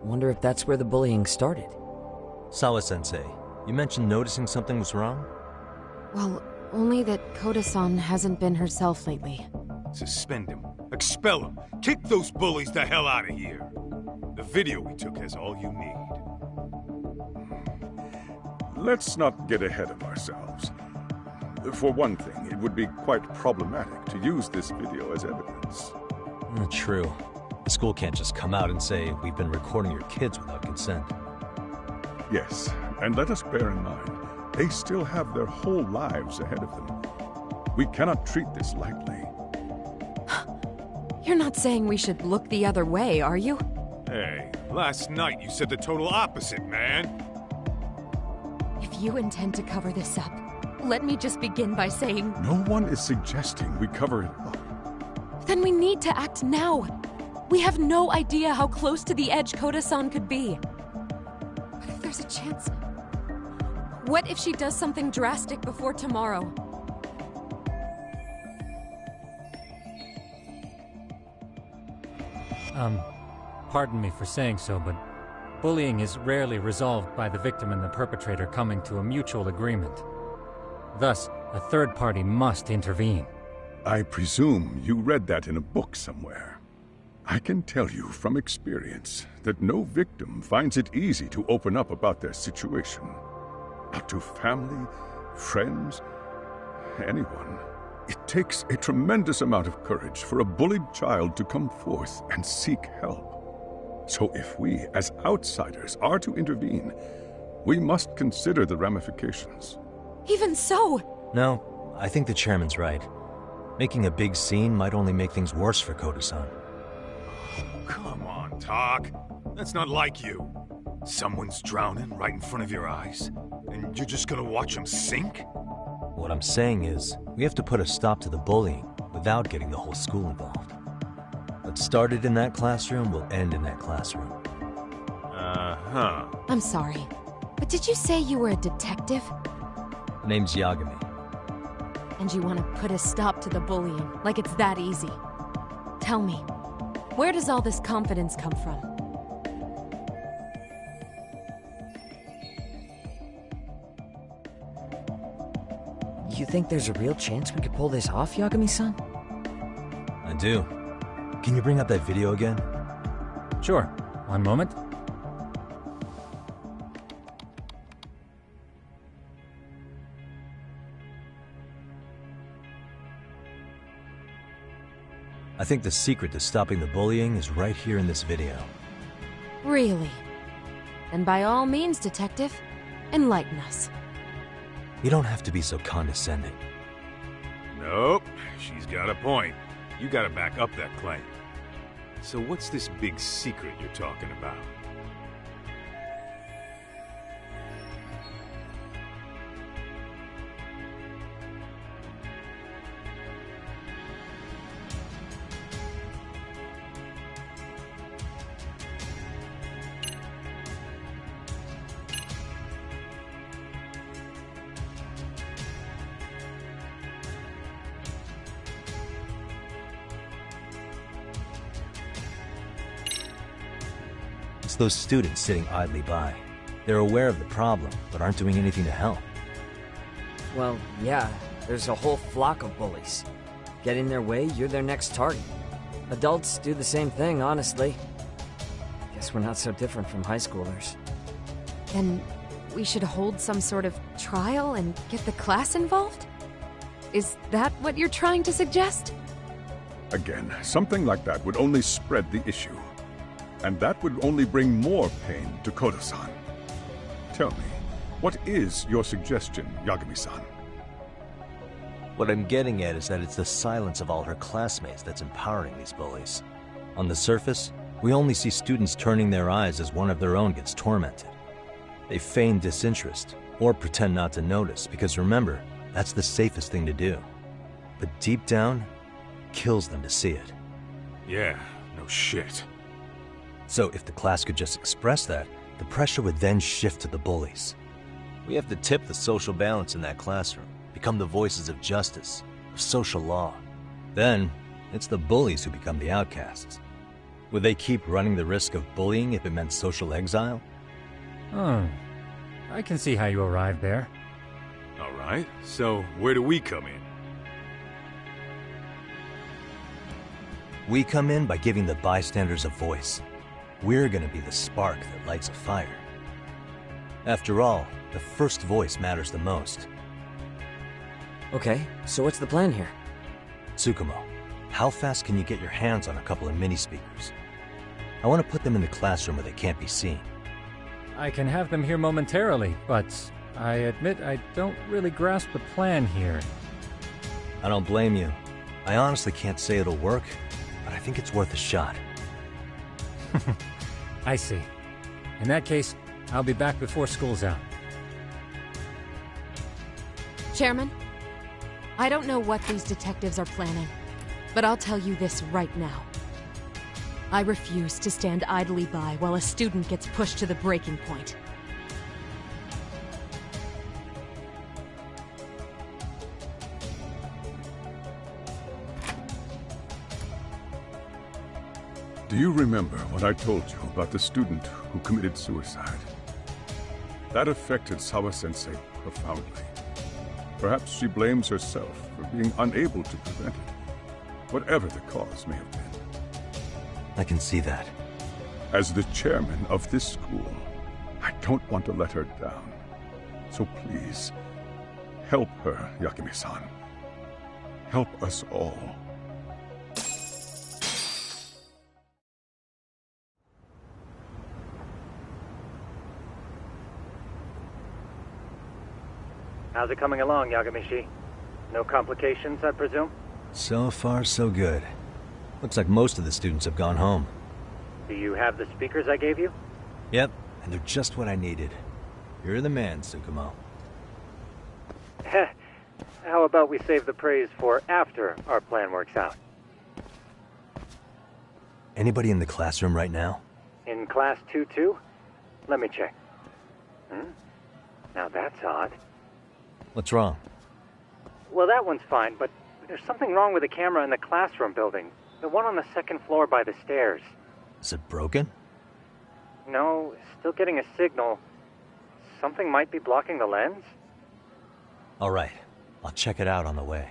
Wonder if that's where the bullying started. Sawa-sensei, you mentioned noticing something was wrong? Well, only that Koda-san hasn't been herself lately. Suspend him. Expel him. Kick those bullies the hell out of here. The video we took has all you need. Let's not get ahead of ourselves. For one thing, it would be quite problematic to use this video as evidence. True. The school can't just come out and say, we've been recording your kids without consent. Yes, and let us bear in mind, they still have their whole lives ahead of them. We cannot treat this lightly. You're not saying we should look the other way, are you? Hey, last night you said the total opposite, man. If you intend to cover this up, let me just begin by saying... No one is suggesting we cover it up. Then we need to act now. We have no idea how close to the edge Koda-san could be. What if there's a chance? What if she does something drastic before tomorrow? Pardon me for saying so, but bullying is rarely resolved by the victim and the perpetrator coming to a mutual agreement. Thus, a third party must intervene. I presume you read that in a book somewhere. I can tell you from experience that no victim finds it easy to open up about their situation. Not to family, friends, anyone. It takes a tremendous amount of courage for a bullied child to come forth and seek help. So if we, as outsiders, are to intervene, we must consider the ramifications. Even so... No, I think the chairman's right. Making a big scene might only make things worse for Koda-san. Come on, Talk. That's not like you. Someone's drowning right in front of your eyes, and you're just gonna watch him sink? What I'm saying is, we have to put a stop to the bullying without getting the whole school involved. What started in that classroom will end in that classroom. Uh-huh. I'm sorry, but did you say you were a detective? Name's Yagami. And you want to put a stop to the bullying, like it's that easy. Tell me, where does all this confidence come from? You think there's a real chance we could pull this off, Yagami-san? I do. Can you bring up that video again? Sure. One moment. I think the secret to stopping the bullying is right here in this video. Really? Then by all means, detective, enlighten us. You don't have to be so condescending. Nope, she's got a point. You gotta back up that claim. So what's this big secret you're talking about? It's those students sitting idly by. They're aware of the problem, but aren't doing anything to help. Well, yeah, there's a whole flock of bullies. Get in their way, you're their next target. Adults do the same thing, honestly. Guess we're not so different from high schoolers. Then we should hold some sort of trial and get the class involved? Is that what you're trying to suggest? Again, something like that would only spread the issue. And that would only bring more pain to Koda-san. Tell me, what is your suggestion, Yagami-san? What I'm getting at is that it's the silence of all her classmates that's empowering these bullies. On the surface, We only see students turning their eyes as one of their own gets tormented. They feign disinterest, or pretend not to notice, because remember, that's the safest thing to do. But deep down, kills them to see it. Yeah, no shit. So if the class could just express that, the pressure would then shift to the bullies. We have to tip the social balance in that classroom, become the voices of justice, of social law. Then, it's the bullies who become the outcasts. Would they keep running the risk of bullying if it meant social exile? Oh, I can see how you arrived there. All right, so where do we come in? We come in by giving the bystanders a voice. We're gonna be the spark that lights a fire. After all, the first voice matters the most. Okay, so what's the plan here? Tsukumo, how fast can you get your hands on a couple of mini-speakers? I want to put them in the classroom where they can't be seen. I can have them here momentarily, but I admit I don't really grasp the plan here. I don't blame you. I honestly can't say it'll work, but I think it's worth a shot. I see. In that case, I'll be back before school's out. Chairman, I don't know what these detectives are planning, but I'll tell you this right now. I refuse to stand idly by while a student gets pushed to the breaking point. Do you remember what I told you about the student who committed suicide? That affected Sawa-sensei profoundly. Perhaps she blames herself for being unable to prevent it, whatever the cause may have been. I can see that. As the chairman of this school, I don't want to let her down. So please, help her, Yakime-san. Help us all. How's it coming along, Yagamishi? No complications, I presume? So far, so good. Looks like most of the students have gone home. Do you have the speakers I gave you? Yep, and they're just what I needed. You're the man, Tsukumo. How about we save the praise for after our plan works out? Anybody in the classroom right now? In class 2-2? Let me check. Now that's odd. What's wrong? Well, that one's fine, but there's something wrong with the camera in the classroom building. The one on the second floor by the stairs. Is it broken? No, still getting a signal. Something might be blocking the lens? All right, I'll check it out on the way.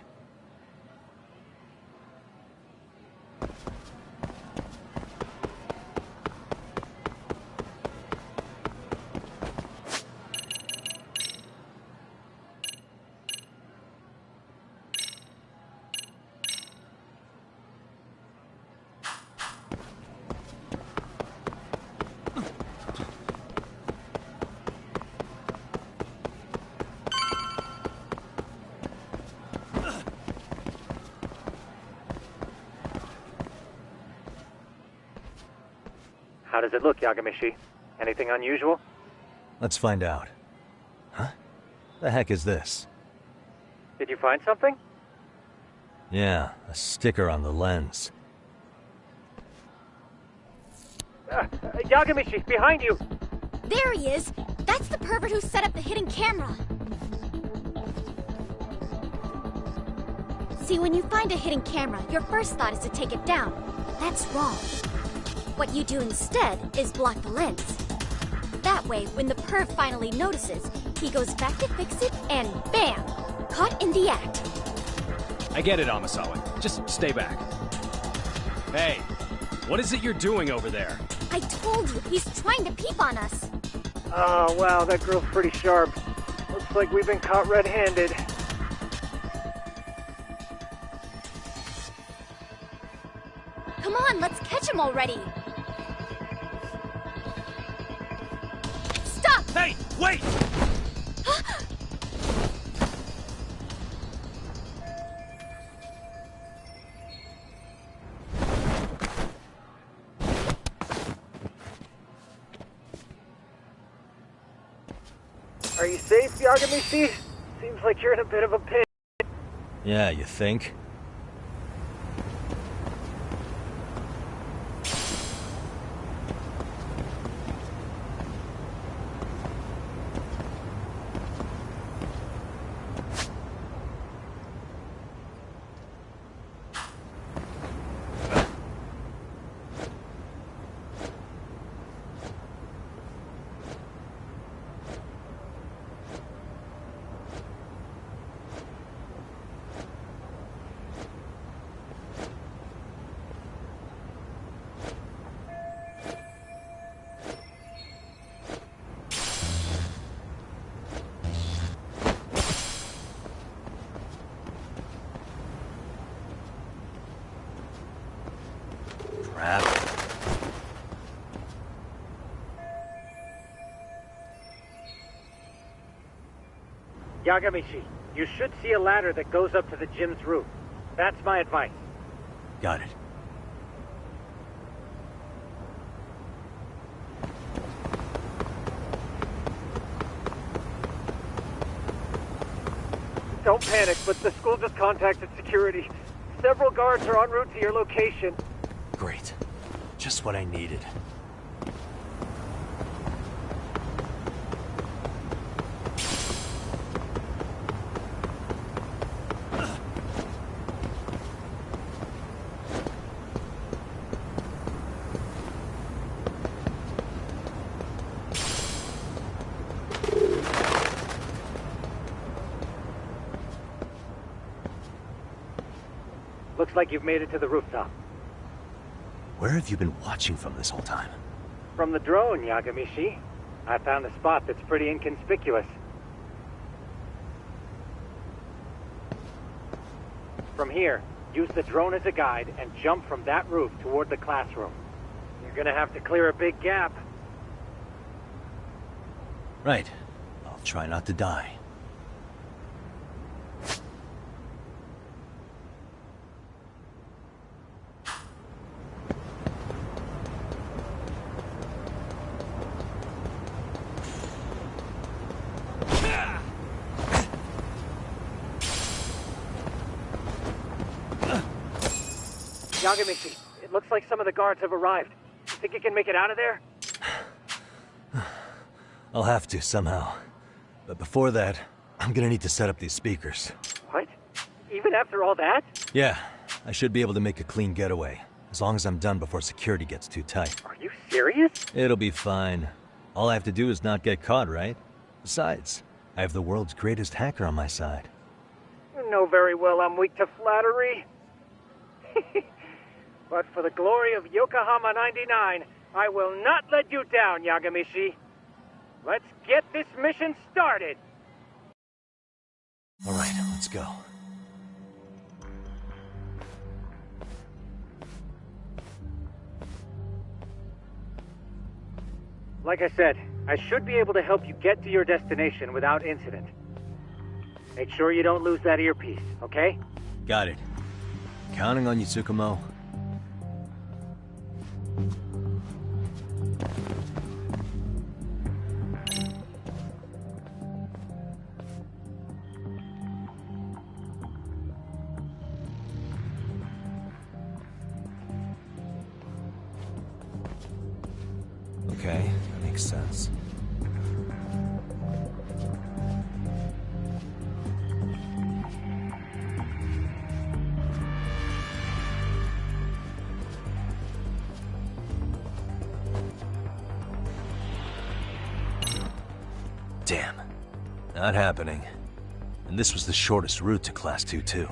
How does it look, Yagamishi? Anything unusual? Let's find out. Huh? The heck is this? Did you find something? Yeah, a sticker on the lens. Yagamishi, behind you! There he is! That's the pervert who set up the hidden camera! See, when you find a hidden camera, your first thought is to take it down. But that's wrong. What you do instead is block the lens. That way, when the perv finally notices, he goes back to fix it and bam! Caught in the act. I get it, Amasawa. Just stay back. Hey, what is it you're doing over there? I told you, he's trying to peep on us. Oh, wow, that girl's pretty sharp. Looks like we've been caught red-handed. Come on, let's catch him already. Stop! Hey, wait! Are you safe, Yagamishi? Seems like you're in a bit of a pinch. Yeah, you think? Yagamishi, you should see a ladder that goes up to the gym's roof. That's my advice. Got it. Don't panic, but the school just contacted security. Several guards are en route to your location. Great. Just what I needed. Looks like you've made it to the rooftop. Where have you been watching from this whole time? From the drone, Yagamishi. I found a spot that's pretty inconspicuous. From here, use the drone as a guide and jump from that roof toward the classroom. You're gonna have to clear a big gap. Right. I'll try not to die. Yagamishi, it looks like some of the guards have arrived. You think you can make it out of there? I'll have to, somehow. But before that, I'm gonna need to set up these speakers. What? Even after all that? Yeah, I should be able to make a clean getaway. As long as I'm done before security gets too tight. Are you serious? It'll be fine. All I have to do is not get caught, right? Besides, I have the world's greatest hacker on my side. You know very well I'm weak to flattery. But for the glory of Yokohama 99, I will not let you down, Yagamishi. Let's get this mission started! All right, let's go. Like I said, I should be able to help you get to your destination without incident. Make sure you don't lose that earpiece, okay? Got it. Counting on you, Tsukumo. Okay, that makes sense. Damn. Not happening. And this was the shortest route to Class 2, too.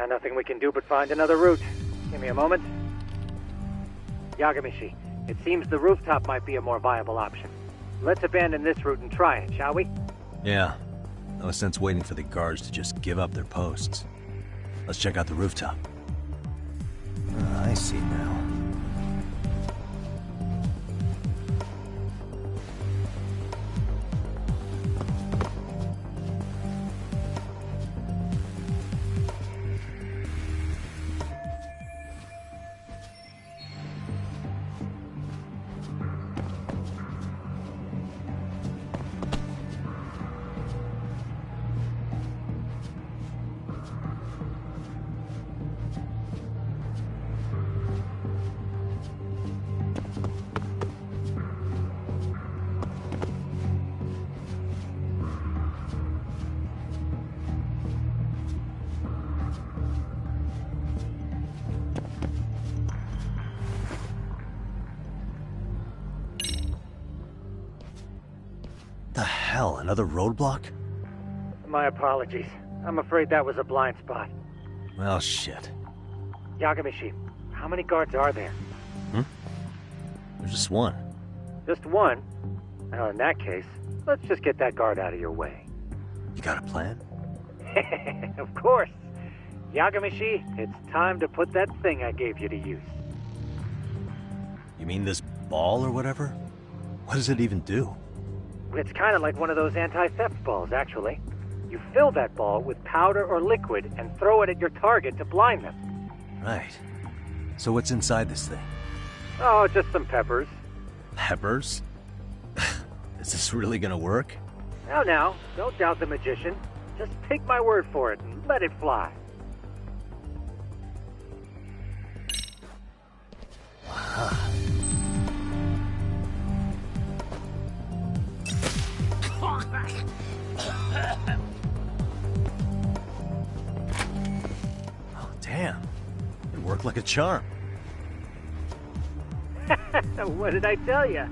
Nothing we can do but find another route. Give me a moment. Yagamishi, it seems the rooftop might be a more viable option. Let's abandon this route and try it, shall we? Yeah. No sense waiting for the guards to just give up their posts. Let's check out the rooftop. I see now. hell, another roadblock? My apologies. I'm afraid that was a blind spot. Well, shit. Yagamishi, how many guards are there? There's just one. Just one? Well, in that case, let's just get that guard out of your way. You got a plan? Of course. Yagamishi, it's time to put that thing I gave you to use. You mean this ball or whatever? What does it even do? It's kind of like one of those anti-theft balls, actually. You fill that ball with powder or liquid and throw it at your target to blind them. Right. So what's inside this thing? Oh, just some peppers. Peppers? Is this really gonna work? Now, don't doubt the magician. Just take my word for it and let it fly. Oh, damn. It worked like a charm. What did I tell you?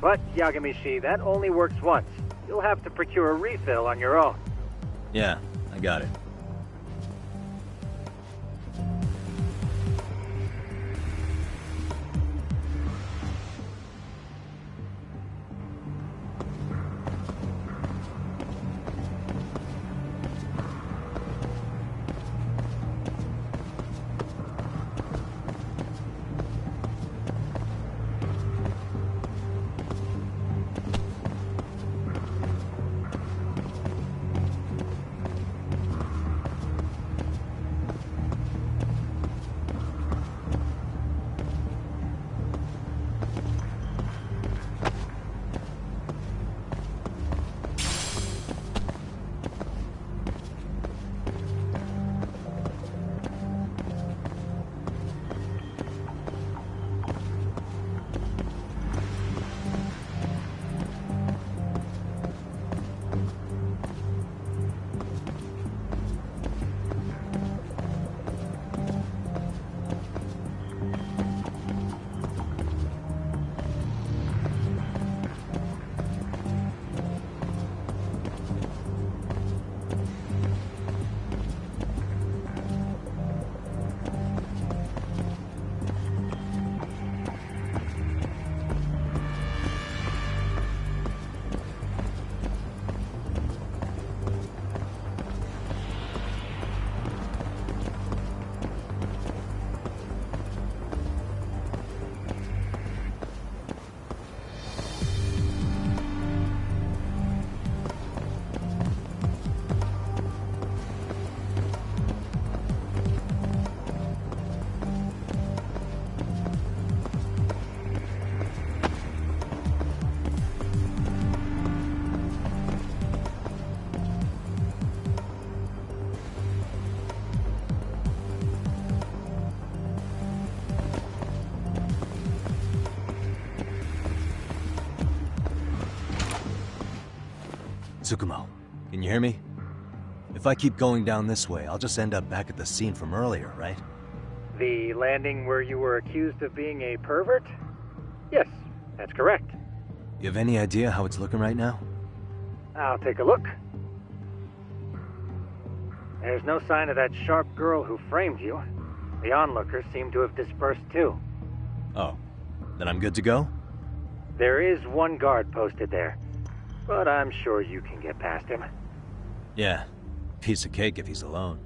But, Yagamishi, that only works once. You'll have to procure a refill on your own. Yeah, I got it. Tsukumo, can you hear me? If I keep going down this way, I'll just end up back at the scene from earlier, right? The landing where you were accused of being a pervert? Yes, that's correct. You have any idea how it's looking right now? I'll take a look. There's no sign of that sharp girl who framed you. The onlookers seem to have dispersed too. Oh, then I'm good to go? There is one guard posted there, but I'm sure you can get past him. Yeah, piece of cake if he's alone.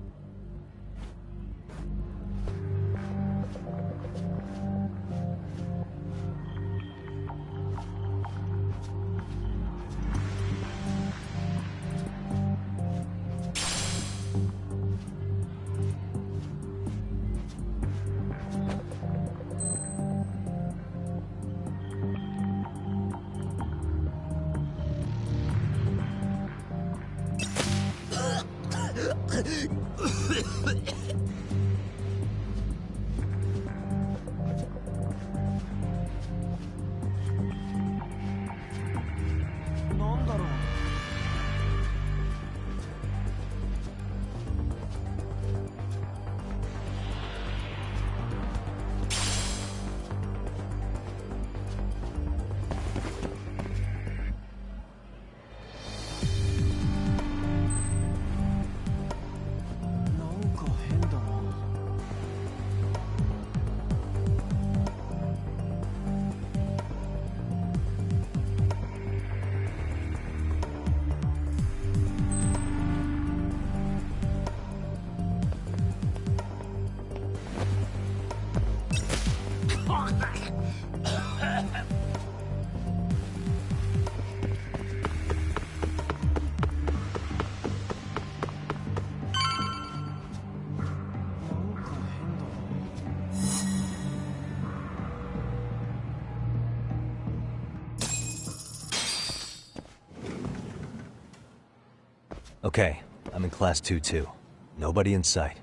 Okay, I'm in Class 2-2. Nobody in sight.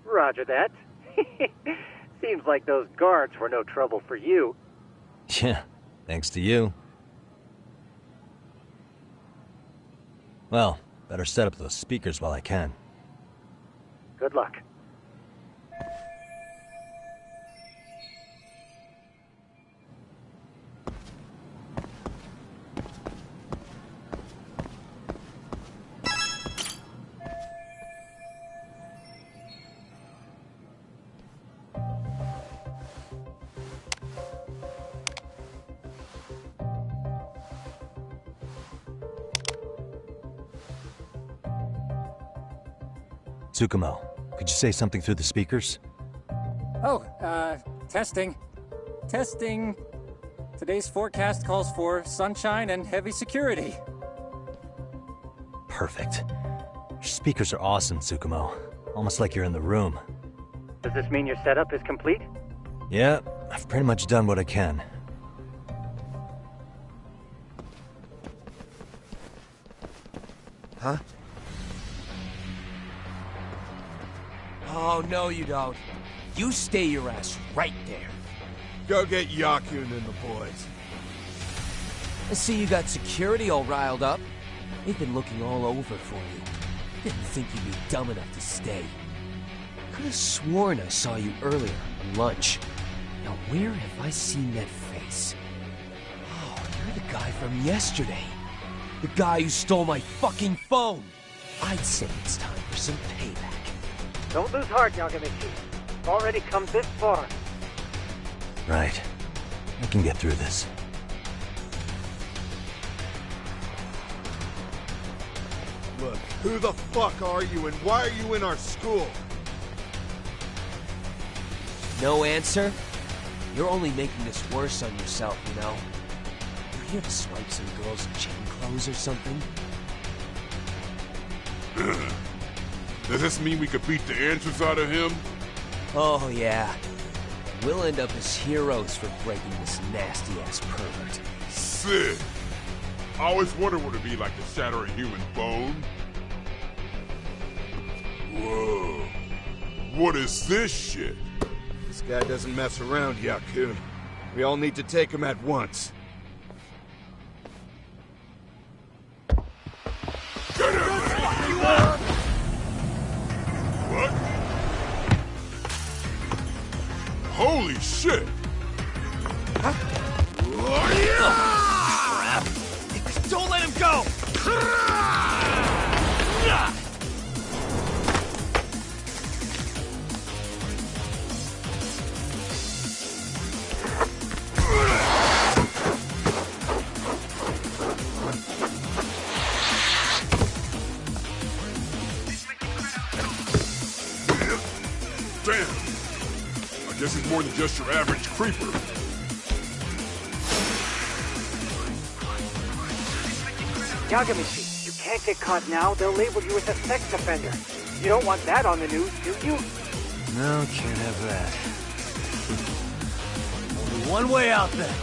Roger that. Seems like those guards were no trouble for you. Yeah, thanks to you. Well, better set up those speakers while I can. Good luck. Tsukumo, could you say something through the speakers? Oh, testing. Testing. Today's forecast calls for sunshine and heavy security. Perfect. Your speakers are awesome, Tsukumo. Almost like you're in the room. Does this mean your setup is complete? Yeah, I've pretty much done what I can. Huh? Oh, no you don't. You stay your ass right there. Go get Yakun and the boys. I see you got security all riled up. They've been looking all over for you. Didn't think you'd be dumb enough to stay. Could have sworn I saw you earlier on lunch. Now where have I seen that face? Oh, you're the guy from yesterday. The guy who stole my fucking phone. I'd say it's time for some payback. Don't lose heart, Yagamichi. You've already come this far. Right. I can get through this. Look, who the fuck are you and why are you in our school? No answer? You're only making this worse on yourself, you know? You're here to swipe some girl's chain clothes or something? Does this mean we could beat the answers out of him? Oh, yeah. We'll end up as heroes for breaking this nasty-ass pervert. Sick! I always wondered what it'd be like to shatter a human bone. Whoa. What is this shit? This guy doesn't mess around, Yakun. We all need to take him at once. Get him! What? Holy shit! Huh? Oh, yeah! Crap! Don't let him go! Damn! I guess he's more than just your average creeper. Yagamichi, you can't get caught now. They'll label you as a sex offender. You don't want that on the news, do you? No, can't have that. Only one way out then.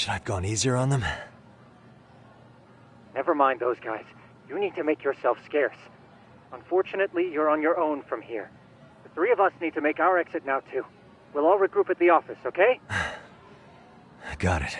Should I have gone easier on them? Never mind those guys. You need to make yourself scarce. Unfortunately, you're on your own from here. The three of us need to make our exit now, too. We'll all regroup at the office, okay? Got it.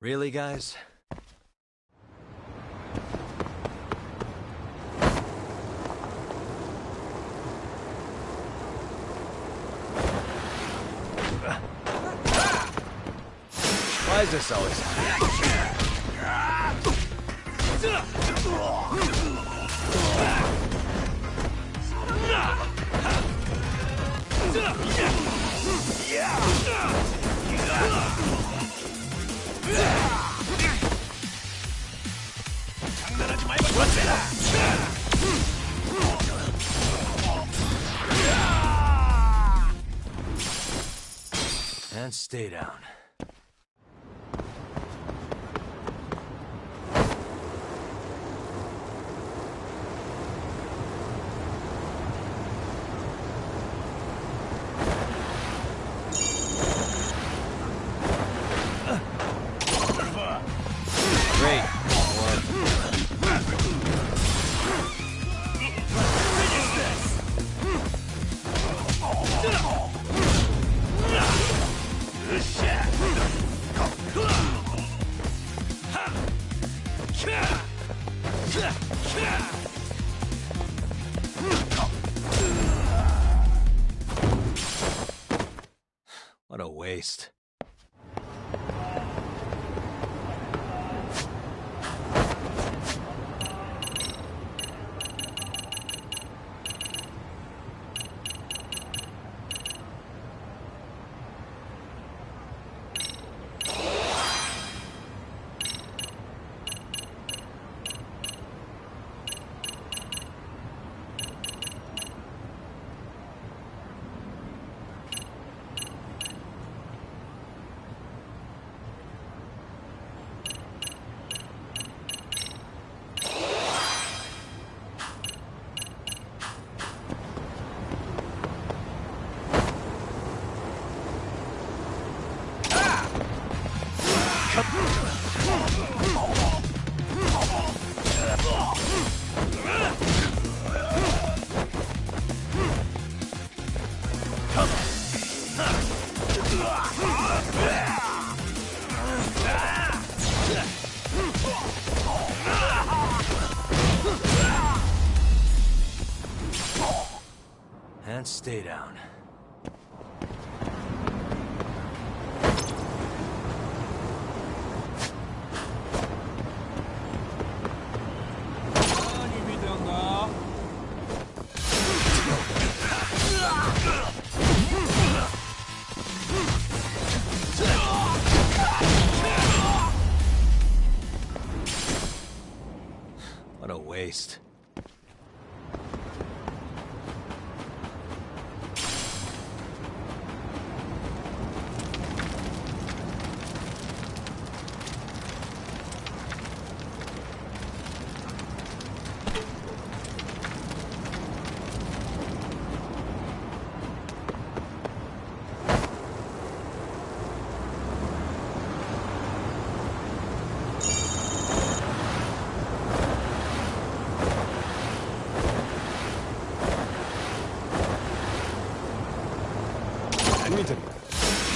Really, guys? Why is this always And stay down. What a waste. And stay down. What a waste.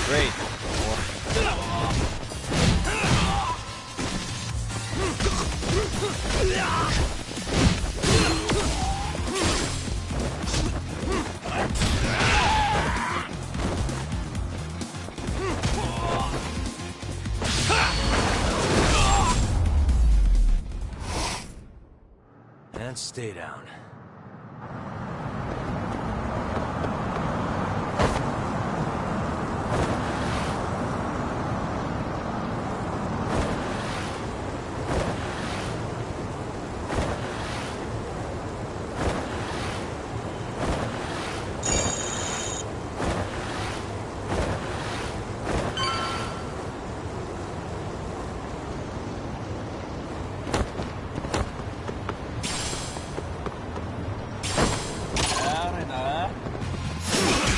Great. And stay down.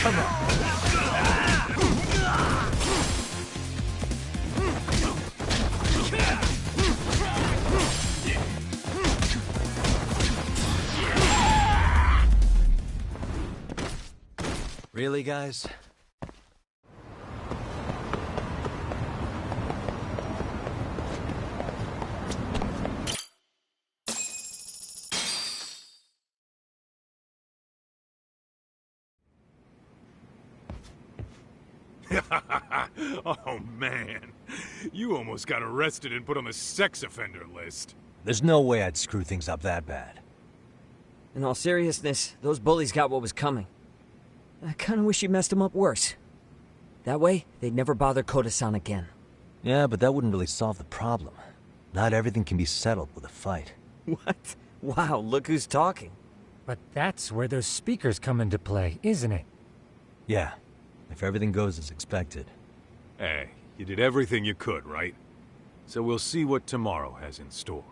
Come on. Really, guys? Oh, man. You almost got arrested and put on the sex offender list. There's no way I'd screw things up that bad. In all seriousness, those bullies got what was coming. I kinda wish you messed them up worse. That way, they'd never bother Koda-san again. Yeah, but that wouldn't really solve the problem. Not everything can be settled with a fight. What? Wow, look who's talking. But that's where those speakers come into play, isn't it? Yeah, if everything goes as expected. Hey, you did everything you could, right? So we'll see what tomorrow has in store.